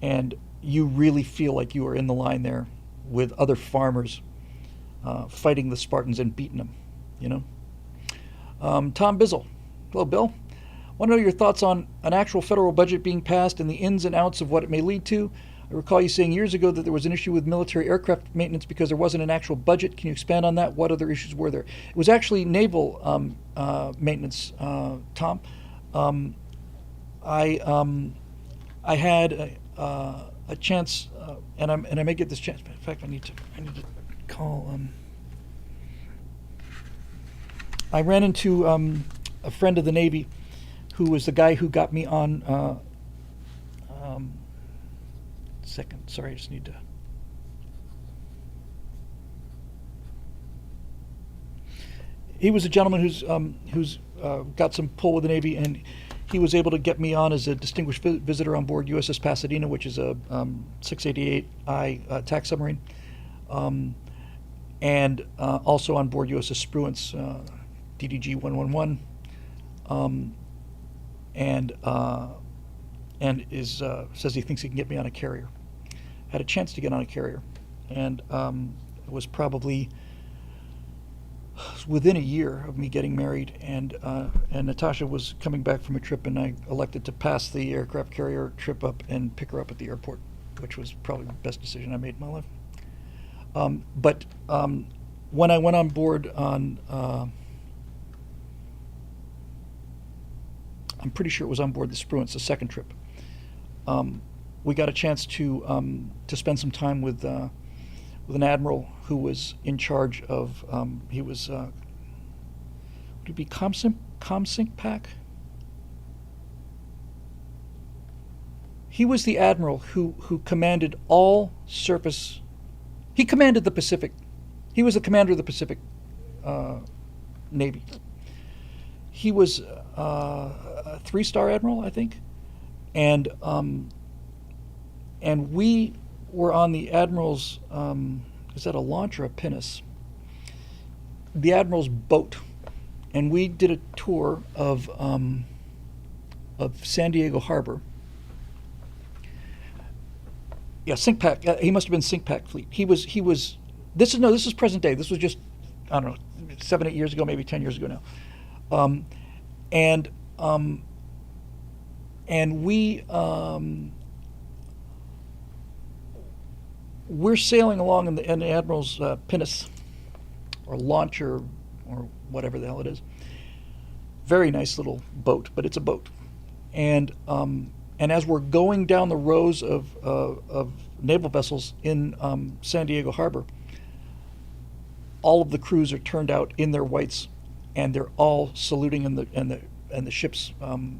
and you really feel like you are in the line there with other farmers fighting the Spartans and beating them, you know. Tom Bizzle. Hello, Bill. Want to know your thoughts on an actual federal budget being passed and the ins and outs of what it may lead to. I recall you saying years ago that there was an issue with military aircraft maintenance because there wasn't an actual budget. Can you expand on that? What other issues were there? It was actually naval maintenance, Tom. I had a chance, and I may get this chance. In fact, I need to call. I ran into a friend of the Navy, who was the guy who got me on. Second, sorry, I just need to. He was a gentleman who's got some pull with the Navy, and he was able to get me on as a distinguished visitor on board USS Pasadena, which is a 688I attack submarine, and also on board USS Spruance, DDG 111, and says he thinks he can get me on a carrier. Had a chance to get on a carrier, and it was probably within a year of me getting married, and Natasha was coming back from a trip, and I elected to pass the aircraft carrier trip up and pick her up at the airport, which was probably the best decision I made in my life. But when I went on board on, I'm pretty sure it was on board the Spruance, the second trip, we got a chance to spend some time with an admiral who was in charge of, he was, would it be ComSync Pack? He was the admiral who commanded all surface. He commanded the Pacific. He was the commander of the Pacific Navy. He was a 3-star admiral, I think, and we were on the admiral's. Is that a launch or a pinnace? The admiral's boat, and we did a tour of San Diego Harbor. Yeah, sink pack. He must have been sink pack fleet. He was. This is present day. This was just, I don't know, 7, 8 years ago, maybe 10 years ago now. And we're sailing along in the admiral's pinnace or launcher or whatever the hell it is. Very nice little boat, but it's a boat. And as we're going down the rows of naval vessels in San Diego Harbor, all of the crews are turned out in their whites, and they're all saluting in the ship's I don't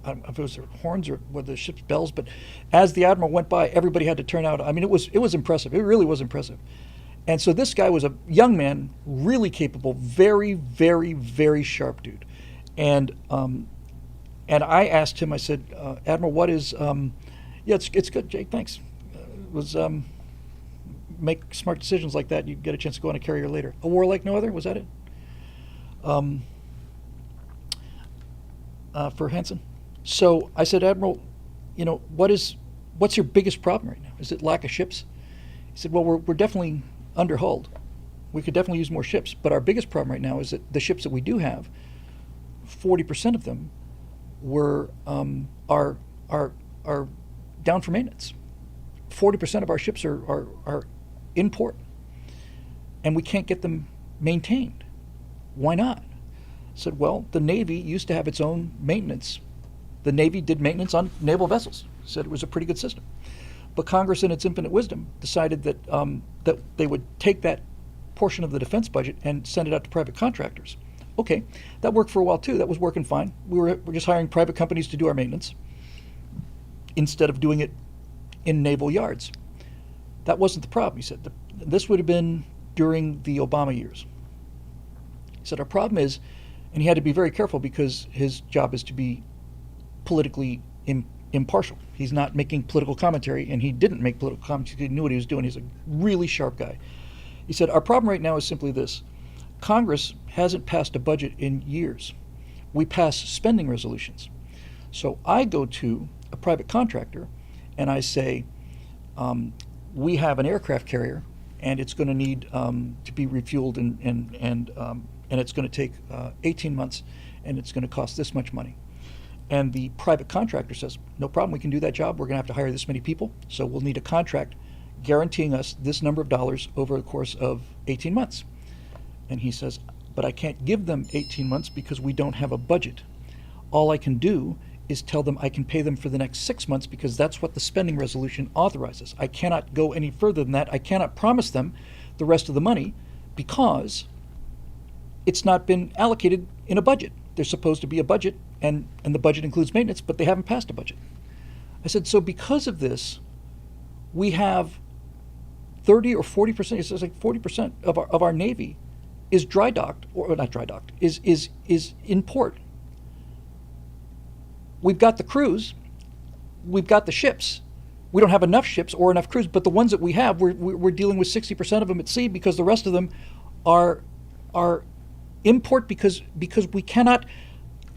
know if it was their horns or were the ship's bells, but as the admiral went by, everybody had to turn out. I mean, it was impressive. It really was impressive. And so this guy was a young man, really capable, very, very, very sharp dude. And I asked him, I said, Admiral, what is, yeah, it's good, Jake, thanks. It was, make smart decisions like that, you get a chance to go on a carrier later. A war like no other, was that it? For Hansen. So I said, Admiral, what's your biggest problem right now? Is it lack of ships? He said, well, we're definitely underhulled. We could definitely use more ships, but our biggest problem right now is that the ships that we do have, 40% of them are down for maintenance. 40% of our ships are in port, and we can't get them maintained. Why not? I said, well, the Navy used to have its own maintenance. The Navy did maintenance on naval vessels. Said it was a pretty good system. But Congress, in its infinite wisdom, decided that that they would take that portion of the defense budget and send it out to private contractors. Okay, that worked for a while too. That was working fine. We're just hiring private companies to do our maintenance instead of doing it in naval yards. That wasn't the problem. He said this would have been during the Obama years. He said our problem is, and he had to be very careful because his job is to be politically impartial. He's not making political commentary, and he didn't make political commentary. He knew what he was doing. He's a really sharp guy. He said, our problem right now is simply this. Congress hasn't passed a budget in years. We pass spending resolutions. So I go to a private contractor, and I say, we have an aircraft carrier, and it's going to need to be refueled, and it's going to take 18 months, and it's going to cost this much money. And the private contractor says, no problem, we can do that job. We're going to have to hire this many people, so we'll need a contract guaranteeing us this number of dollars over the course of 18 months. And he says, but I can't give them 18 months because we don't have a budget. All I can do is tell them I can pay them for the next 6 months because that's what the spending resolution authorizes. I cannot go any further than that. I cannot promise them the rest of the money because it's not been allocated in a budget. There's supposed to be a budget, and the budget includes maintenance, but they haven't passed a budget. I said, so because of this, we have 30 or 40%, it's like 40% of our Navy is dry docked, or not dry docked, is in port. We've got the crews, we've got the ships. We don't have enough ships or enough crews, but the ones that we have, we're dealing with 60% of them at sea because the rest of them are import because we cannot,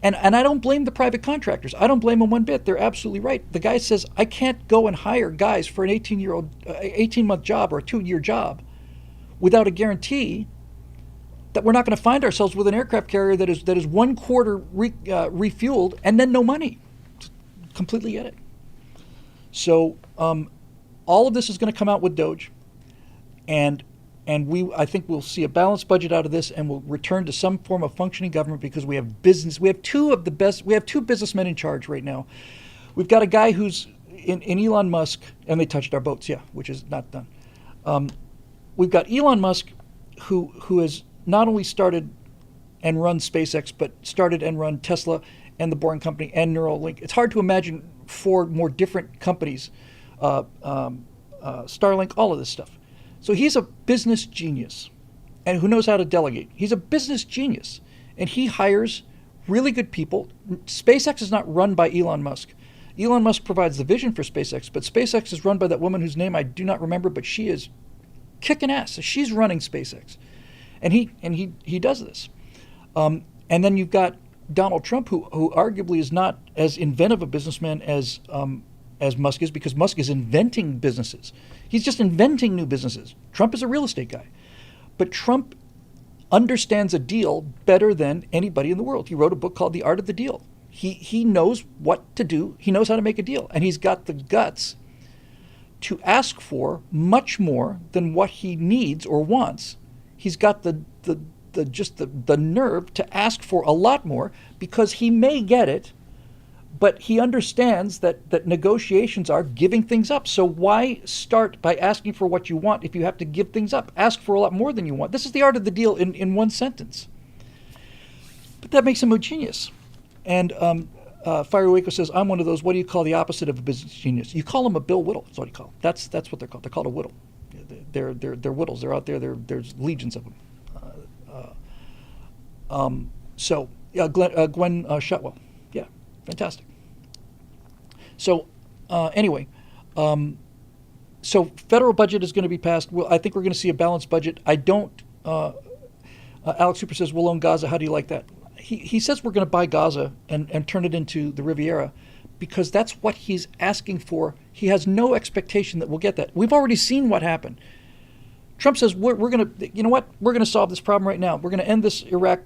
and I don't blame the private contractors. I don't blame them one bit. They're absolutely right. The guy says, I can't go and hire guys for an 18-month job or a 2-year job without a guarantee that we're not going to find ourselves with an aircraft carrier that is 1 quarter refueled and then no money. Completely get it. So all of this is going to come out with DOGE, and I think we'll see a balanced budget out of this, and we'll return to some form of functioning government because we have business. We have two businessmen in charge right now. We've got a guy who's in Elon Musk, and they touched our boats, yeah, which is not done. We've got Elon Musk, who has not only started and run SpaceX, but started and run Tesla and the Boring Company and Neuralink. It's hard to imagine 4 more different companies, Starlink, all of this stuff. So he's a business genius and who knows how to delegate. He's a business genius, and he hires really good people. SpaceX is not run by Elon Musk. Elon Musk provides the vision for SpaceX, but SpaceX is run by that woman whose name I do not remember, but she is kicking ass. She's running SpaceX, and he does this. And then you've got Donald Trump, who arguably is not as inventive a businessman as Musk is, because Musk is inventing businesses. He's just inventing new businesses. Trump is a real estate guy, but Trump understands a deal better than anybody in the world. He wrote a book called The Art of the Deal. He knows what to do. He knows how to make a deal, and he's got the guts to ask for much more than what he needs or wants. He's got the nerve to ask for a lot more, because he may get it, but he understands that negotiations are giving things up. So why start by asking for what you want if you have to give things up? Ask for a lot more than you want. This is the art of the deal in one sentence. But that makes him a genius. And Fiery Waco says, I'm one of those, what do you call the opposite of a business genius? You call them a Bill Whittle. That's what you call them. That's what they're called. They're called a Whittle. They're Whittles. They're out there. There's legions of them. Gwen Shotwell. Yeah, fantastic. So anyway, so federal budget is going to be passed. Well, I think we're going to see a balanced budget. I don't. Alex Super says, we'll own Gaza. How do you like that? He says we're going to buy Gaza and turn it into the Riviera, because that's what he's asking for. He has no expectation that we'll get that. We've already seen what happened. Trump says we're going to, you know what? We're going to solve this problem right now. We're going to end this Israel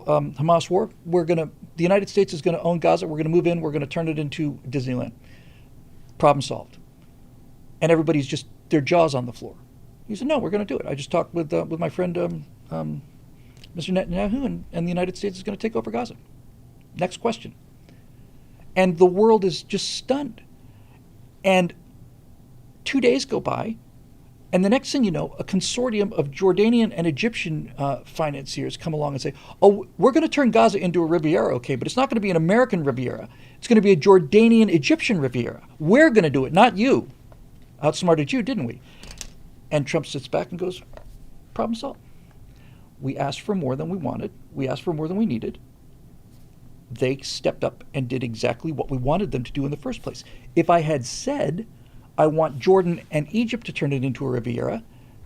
Hamas war. The United States is going to own Gaza. We're going to move in. We're going to turn it into Disneyland. Problem solved. And everybody's just their jaws on the floor. He said, no, we're going to do it. I just talked with my friend Mr. Netanyahu, and the United States is going to take over Gaza. Next question. And the world is just stunned. And 2 days go by, and the next thing you know, a consortium of Jordanian and Egyptian financiers come along and say, oh, we're going to turn Gaza into a Riviera, okay, but it's not going to be an American Riviera. It's going to be a Jordanian-Egyptian Riviera. We're going to do it, not you. Outsmarted you, didn't we? And Trump sits back and goes, problem solved. We asked for more than we wanted. We asked for more than we needed. They stepped up and did exactly what we wanted them to do in the first place. If I had said, I want Jordan and Egypt to turn it into a Riviera,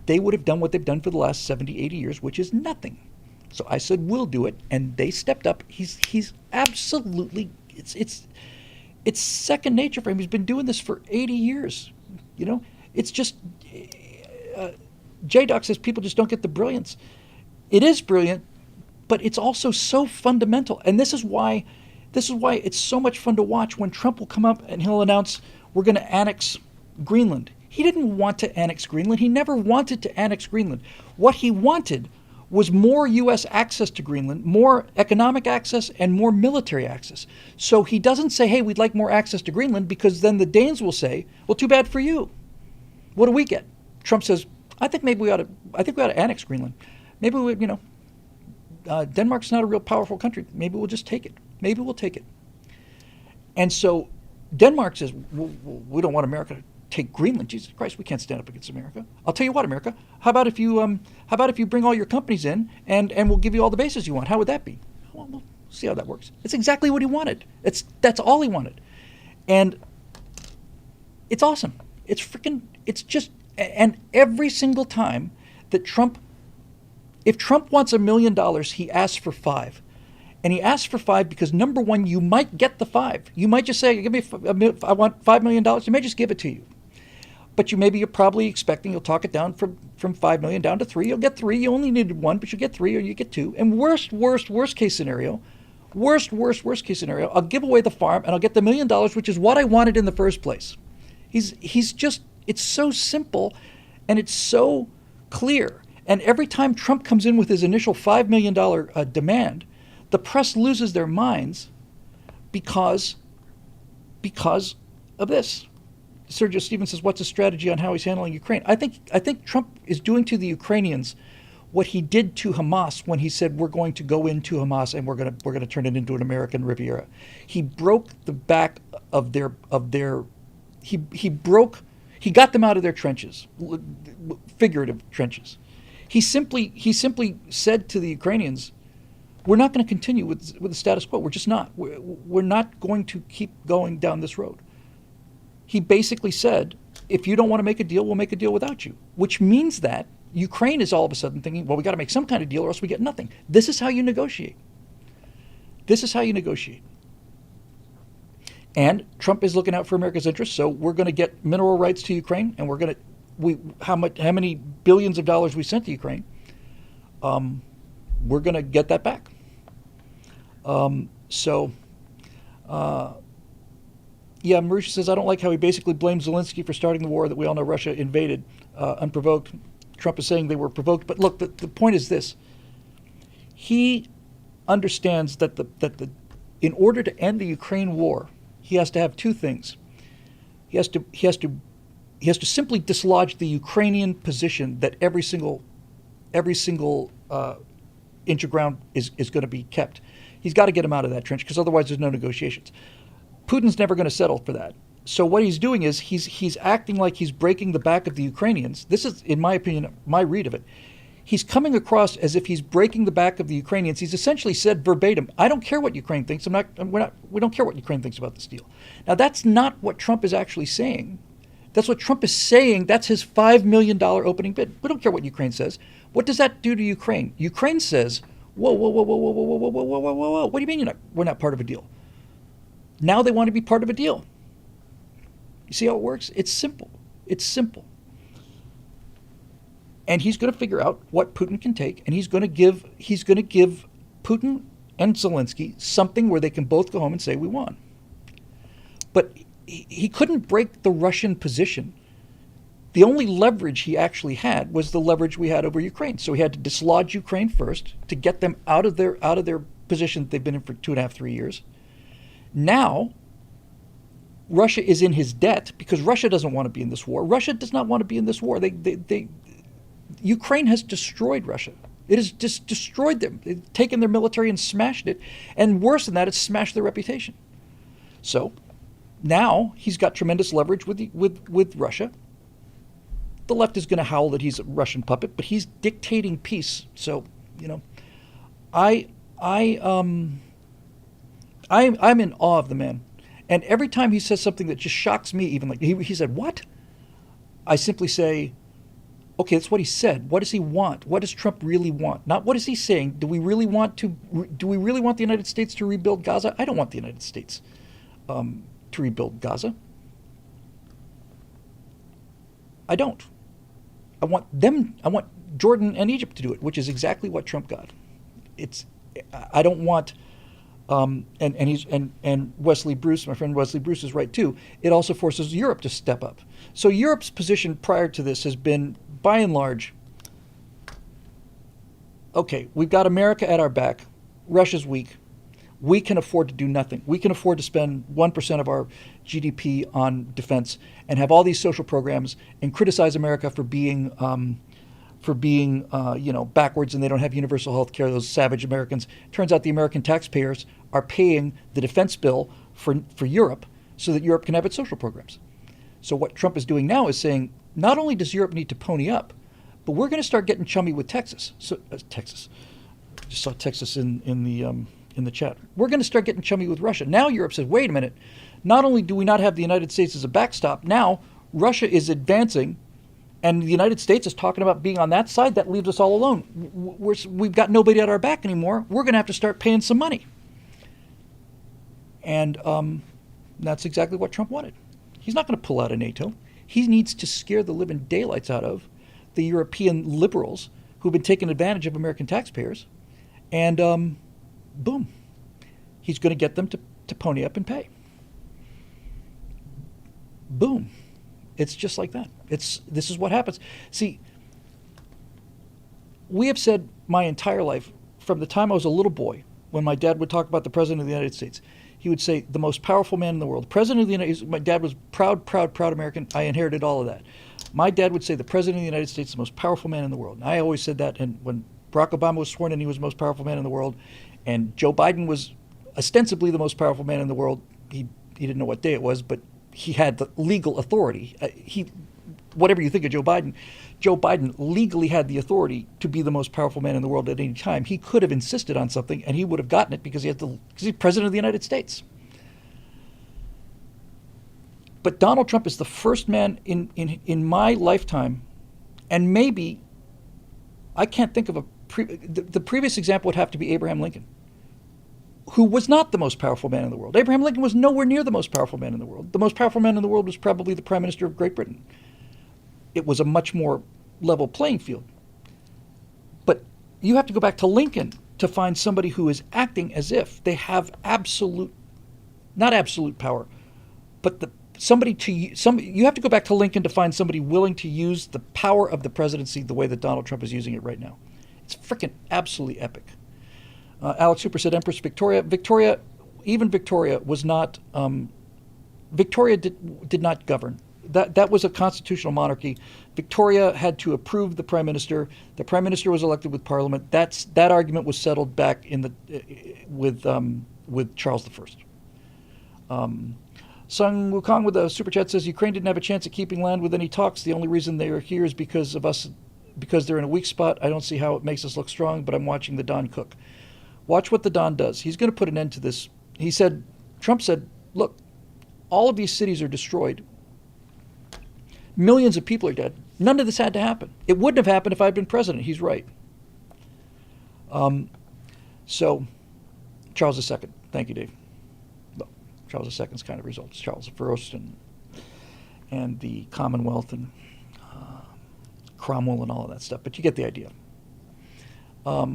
they would have done what they've done for the last 70, 80 years, which is nothing. So I said, we'll do it, and they stepped up. He's absolutely, it's second nature for him. He's been doing this for 80 years. You know, it's just, J-Doc says people just don't get the brilliance. It is brilliant, but it's also so fundamental. And this is why it's so much fun to watch when Trump will come up and he'll announce, we're going to annex Greenland. He didn't want to annex Greenland. He never wanted to annex Greenland. What he wanted was more U.S. access to Greenland, more economic access, and more military access. So he doesn't say, hey, we'd like more access to Greenland, because then the Danes will say, well, too bad for you. What do we get? Trump says, I think we ought to annex Greenland. Maybe Denmark's not a real powerful country. Maybe we'll just take it. Maybe we'll take it. And so Denmark says, we don't want America to take Greenland. Jesus Christ, we can't stand up against America. I'll tell you what, America. How about if you bring all your companies in and we'll give you all the bases you want? How would that be? Well, we'll see how that works. It's exactly what he wanted. That's all he wanted, and it's awesome. It's just, and every single time that if Trump wants $1 million, he asks for 5. And he asks for 5 because, number one, you might get the 5. You might just say, I want $5 million. He may just give it to you. But you're probably expecting you'll talk it down from $5 million down to 3. You'll get 3. You only needed 1, but you get 3 or you get 2. And worst case scenario, I'll give away the farm and I'll get the $1 million, which is what I wanted in the first place. He's just, it's so simple and it's so clear. And every time Trump comes in with his initial $5 million demand, the press loses their minds because of this. Sergio Stevens says, what's his strategy on how he's handling Ukraine? I think Trump is doing to the Ukrainians what he did to Hamas when he said we're going to go into Hamas and we're going to turn it into an American Riviera. He broke the back of their he got them out of their trenches, figurative trenches. He simply said to the Ukrainians, we're not going to continue with the status quo. We're just not. We're not going to keep going down this road. He basically said, if you don't want to make a deal, we'll make a deal without you, which means that Ukraine is all of a sudden thinking, well, we got to make some kind of deal or else we get nothing. This is how you negotiate. This is how you negotiate. And Trump is looking out for America's interests, so we're going to get mineral rights to Ukraine, and how many billions of dollars we sent to Ukraine, we're going to get that back. Yeah, Marisha says, I don't like how he basically blames Zelensky for starting the war that we all know Russia invaded unprovoked. Trump is saying they were provoked. But look, the point is this. He understands that in order to end the Ukraine war, he has to have two things. He has to simply dislodge the Ukrainian position that every single inch of ground is going to be kept. He's got to get him out of that trench because otherwise there's no negotiations. Putin's never going to settle for that. So what he's doing is he's acting like he's breaking the back of the Ukrainians. This is, in my opinion, my read of it. He's coming across as if he's breaking the back of the Ukrainians. He's essentially said verbatim, I don't care what Ukraine thinks. We don't care what Ukraine thinks about this deal. Now, that's not what Trump is actually saying. That's what Trump is saying. That's his $5 million opening bid. We don't care what Ukraine says. What does that do to Ukraine? Ukraine says, whoa, whoa, whoa, whoa, whoa, whoa, whoa, whoa, whoa, whoa, whoa. What do you mean we're not part of a deal? Now they want to be part of a deal. You see how it works? It's simple. It's simple. And he's going to figure out what Putin can take, and he's going to give Putin and Zelensky something where they can both go home and say we won. But he couldn't break the Russian position. The only leverage he actually had was the leverage we had over Ukraine. So he had to dislodge Ukraine first to get them out of their position that they've been in for 2.5, 3 years. Now, Russia is in his debt because Russia doesn't want to be in this war. Russia does not want to be in this war. Ukraine has destroyed Russia. It has just destroyed them. It's taken their military and smashed it. And worse than that, it's smashed their reputation. So now he's got tremendous leverage with Russia. The left is going to howl that he's a Russian puppet, but he's dictating peace. So, I'm in awe of the man. And every time he says something that just shocks me, even like he said, what? I simply say, okay, that's what he said. What does he want? What does Trump really want? Not what is he saying? Do we really want the United States to rebuild Gaza? I don't want the United States to rebuild Gaza. I don't. I want Jordan and Egypt to do it, which is exactly what Trump got. I don't want and Wesley Bruce, my friend Wesley Bruce is right too. It also forces Europe to step up. So Europe's position prior to this has been, by and large, okay, we've got America at our back. Russia's weak. We can afford to do nothing. We can afford to spend 1% of our GDP on defense and have all these social programs and criticize America for being backwards, and they don't have universal health care, those savage Americans. Turns out the American taxpayers are paying the defense bill for Europe so that Europe can have its social programs. So what Trump is doing now is saying, not only does Europe need to pony up, but we're going to start getting chummy with Texas. So Texas. I just saw Texas in the chat. We're going to start getting chummy with Russia. Now Europe says, wait a minute, not only do we not have the United States as a backstop, now Russia is advancing, and the United States is talking about being on that side. That leaves us all alone. We've got nobody at our back anymore. We're going to have to start paying some money. And that's exactly what Trump wanted. He's not going to pull out of NATO. He needs to scare the living daylights out of the European liberals who've been taking advantage of American taxpayers. And boom, he's going to get them to pony up and pay. Boom. It's just like that. This is what happens. See, we have said my entire life, from the time I was a little boy, when my dad would talk about the President of the United States, he would say, the most powerful man in the world. President of the United States, my dad was proud American. I inherited all of that. My dad would say the president of the United States is the most powerful man in the world. And I always said that. And when Barack Obama was sworn in, he was the most powerful man in the world. And Joe Biden was ostensibly the most powerful man in the world. He didn't know what day it was, but he had the legal authority. Whatever you think of Joe Biden legally had the authority to be the most powerful man in the world at any time. He could have insisted on something, and he would have gotten it because he's president of the United States. But Donald Trump is the first man in my lifetime, and maybe I can't think of the previous example would have to be Abraham Lincoln, who was not the most powerful man in the world. Abraham Lincoln was nowhere near the most powerful man in the world. The most powerful man in the world was probably the Prime Minister of Great Britain. It was a much more level playing field. But you have to go back to Lincoln to find somebody who is acting as if they have not absolute power, but you have to go back to Lincoln to find somebody willing to use the power of the presidency the way that Donald Trump is using it right now. It's freaking absolutely epic. Alex Hooper said Empress Victoria. Even Victoria was not. Victoria did not govern. That was a constitutional monarchy. Victoria had to approve the prime minister. The prime minister was elected with parliament. That argument was settled back with Charles I. Sung Wukong with a super chat says Ukraine didn't have a chance at keeping land with any talks. The only reason they are here is because of us, because they're in a weak spot. I don't see how it makes us look strong, but I'm watching the Don cook. Watch what the Don does. He's going to put an end to this. Trump said, look, all of these cities are destroyed. Millions of people are dead. None of this had to happen. It wouldn't have happened if I'd been president. He's right. So, Charles II. Thank you, Dave. Well, Charles II's kind of results. Charles I and the Commonwealth and Cromwell and all of that stuff. But you get the idea. All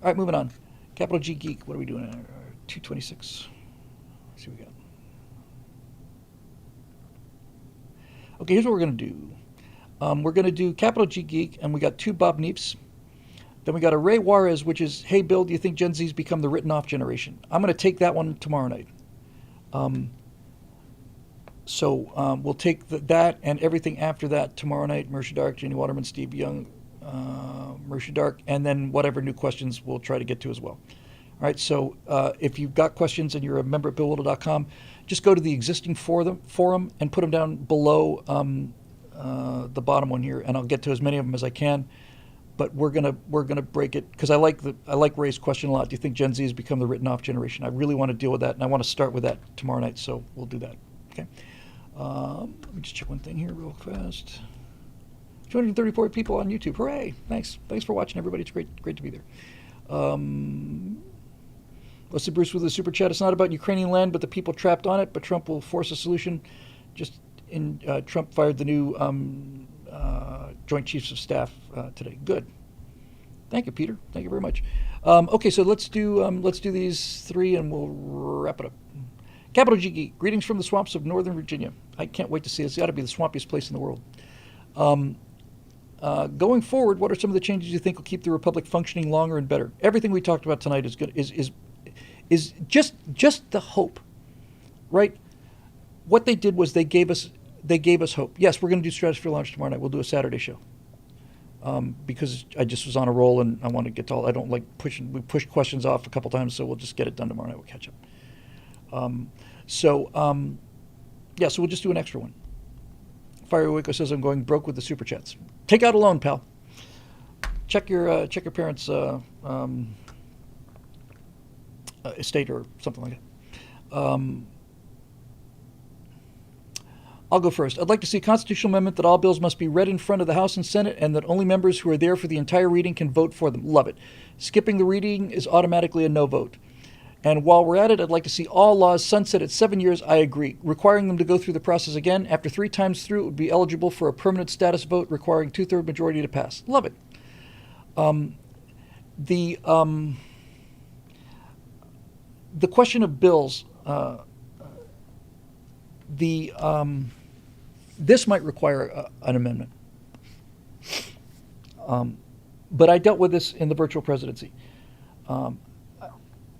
right, moving on. Capital G Geek. What are we doing? 226. Let's see what we got. Okay, here's what we're going to do. We're going to do Capital G Geek, and we got 2 Bob Neeps. Then we got a Ray Juarez, which is, hey, Bill, do you think Gen Z's become the written-off generation? I'm going to take that one tomorrow night. So we'll take that and everything after that tomorrow night. Mersha Dark, Jenny Waterman, Steve Young, Mersha Dark, and then whatever new questions we'll try to get to as well. All right, so if you've got questions and you're a member at BillWhittle.com, just go to the existing forum and put them down below the bottom one here, and I'll get to as many of them as I can. But we're gonna break it because I like Ray's question a lot. Do you think Gen Z has become the written-off generation? I really want to deal with that, and I want to start with that tomorrow night. So we'll do that. Okay. Let me just check one thing here real fast. 234 people on YouTube. Hooray! Thanks for watching, everybody. It's great to be there. Let's see, Bruce with a super chat. It's not about Ukrainian land, but the people trapped on it. But Trump will force a solution. Trump fired the new Joint Chiefs of Staff today. Good. Thank you, Peter. Thank you very much. Okay, so let's do these 3, and we'll wrap it up. Capital G Geek. Greetings from the swamps of Northern Virginia. I can't wait to see this. It ought to be the swampiest place in the world. Going forward, what are some of the changes you think will keep the republic functioning longer and better? Everything we talked about tonight is good. Is just the hope, right? What they did was they gave us hope. Yes, we're going to do Stratosphere Lounge tomorrow night. We'll do a Saturday show because I just was on a roll and I want to get to all. I don't like pushing. We pushed questions off a couple times, so we'll just get it done tomorrow night. We'll catch up. So we'll just do an extra one. Fiery Waco says I'm going broke with the super chats. Take out a loan, pal. Check your parents' estate or something like that. I'll go first. I'd like to see a constitutional amendment that all bills must be read in front of the House and Senate and that only members who are there for the entire reading can vote for them. Love it. Skipping the reading is automatically a no vote. And while we're at it, I'd like to see all laws sunset at 7 years. I agree. Requiring them to go through the process again after 3 times through, it would be eligible for a permanent status vote requiring 2/3 majority to pass. Love it. The question of bills, this might require an amendment. But I dealt with this in the virtual presidency.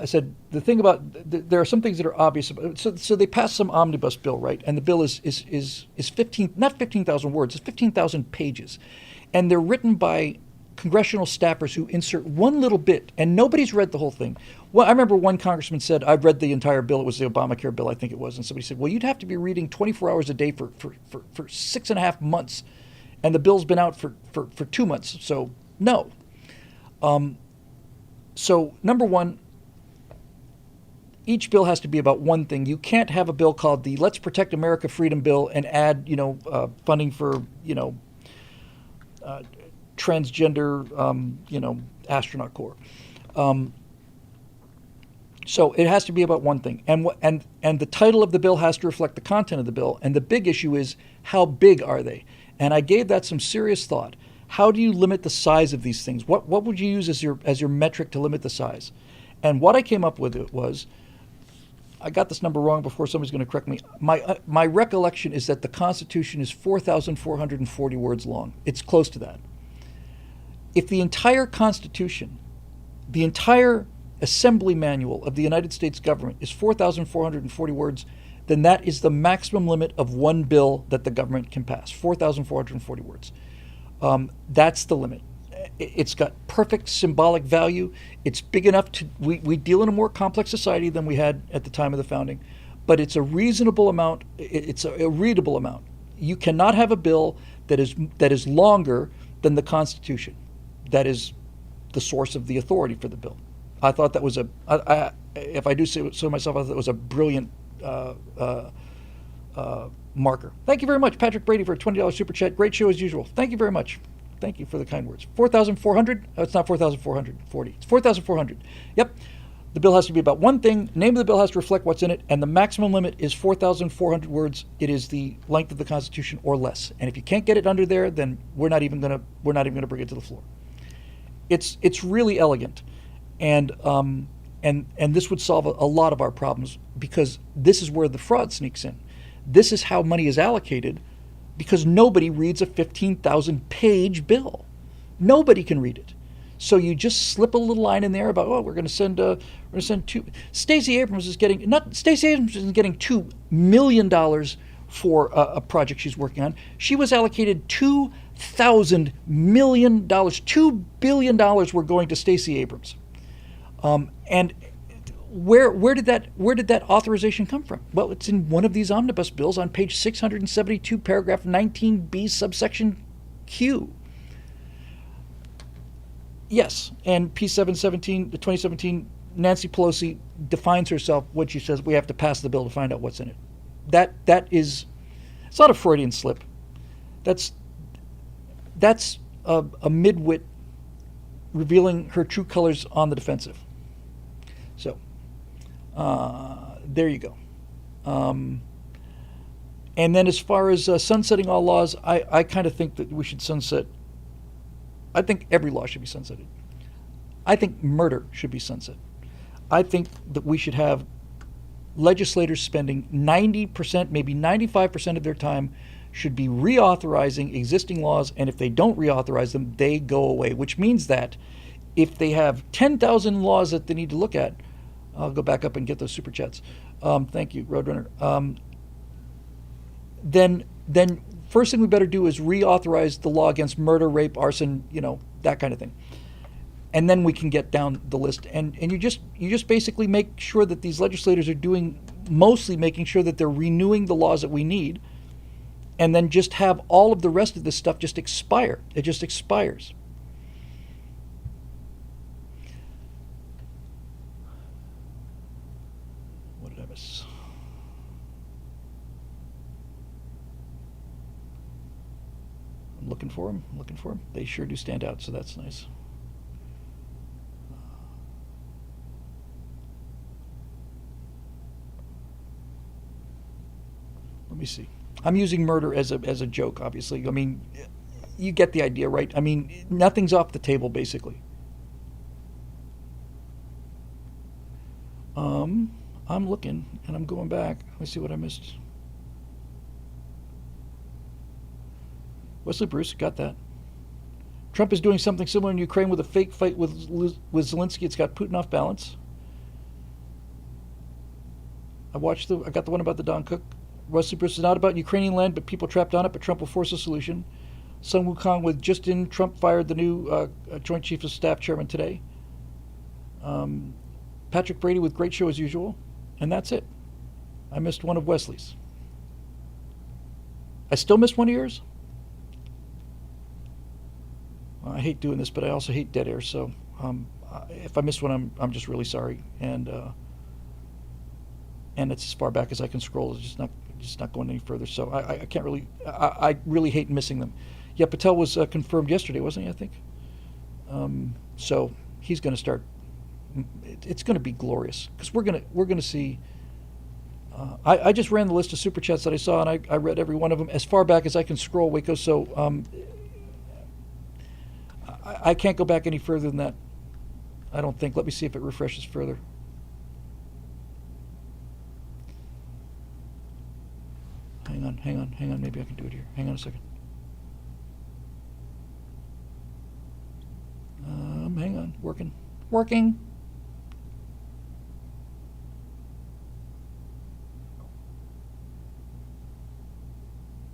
I said the thing about there are some things that are obvious. So they passed some omnibus bill, right? And the bill is 15, not 15,000 words, it's 15,000 pages, and they're written by congressional staffers who insert one little bit, and nobody's read the whole thing. Well, I remember one congressman said, "I've read the entire bill." It was the Obamacare bill, I think it was, and somebody said, "Well, you'd have to be reading 24 hours a day for 6.5 months, and the bill's been out for 2 months." So no. So number one, each bill has to be about one thing. You can't have a bill called the Let's Protect America Freedom Bill and add, funding for, transgender, astronaut corps. So it has to be about one thing, and the title of the bill has to reflect the content of the bill. And the big issue is, how big are they? And I gave that some serious thought. How do you limit the size of these things? What would you use as your metric to limit the size? And what I came up with was, I got this number wrong before somebody's going to correct me. My recollection is that the Constitution is 4,440 words long. It's close to that. If the entire Constitution, the entire assembly manual of the United States government is 4,440 words, then that is the maximum limit of one bill that the government can pass, 4,440 words. That's the limit. It's got perfect symbolic value. It's big enough to, we deal in a more complex society than we had at the time of the founding, but it's a reasonable amount. It's a readable amount. You cannot have a bill that is longer than the Constitution. That is the source of the authority for the bill. I thought that was if I do say so myself, I thought that was a brilliant marker. Thank you very much, Patrick Brady, for a $20 super chat. Great show as usual. Thank you very much. Thank you for the kind words. 4,400? Oh, it's not 4,440. It's 4,400. Yep. The bill has to be about one thing. Name of the bill has to reflect what's in it, and the maximum limit is 4,400 words. It is the length of the Constitution or less. And if you can't get it under there, then we're not even gonna bring it to the floor. It's really elegant, and this would solve a lot of our problems, because this is where the fraud sneaks in. This is how money is allocated, because nobody reads a 15,000 page bill. Nobody can read it. So you just slip a little line in there about, we're going to send two. Stacey Abrams isn't getting $2 million for a project she's working on. She was allocated $2,000 million. $2 billion were going to Stacey Abrams. And where did that authorization come from? Well, it's in one of these omnibus bills on page 672, paragraph 19B, subsection Q. Yes, and P717, the 2017, Nancy Pelosi defines herself when she says we have to pass the bill to find out what's in it. That is, it's not a Freudian slip. That's a midwit revealing her true colors on the defensive. So, there you go. And then as far as sunsetting all laws, I kind of think that we should sunset. I think every law should be sunsetted. I think murder should be sunset. I think that we should have legislators spending 90%, maybe 95% of their time should be reauthorizing existing laws, and if they don't reauthorize them, they go away, which means that if they have 10,000 laws that they need to look at, I'll go back up and get those super chats. Thank you, Roadrunner. Then first thing we better do is reauthorize the law against murder, rape, arson, that kind of thing. And then we can get down the list. And you just basically make sure that these legislators are mostly making sure that they're renewing the laws that we need, and then just have all of the rest of this stuff just expire. It just expires. What did I miss? I'm looking for them. They sure do stand out, so that's nice. Let me see. I'm using murder as a joke, obviously. I mean, you get the idea, right? I mean, nothing's off the table, basically. I'm looking, and I'm going back. Let's see what I missed. Wesley Bruce, got that. Trump is doing something similar in Ukraine with a fake fight with Zelensky. It's got Putin off balance. I got the one about the Don Cook. Wesley Bruce is not about Ukrainian land, but people trapped on it, but Trump will force a solution. Sun Wukong with just in, Trump fired the new Joint Chiefs of Staff chairman today. Patrick Brady with great show as usual. And that's it. I missed one of Wesley's. I still missed one of yours? Well, I hate doing this, but I also hate dead air, so if I missed one, I'm just really sorry. And it's as far back as I can scroll. It's just not going any further. So I can't really. I really hate missing them. Yeah, Patel was confirmed yesterday, wasn't he? I think. So he's going to start. It's going to be glorious because we're going to see. I just ran the list of super chats that I saw, and I read every one of them as far back as I can scroll, Waco. So I can't go back any further than that. I don't think. Let me see if it refreshes further. Hang on. Maybe I can do it here. Hang on a second. Hang on. Working.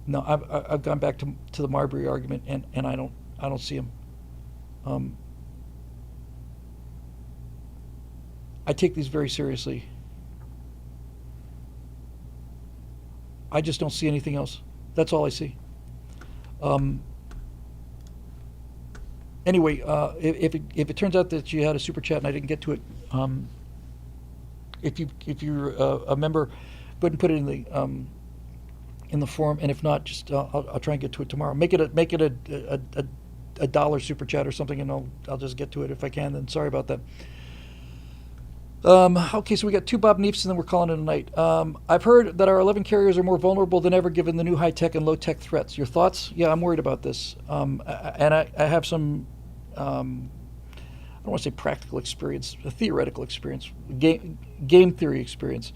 No, I've gone back to the Marbury argument, and I don't see him. I take these very seriously. I just don't see anything else. That's all I see. Anyway, if it turns out that you had a super chat and I didn't get to it, if you're a member, go ahead and put it in the forum, and if not, just I'll try and get to it tomorrow. Make it a dollar super chat or something, and I'll just get to it if I can. Then sorry about that. Okay, so we got two Bob Neefs, and then we're calling it a night. I've heard that our 11 carriers are more vulnerable than ever given the new high-tech and low-tech threats. Your thoughts? Yeah, I'm worried about this. And I have some, I don't want to say practical experience, a theoretical experience, game theory experience.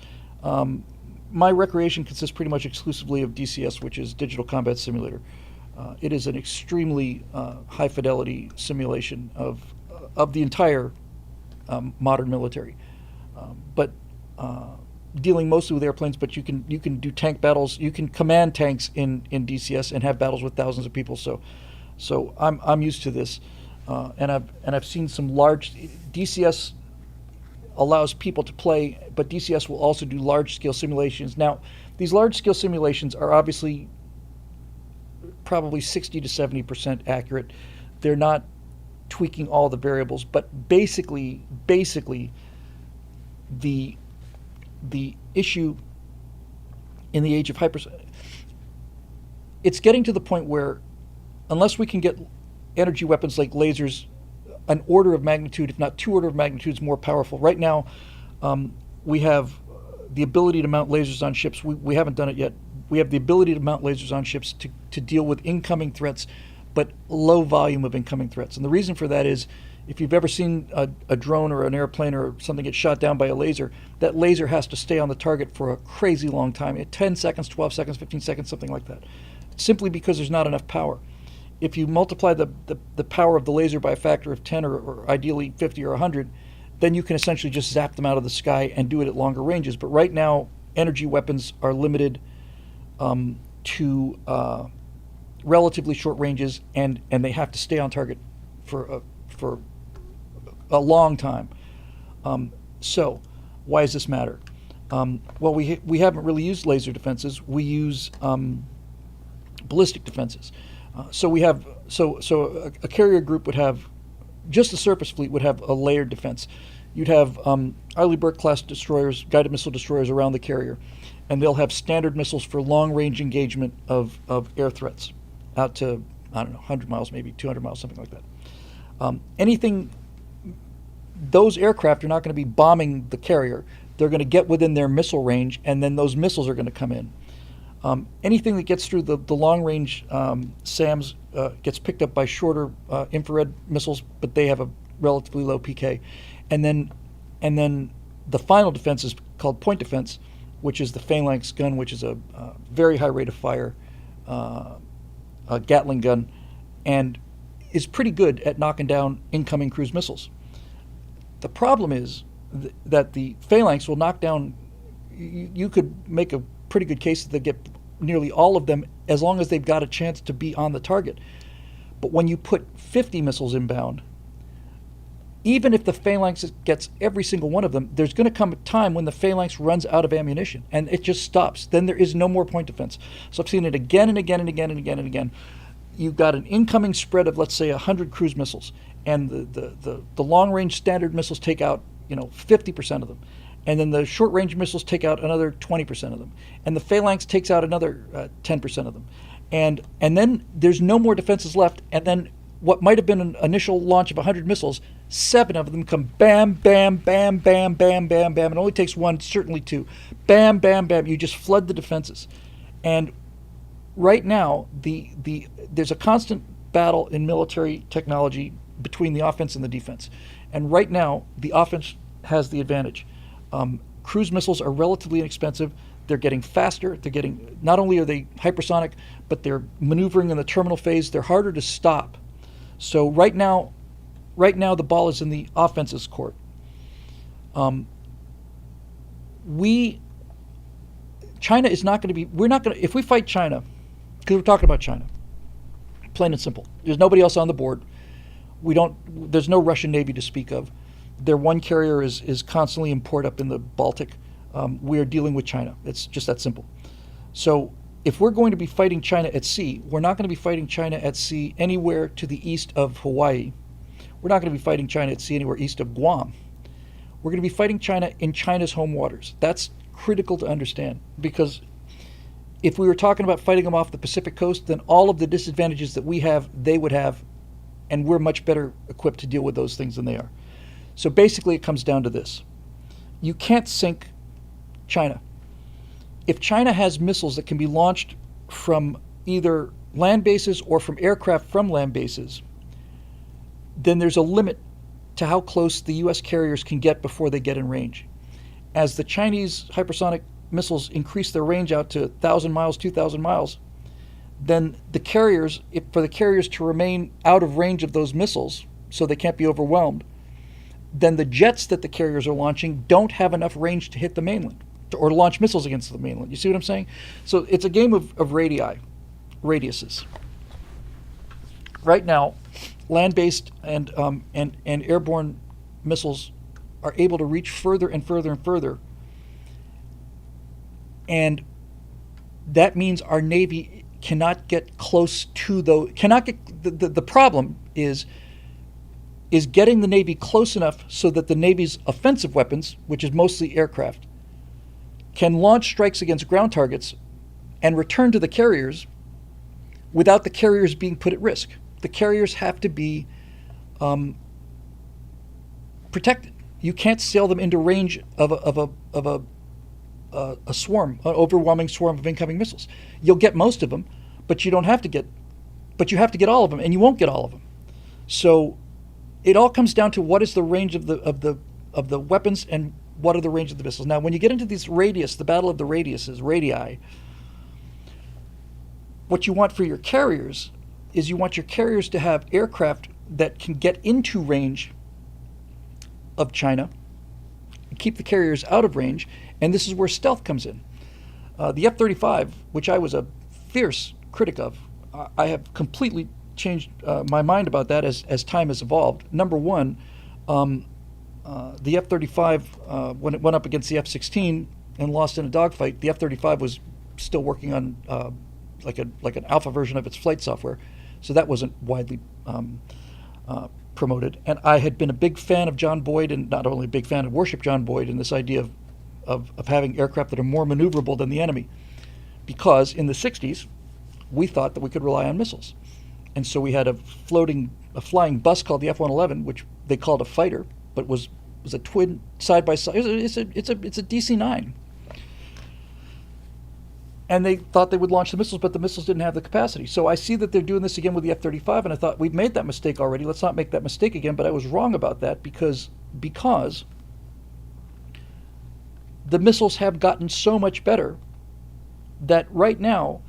My recreation consists pretty much exclusively of DCS, which is Digital Combat Simulator. It is an extremely high-fidelity simulation of the entire modern military. But dealing mostly with airplanes, but you can do tank battles. You can command tanks in DCS and have battles with thousands of people. So I'm used to this, and I've seen some large DCS allows people to play, but DCS will also do large scale simulations. Now, these large scale simulations are obviously probably 60 to 70% accurate. They're not tweaking all the variables, but basically the issue in the age of it's getting to the point where unless we can get energy weapons like lasers an order of magnitude, if not 2 orders of magnitudes more powerful. Right now, we have the ability to mount lasers on ships. We haven't done it yet. We have the ability to mount lasers on ships to deal with incoming threats, but low volume of incoming threats. And the reason for that is if you've ever seen a drone or an airplane or something get shot down by a laser, that laser has to stay on the target for a crazy long time, 10 seconds, 12 seconds, 15 seconds, something like that, simply because there's not enough power. If you multiply the power of the laser by a factor of 10 or ideally 50 or 100, then you can essentially just zap them out of the sky and do it at longer ranges. But right now, energy weapons are limited to relatively short ranges, and they have to stay on target for a long time. So why does this matter? Well, we haven't really used laser defenses. We use ballistic defenses. So we have a carrier group would have, just the surface fleet would have a layered defense. You'd have Arleigh Burke class destroyers, guided missile destroyers around the carrier, and they'll have standard missiles for long range engagement of air threats out to, I don't know, 100 miles, maybe 200 miles, something like that. Those aircraft are not going to be bombing the carrier. They're going to get within their missile range, and then those missiles are going to come in. Anything that gets through the long-range SAMs gets picked up by shorter infrared missiles, but they have a relatively low PK. And then the final defense is called point defense, which is the phalanx gun, which is a very high rate of fire, a Gatling gun, and is pretty good at knocking down incoming cruise missiles. The problem is that the phalanx will knock down you could make a pretty good case that they get nearly all of them as long as they've got a chance to be on the target. But when you put 50 missiles inbound, even if the phalanx gets every single one of them, there's going to come a time when the phalanx runs out of ammunition and it just stops. Then there is no more point defense. So I've seen it again and again and again and again and again. You've got an incoming spread of, let's say, 100 cruise missiles, and the long-range standard missiles take out 50% of them. And then the short-range missiles take out another 20% of them. And the phalanx takes out another 10% of them. And then there's no more defenses left. And then what might have been an initial launch of 100 missiles, 7 of them come bam, bam, bam, bam, bam, bam, bam. It only takes 1, certainly 2. Bam, bam, bam. You just flood the defenses. And right now, there's a constant battle in military technology between the offense and the defense. And right now, the offense has the advantage. Cruise missiles are relatively inexpensive. They're getting faster. Not only are they hypersonic, but they're maneuvering in the terminal phase. They're harder to stop. So right now the ball is in the offense's court. China is not going to be. We're not going to. If we fight China, because we're talking about China, plain and simple. There's nobody else on the board. There's no Russian Navy to speak of. Their one carrier is constantly in port up in the Baltic. We are dealing with China. It's just that simple. So if we're going to be fighting China at sea, we're not going to be fighting China at sea anywhere to the east of Hawaii. We're not going to be fighting China at sea anywhere east of Guam. We're going to be fighting China in China's home waters. That's critical to understand, because if we were talking about fighting them off the Pacific coast, then all of the disadvantages that we have, they would have, and we're much better equipped to deal with those things than they are. So basically it comes down to this. You can't sink China. If China has missiles that can be launched from either land bases or from aircraft from land bases, then there's a limit to how close the U.S. carriers can get before they get in range. As the Chinese hypersonic missiles increase their range out to 1,000 miles, 2,000 miles, then the carriers, for the carriers to remain out of range of those missiles so they can't be overwhelmed, then the jets that the carriers are launching don't have enough range to hit the mainland or to launch missiles against the mainland. You see what I'm saying? So it's a game of radiuses. Right now, land-based and airborne missiles are able to reach further and further and further, and that means our Navy cannot get close to those. The problem is getting the Navy close enough so that the Navy's offensive weapons, which is mostly aircraft, can launch strikes against ground targets and return to the carriers without the carriers being put at risk. The carriers have to be protected. You can't sail them into range of a swarm, an overwhelming swarm of incoming missiles. You'll get most of them, but you have to get all of them, and you won't get all of them. So it all comes down to what is the range of the weapons and what are the range of the missiles. Now, when you get into these the battle of the radii, what you want for your carriers is you want your carriers to have aircraft that can get into range of China, keep the carriers out of range, and this is where stealth comes in. The F-35, which I was a fierce critic of, I have completely changed my mind about that as time has evolved. Number one, the F-35, when it went up against the F-16 and lost in a dogfight, the F-35 was still working on like an alpha version of its flight software, so that wasn't widely promoted. And I had been a big fan of John Boyd, and not only a big fan, I worshiped John Boyd in this idea of having aircraft that are more maneuverable than the enemy, because in the 60s we thought that we could rely on missiles. And so we had a flying bus called the F-111, which they called a fighter, but was a twin side by side. It's a DC-9. And they thought they would launch the missiles, but the missiles didn't have the capacity. So I see that they're doing this again with the F-35, and I thought, we've made that mistake already. Let's not make that mistake again. But I was wrong about that because the missiles have gotten so much better that right now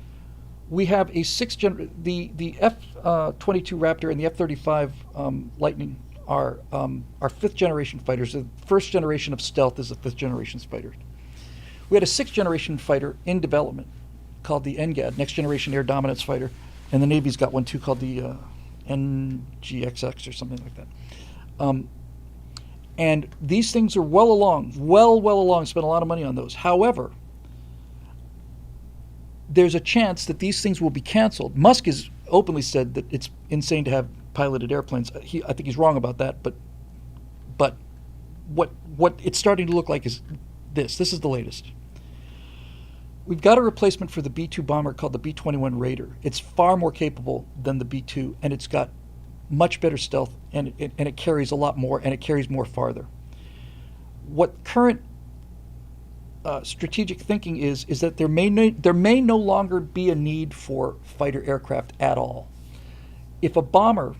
we have a the F-22 Raptor and the F-35 Lightning are fifth generation fighters. The first generation of stealth is the fifth generation fighter. We had a sixth-generation fighter in development called the NGAD, Next Generation Air Dominance Fighter, and the Navy's got one too called the NGXX or something like that. And these things are well along, well along, spent a lot of money on those. However, there's a chance that these things will be canceled. Musk has openly said that it's insane to have piloted airplanes. I think he's wrong about that, but what it's starting to look like is this. This is the latest. We've got a replacement for the B-2 bomber called the B-21 Raider. It's far more capable than the B-2, and it's got much better stealth, and it carries a lot more, and it carries more farther. What current strategic thinking is that there may no longer be a need for fighter aircraft at all. If a bomber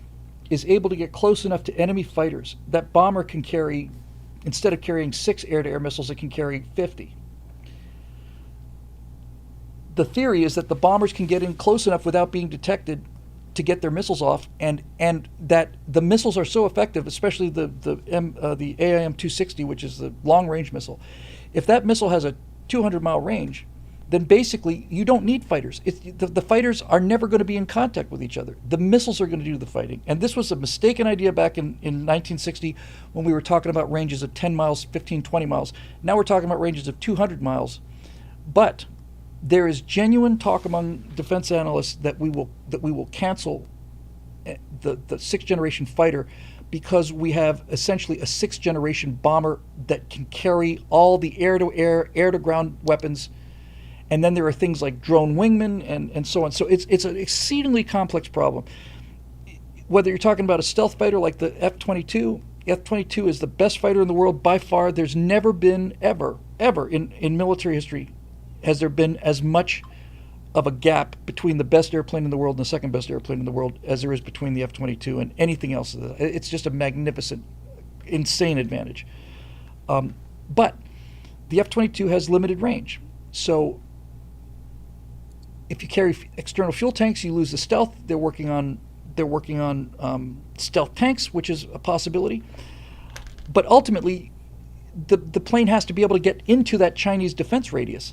is able to get close enough to enemy fighters, that bomber can carry, instead of carrying 6 air-to-air missiles, it can carry 50. The theory is that the bombers can get in close enough without being detected to get their missiles off, and that the missiles are so effective, especially the AIM-260, which is the long-range missile. If that missile has a 200-mile range, then basically you don't need fighters. The fighters are never going to be in contact with each other. The missiles are going to do the fighting. And this was a mistaken idea back in 1960 when we were talking about ranges of 10 miles, 15, 20 miles. Now we're talking about ranges of 200 miles. But there is genuine talk among defense analysts that we will cancel the sixth-generation fighter because we have essentially a sixth-generation bomber that can carry all the air-to-air, air-to-ground weapons. And then there are things like drone wingmen and so on. So it's an exceedingly complex problem. Whether you're talking about a stealth fighter like the F-22, F-22 is the best fighter in the world by far. There's never been ever in military history has there been as much of a gap between the best airplane in the world and the second best airplane in the world as there is between the F-22 and anything else. It's just a magnificent, insane advantage. But the F-22 has limited range. So if you carry external fuel tanks, you lose the stealth. They're working on stealth tanks, which is a possibility. But ultimately, the plane has to be able to get into that Chinese defense radius.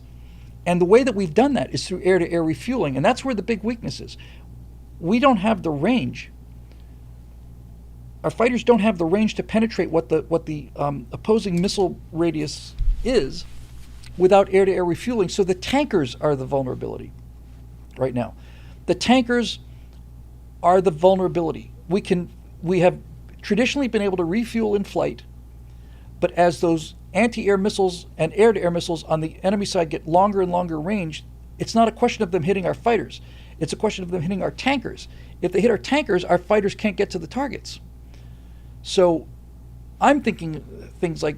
And the way that we've done that is through air-to-air refueling, and that's where the big weakness is. We don't have the range. Our fighters don't have the range to penetrate what the opposing missile radius is without air-to-air refueling. So the tankers are the vulnerability right now. The tankers are the vulnerability. We have traditionally been able to refuel in flight, but as those anti-air missiles and air-to-air missiles on the enemy side get longer and longer range, it's not a question of them hitting our fighters. It's a question of them hitting our tankers. If they hit our tankers, our fighters can't get to the targets. So I'm thinking things like,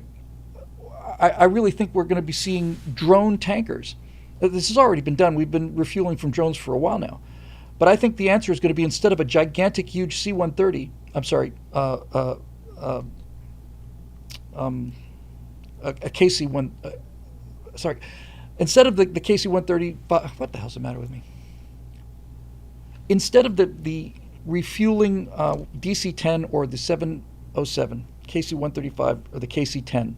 I really think we're going to be seeing drone tankers. This has already been done. We've been refueling from drones for a while now. But I think the answer is going to be, instead of a gigantic, huge C-130, a KC-1, instead of the KC-130, what the hell's the matter with me? Instead of the refueling DC-10 or the 707, KC-135 or the KC-10,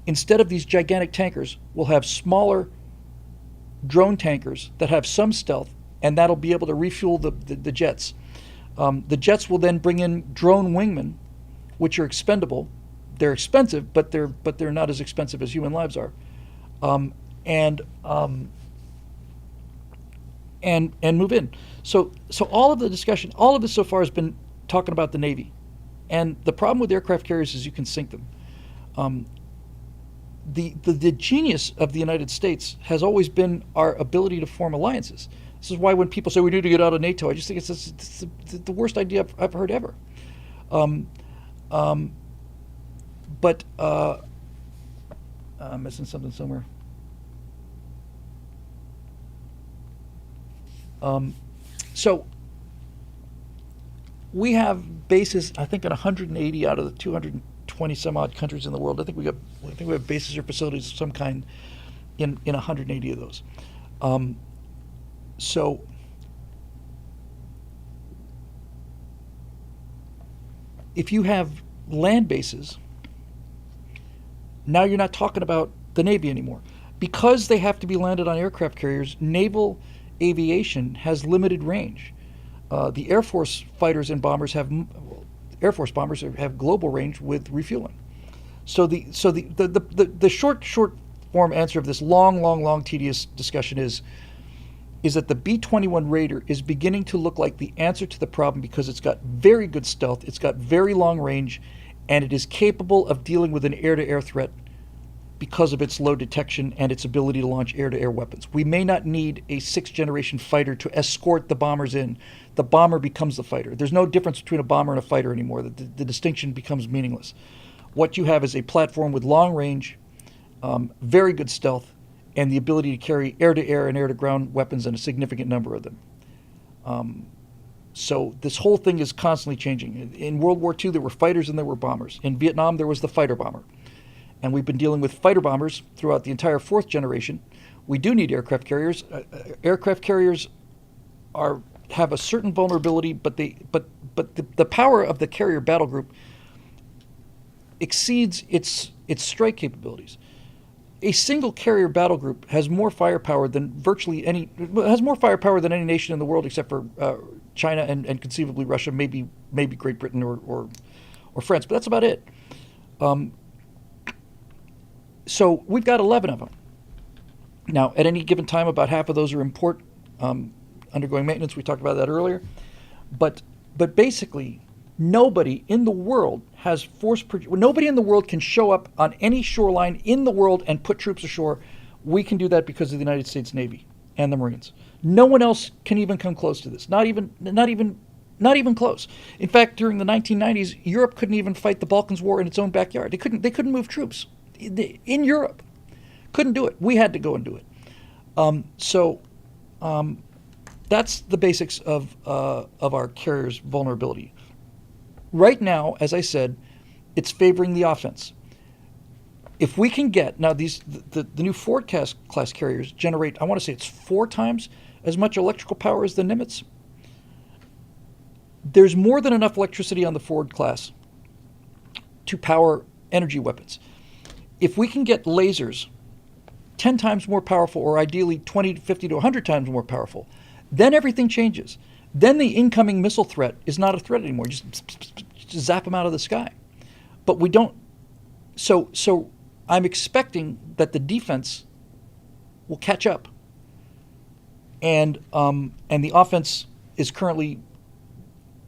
instead of these gigantic tankers, we'll have smaller drone tankers that have some stealth, and that'll be able to refuel the jets. The jets will then bring in drone wingmen, which are expendable. They're expensive, but they're not as expensive as human lives are, and move in. So all of the discussion, all of this so far has been talking about the Navy, and the problem with aircraft carriers is you can sink them. The genius of the United States has always been our ability to form alliances. This is why when people say we need to get out of NATO, I just think it's the worst idea I've heard ever. But I'm missing something somewhere. So we have bases, I think, in 180 out of the 220 some odd countries in the world. I think we have bases or facilities of some kind in 180 of those. So if you have land bases, now you're not talking about the Navy anymore. Because they have to be landed on aircraft carriers, naval aviation has limited range. The Air Force fighters and bombers have Air Force bombers have global range with refueling. So the short form answer of this long tedious discussion is that the B-21 Raider is beginning to look like the answer to the problem because it's got very good stealth, it's got very long range, and it is capable of dealing with an air-to-air threat because of its low detection and its ability to launch air-to-air weapons. We may not need a sixth-generation fighter to escort the bombers in. The bomber becomes the fighter. There's no difference between a bomber and a fighter anymore. The distinction becomes meaningless. What you have is a platform with long range, very good stealth, and the ability to carry air-to-air and air-to-ground weapons and a significant number of them. So this whole thing is constantly changing. In World War II, there were fighters and there were bombers. In Vietnam, there was the fighter bomber. And we've been dealing with fighter bombers throughout the entire fourth generation. We do need aircraft carriers. Aircraft carriers have a certain vulnerability, but the power of the carrier battle group exceeds its strike capabilities. A single carrier battle group has more firepower than any nation in the world except for China and conceivably Russia, maybe Great Britain or France, but that's about it. So we've got 11 of them. Now, at any given time, about half of those are in port, undergoing maintenance. We talked about that earlier. But basically, nobody in the world has nobody in the world can show up on any shoreline in the world and put troops ashore. We can do that because of the United States Navy and the Marines. No one else can even come close to this. Not even close. In fact, during the 1990s, Europe couldn't even fight the Balkans War in its own backyard. They couldn't move troops in Europe. Couldn't do it. We had to go and do it. That's the basics of our carrier's vulnerability. Right now, as I said, it's favoring the offense. If we can get now the new Ford class carriers generate, I want to say it's 4 times as much electrical power as the Nimitz. There's more than enough electricity on the Ford class to power energy weapons. If we can get lasers 10 times more powerful, or ideally 20 to 50 to 100 times more powerful, then everything changes. Then the incoming missile threat is not a threat anymore. Just zap them out of the sky. But we don't. So I'm expecting that the defense will catch up, and the offense is currently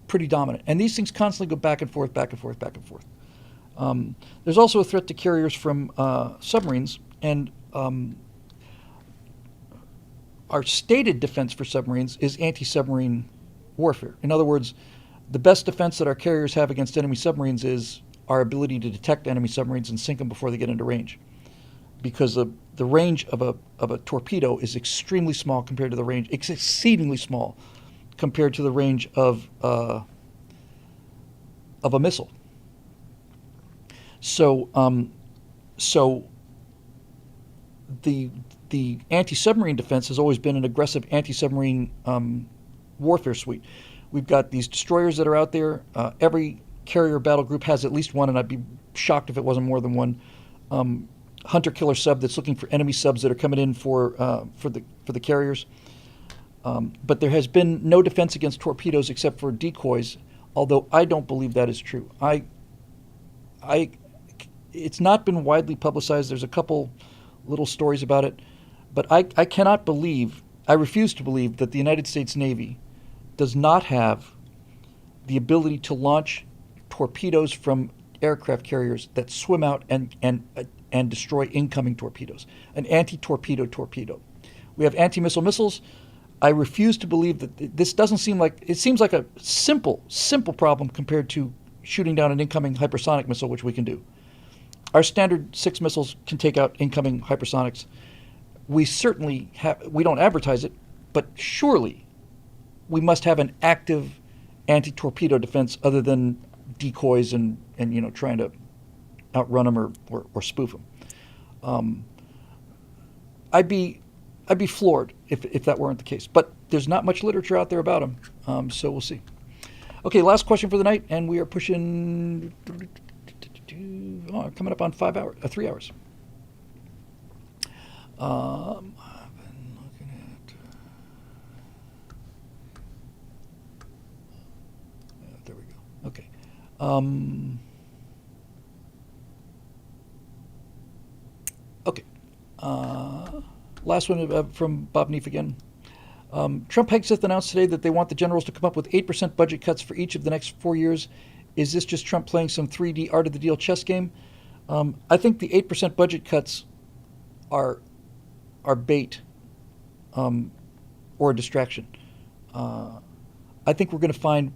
pretty dominant. And these things constantly go back and forth, back and forth, back and forth. There's also a threat to carriers from submarines, and our stated defense for submarines is anti-submarine warfare. In other words, the best defense that our carriers have against enemy submarines is our ability to detect enemy submarines and sink them before they get into range, because the range of a torpedo is extremely small compared to the range, exceedingly small compared to the range of a missile. So the anti-submarine defense has always been an aggressive anti-submarine warfare suite. We've got these destroyers that are out there. Every carrier battle group has at least one, and I'd be shocked if it wasn't more than one. Hunter-killer sub that's looking for enemy subs that are coming in for the carriers. But there has been no defense against torpedoes except for decoys, although I don't believe that is true. It's not been widely publicized. There's a couple little stories about it, but I cannot believe, I refuse to believe that the United States Navy does not have the ability to launch torpedoes from aircraft carriers that swim out and destroy incoming torpedoes. An anti-torpedo torpedo. We have anti-missile missiles. I refuse to believe that this doesn't seem like, it seems like a simple problem compared to shooting down an incoming hypersonic missile, which we can do. Our standard 6 missiles can take out incoming hypersonics. We certainly have, we don't advertise it, but surely we must have an active anti-torpedo defense other than decoys and trying to outrun them or spoof them. I'd be floored if that weren't the case. But there's not much literature out there about them, so we'll see. Okay, last question for the night, and we are pushing coming up on 3 hours. I've been looking at. There we go. Okay. Um, okay. Last one from Bob Neef again. Trump Hegseth announced today that they want the generals to come up with 8% budget cuts for each of the next 4 years. Is this just Trump playing some 3D art of the deal chess game? I think the 8% budget cuts are bait or a distraction. I think we're going to find.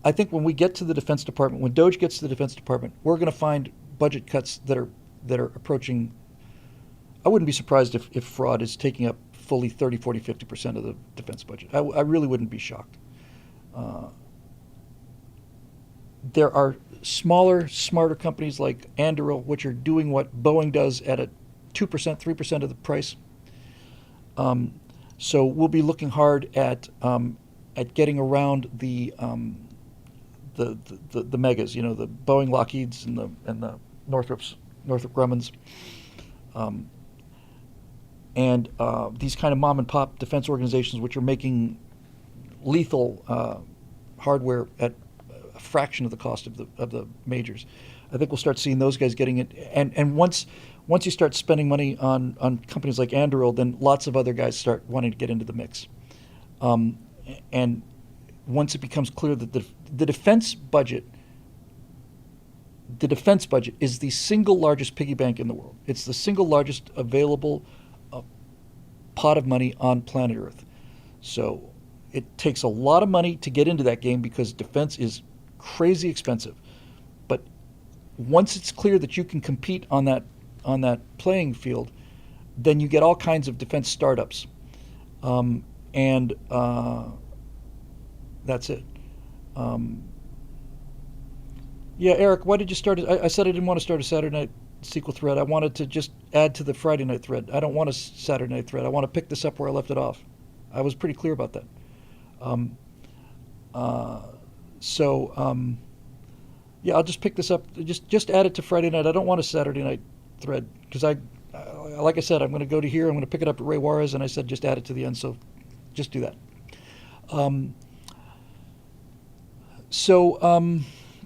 I think when we get to the Defense Department, when DOGE gets to the Defense Department, we're going to find budget cuts that are approaching. I wouldn't be surprised if fraud is taking up fully 30, 40, 50% of the defense budget. I really wouldn't be shocked. There are smaller, smarter companies like Anduril, which are doing what Boeing does at a 2%, 3% of the price. So we'll be looking hard at getting around the megas, the Boeing, Lockheeds, and the Northrop Grumman's, and these kind of mom and pop defense organizations, which are making lethal hardware at a fraction of the cost of the majors. I think we'll start seeing those guys getting it, and once you start spending money on companies like Anduril, then lots of other guys start wanting to get into the mix. And once it becomes clear that the defense budget is the single largest piggy bank in the world. It's the single largest available pot of money on planet Earth. So it takes a lot of money to get into that game because defense is crazy expensive. But once it's clear that you can compete on that playing field, then you get all kinds of defense startups, and that's it. Yeah, Eric, why did you start it? I said I didn't want to start a Saturday night SQL thread. I wanted to just add to the Friday night thread. I don't want a Saturday night thread. I want to pick this up where I left it off. I was pretty clear about that. Yeah, I'll just pick this up. Just add it to Friday night. I don't want a Saturday night thread because like I said, I'm going to go to here. I'm going to pick it up at Ray Juarez, and I said just add it to the end. So just do that.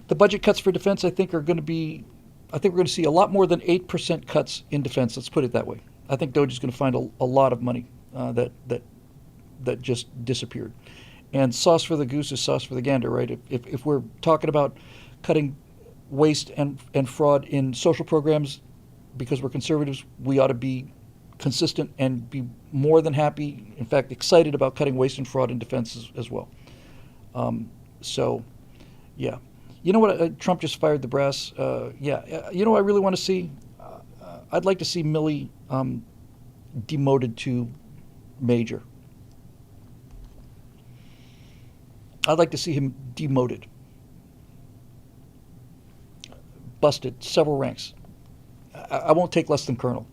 The budget cuts for defense, I think, we're going to see a lot more than 8% cuts in defense. Let's put it that way. I think DOGE is going to find a lot of money that just disappeared. And sauce for the goose is sauce for the gander, right? If we're talking about cutting waste and fraud in social programs because we're conservatives, we ought to be consistent and be more than happy, in fact, excited about cutting waste and fraud in defense as well. Yeah. You know what? Trump just fired the brass. Yeah. You know what I really want to see? I'd like to see Milley demoted to major. I'd like to see him demoted. Busted several ranks. I won't take less than colonel.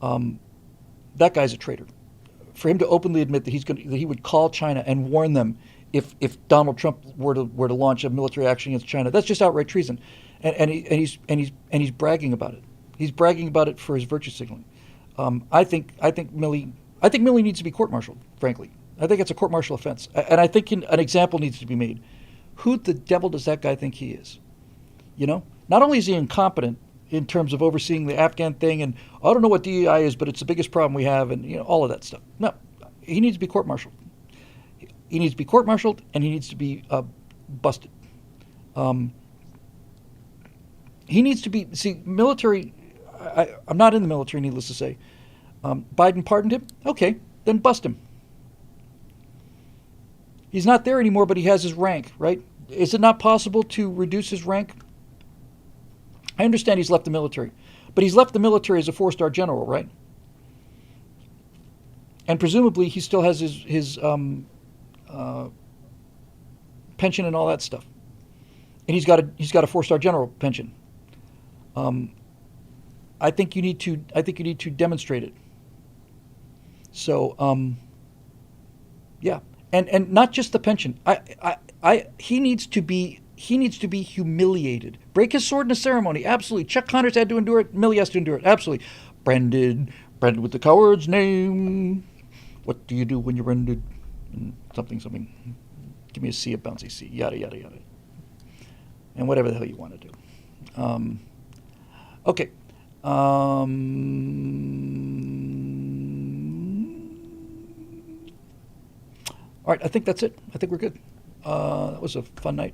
That guy's a traitor. For him to openly admit that he would call China and warn them if Donald Trump were to launch a military action against China, that's just outright treason, and he's bragging about it. He's bragging about it for his virtue signaling. I think Milley needs to be court-martialed. Frankly, I think it's a court-martial offense, and I think an example needs to be made. Who the devil does that guy think he is? Not only is he incompetent in terms of overseeing the Afghan thing, and I don't know what DEI is, but it's the biggest problem we have, and all of that stuff. No, he needs to be court-martialed. He needs to be court-martialed, and he needs to be busted. He needs to be military. I'm not in the military, needless to say. Biden pardoned him. Okay, then bust him. He's not there anymore, but he has his rank, right? Is it not possible to reduce his rank? I understand he's left the military, but he's left the military as a 4-star general, right? And presumably he still has his pension and all that stuff, and he's got a 4-star general pension. I think you need to demonstrate it. So yeah, and not just the pension. He needs to be humiliated. Break his sword in a ceremony. Absolutely. Chuck Connors had to endure it. Milley has to endure it. Absolutely. Brendan branded with the coward's name. What do you do when you're branded? Something. Give me a C, a bouncy C. Yada, yada, yada. And whatever the hell you want to do. Okay. All right, I think that's it. I think we're good. That was a fun night.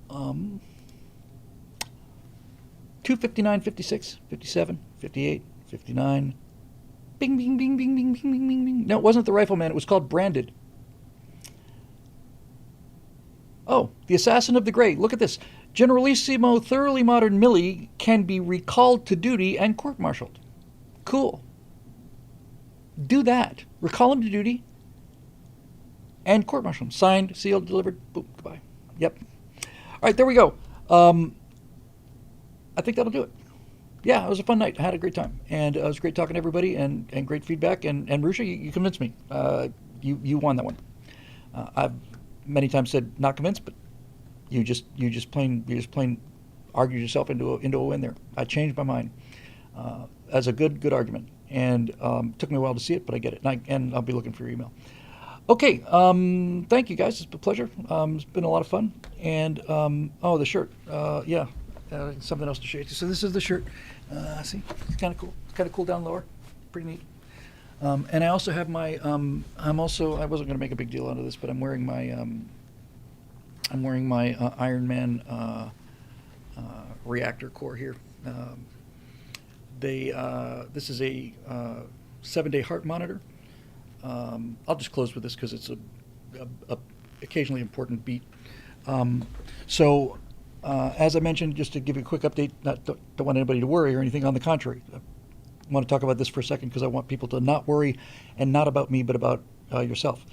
259, 56, 57, 58, 59. Bing, bing, bing, bing, bing, bing, bing, bing, bing. No, it wasn't the Rifleman. It was called Branded. Oh, the Assassin of the Grey. Look at this. Generalissimo Thoroughly Modern Millie can be recalled to duty and court-martialed. Cool. Do that. Recall him to duty and court-martial him. Signed, sealed, delivered. Boom, goodbye. Yep. All right, there we go. I think that'll do it. Yeah, it was a fun night. I had a great time. And it was great talking to everybody and great feedback. And Marusha, you convinced me. You won that one. I've many times said not convinced, but you just plain argued yourself into a win there. I changed my mind as a good argument, and took me a while to see it, but I get it, and I'll be looking for your email. Okay, thank you guys. It's been a pleasure. It's been a lot of fun, and the shirt, something else to show you. So this is the shirt. See, it's kind of cool. It's kind of cool down lower, pretty neat. And I also have my. I wasn't going to make a big deal out of this, but I'm wearing my. Iron Man reactor core here. This is a 7-day heart monitor. I'll just close with this because it's a occasionally important beat. As I mentioned, just to give you a quick update, don't want anybody to worry or anything. On the contrary, I want to talk about this for a second because I want people to not worry, and not about me, but about yourself.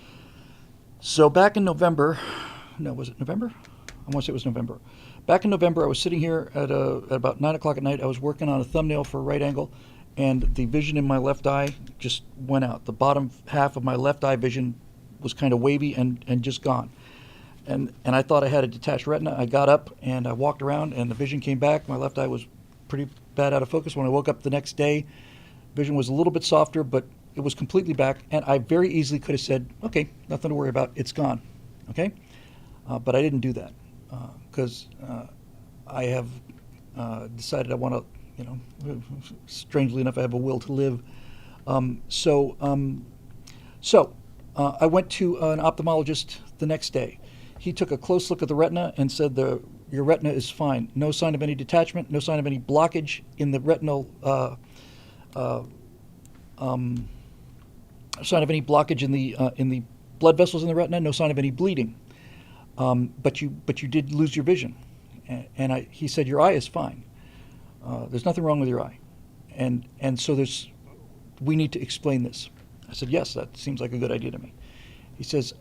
So back in November. No, was it November? I want to say it was November. Back in November, I was sitting here at about 9 o'clock at night. I was working on a thumbnail for a right angle, and the vision in my left eye just went out. The bottom half of my left eye vision was kind of wavy and just gone. And I thought I had a detached retina. I got up and I walked around, and the vision came back. My left eye was pretty bad out of focus. When I woke up the next day, vision was a little bit softer, but it was completely back. And I very easily could have said, okay, nothing to worry about. It's gone. Okay? But I didn't do that because I have decided I want to, strangely enough, I have a will to live. So I went to an ophthalmologist the next day. He took a close look at the retina and said your retina is fine. No sign of any detachment, no sign of any blockage in the retinal, sign of any blockage in the blood vessels in the retina, no sign of any bleeding. But you did lose your vision, and he said your eye is fine. There's nothing wrong with your eye, and so we need to explain this. I said yes, that seems like a good idea to me. He says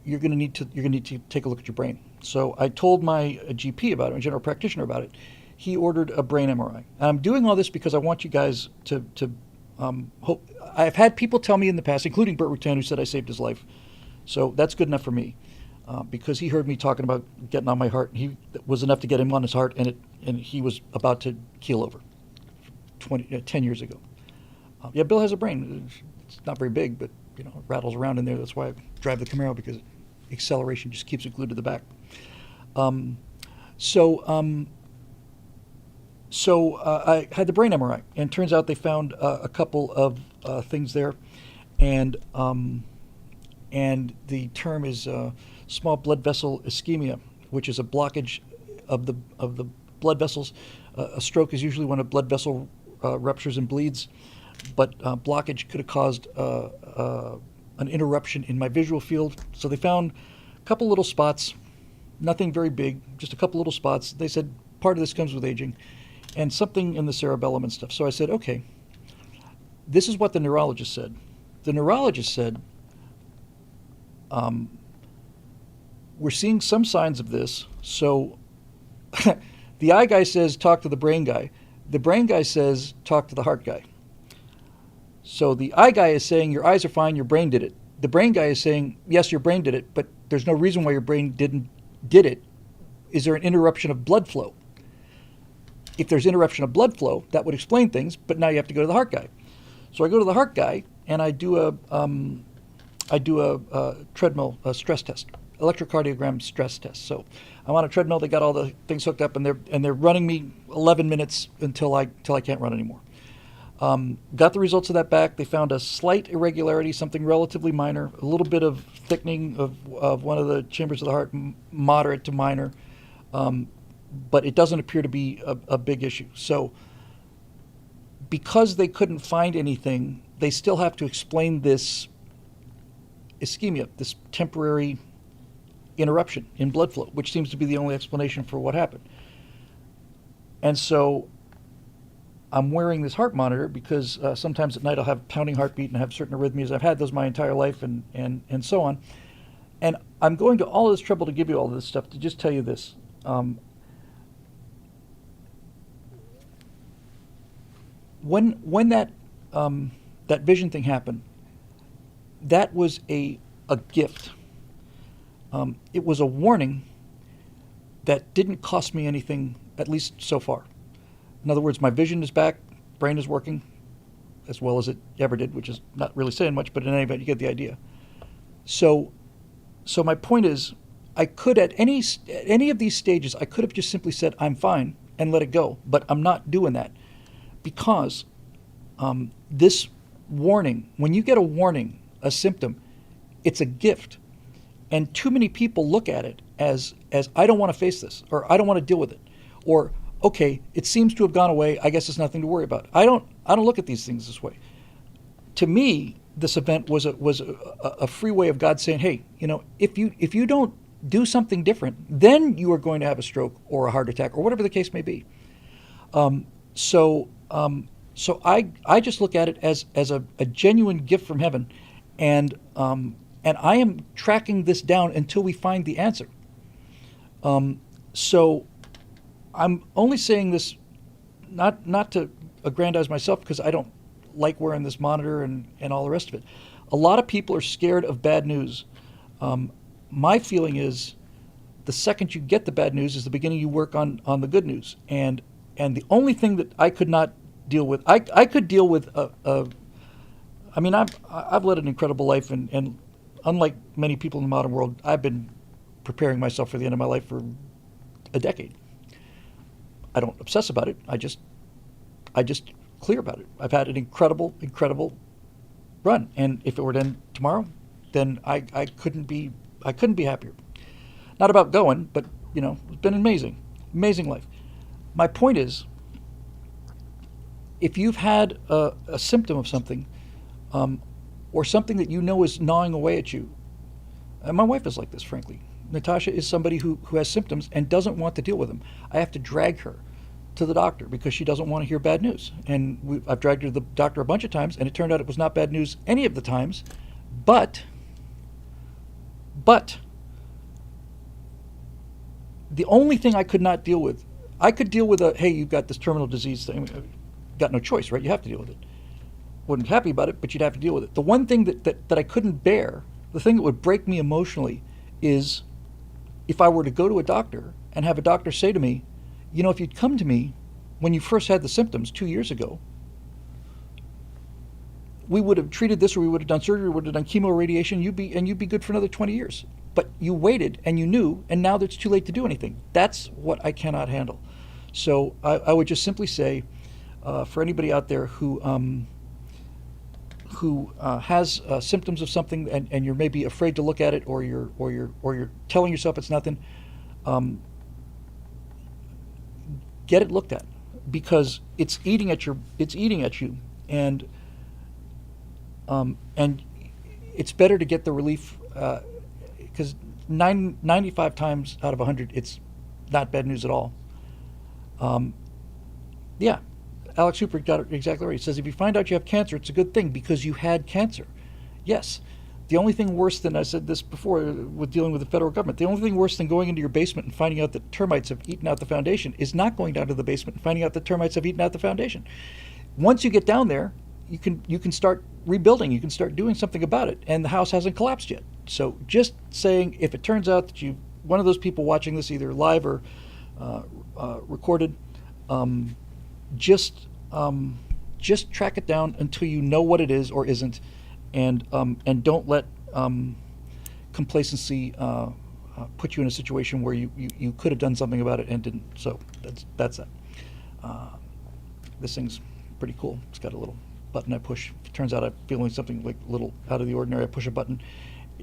you're going to need to take a look at your brain. So I told my GP about it, my general practitioner about it. He ordered a brain MRI. And I'm doing all this because I want you guys to hope. I've had people tell me in the past, including Burt Rutan, who said I saved his life. So that's good enough for me. Because he heard me talking about getting on my heart. He was enough to get him on his heart, and he was about to keel over 10 years ago. Bill has a brain. It's not very big, but it rattles around in there. That's why I drive the Camaro, because acceleration just keeps it glued to the back. So I had the brain MRI, and turns out they found a couple of things there, and the term is small blood vessel ischemia, which is a blockage of the blood vessels. A stroke is usually when a blood vessel ruptures and bleeds, but blockage could have caused an interruption in my visual field. So they found a couple little spots, nothing very big, just a couple little spots. They said part of this comes with aging, and something in the cerebellum and stuff. So I said, okay, this is what the neurologist said. The neurologist said, we're seeing some signs of this. So the eye guy says, talk to the brain guy. The brain guy says, talk to the heart guy. So the eye guy is saying, your eyes are fine, your brain did it. The brain guy is saying, yes, your brain did it, but there's no reason why your brain did it. Is there an interruption of blood flow? if there's interruption of blood flow, that would explain things, but now you have to go to the heart guy. So I go to the heart guy, and I do a treadmill stress test, electrocardiogram stress test. So I'm on a treadmill. They got all the things hooked up, and they're running me 11 minutes until I can't run anymore. Got the results of that back. They found a slight irregularity, something relatively minor, a little bit of thickening of one of the chambers of the heart, moderate to minor, but it doesn't appear to be a big issue. So because they couldn't find anything, they still have to explain this ischemia, this temporary interruption in blood flow, which seems to be the only explanation for what happened. And so I'm wearing this heart monitor because sometimes at night I'll have pounding heartbeat and have certain arrhythmias. I've had those my entire life and so on. And I'm going to all this trouble to give you all this stuff to just tell you this. When that vision thing happened, that was a gift. It was a warning that didn't cost me anything, at least so far. In other words, my vision is back, brain is working as well as it ever did, which is not really saying much, but in any event, you get the idea. So my point is, I could at any of these stages, I could have just simply said, I'm fine, and let it go, but I'm not doing that because this warning, when you get a warning, a symptom, it's a gift. And too many people look at it as I don't want to face this, or I don't want to deal with it, or okay, it seems to have gone away. I guess it's nothing to worry about. I don't look at these things this way. To me, this event was a free way of God saying, hey, if you don't do something different, then you are going to have a stroke or a heart attack or whatever the case may be. So I just look at it as a genuine gift from heaven, and I am tracking this down until we find the answer. So I'm only saying this not to aggrandize myself, because I don't like wearing this monitor and all the rest of it. A lot of people are scared of bad news. My feeling is the second you get the bad news is the beginning you work on the good news. And the only thing that I could not deal with, I could deal with I've led an incredible life, and unlike many people in the modern world, I've been preparing myself for the end of my life for a decade. I don't obsess about it. I just clear about it. I've had an incredible run, and if it were to end tomorrow, then I couldn't be happier. Not about going, but it's been amazing life. My point is, if you've had a symptom of something, or something that is gnawing away at you, and my wife is like this, frankly. Natasha is somebody who has symptoms and doesn't want to deal with them. I have to drag her to the doctor because she doesn't want to hear bad news. And I've dragged her to the doctor a bunch of times, and it turned out it was not bad news any of the times. But the only thing I could not deal with, I could deal with hey, you've got this terminal disease thing. Got no choice, right? You have to deal with it. Wasn't happy about it, but you'd have to deal with it. The one thing that I couldn't bear, the thing that would break me emotionally, is if I were to go to a doctor and have a doctor say to me, if you'd come to me when you first had the symptoms 2 years ago, we would have treated this, or we would have done surgery, we would have done chemo, radiation, you'd be good for another 20 years. But you waited and you knew, and now it's too late to do anything. That's what I cannot handle. So I would just simply say, for anybody out there who has symptoms of something, and you're maybe afraid to look at it, or you're telling yourself it's nothing, get it looked at, because it's eating at you, and it's better to get the relief, because 95 times out of 100 it's not bad news at all. Yeah. Alex Hooper got it exactly right. He says, if you find out you have cancer, it's a good thing because you had cancer. Yes. The only thing worse than, I said this before with dealing with the federal government, the only thing worse than going into your basement and finding out that termites have eaten out the foundation is not going down to the basement and finding out that termites have eaten out the foundation. Once you get down there, you can start rebuilding. You can start doing something about it, and the house hasn't collapsed yet. So just saying, if it turns out that one of those people watching this either live or recorded, just just track it down until you know what it is or isn't, and don't let complacency put you in a situation where you could have done something about it and didn't. So that's it. This thing's pretty cool. It's got a little button I push. If it turns out I'm feeling something like a little out of the ordinary, I push a button.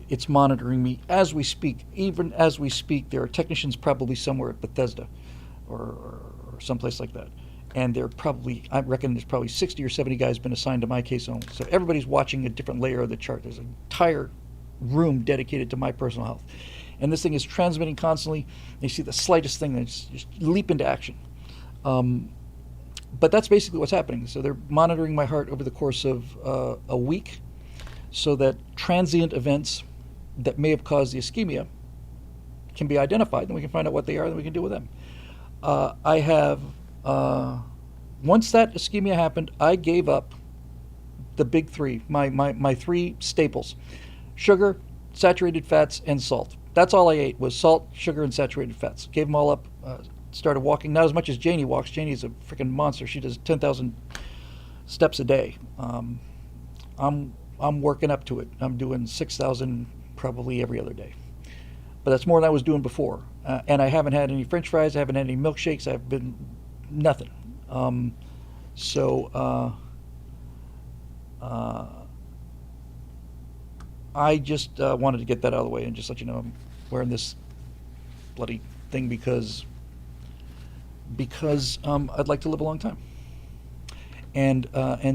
It's monitoring me as we speak. Even as we speak, there are technicians probably somewhere at Bethesda or someplace like that. And I reckon there's probably 60 or 70 guys been assigned to my case only. So everybody's watching a different layer of the chart. There's an entire room dedicated to my personal health. And this thing is transmitting constantly. You see the slightest thing, and just leap into action. But that's basically what's happening. So they're monitoring my heart over the course of a week so that transient events that may have caused the ischemia can be identified, and we can find out what they are, and we can deal with them. I have, once that ischemia happened, I gave up the big three, my three staples: sugar, saturated fats, and salt. That's all I ate was salt, sugar, and saturated fats. Gave them all up. Started walking, not as much as Janie walks. Janie's a freaking monster. She does 10,000 steps a day. I'm working up to it. I'm doing 6,000 probably every other day. But that's more than I was doing before. And I haven't had any French fries. I haven't had any milkshakes. I've been nothing. I just wanted to get that out of the way and just let you know I'm wearing this bloody thing because I'd like to live a long time, and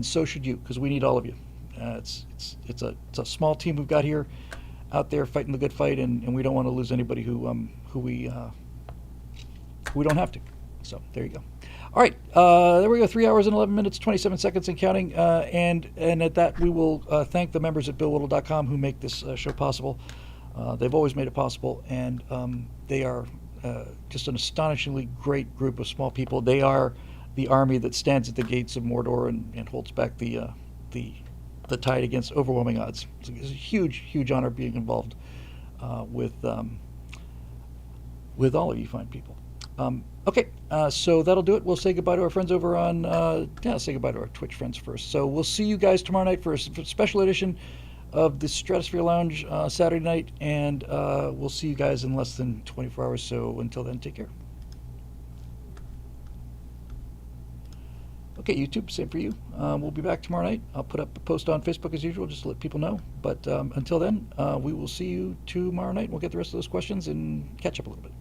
so should you, because we need all of you. It's a small team we've got here, out there fighting the good fight, and we don't want to lose anybody who we don't have to. So there you go. All right, there we go. 3 hours and 11 minutes, 27 seconds and counting. And at that, we will thank the members at BillWhittle.com who make this show possible. They've always made it possible, and they are just an astonishingly great group of small people. They are the army that stands at the gates of Mordor and holds back the tide against overwhelming odds. It's a huge honor being involved with all of you fine people. Okay, so that'll do it. We'll say goodbye to our friends over on, say goodbye to our Twitch friends first. So we'll see you guys tomorrow night for a special edition of the Stratosphere Lounge Saturday night, and we'll see you guys in less than 24 hours. So until then, take care. Okay, YouTube, same for you. We'll be back tomorrow night. I'll put up a post on Facebook as usual, just to let people know. But until then, we will see you tomorrow night. We'll get the rest of those questions and catch up a little bit.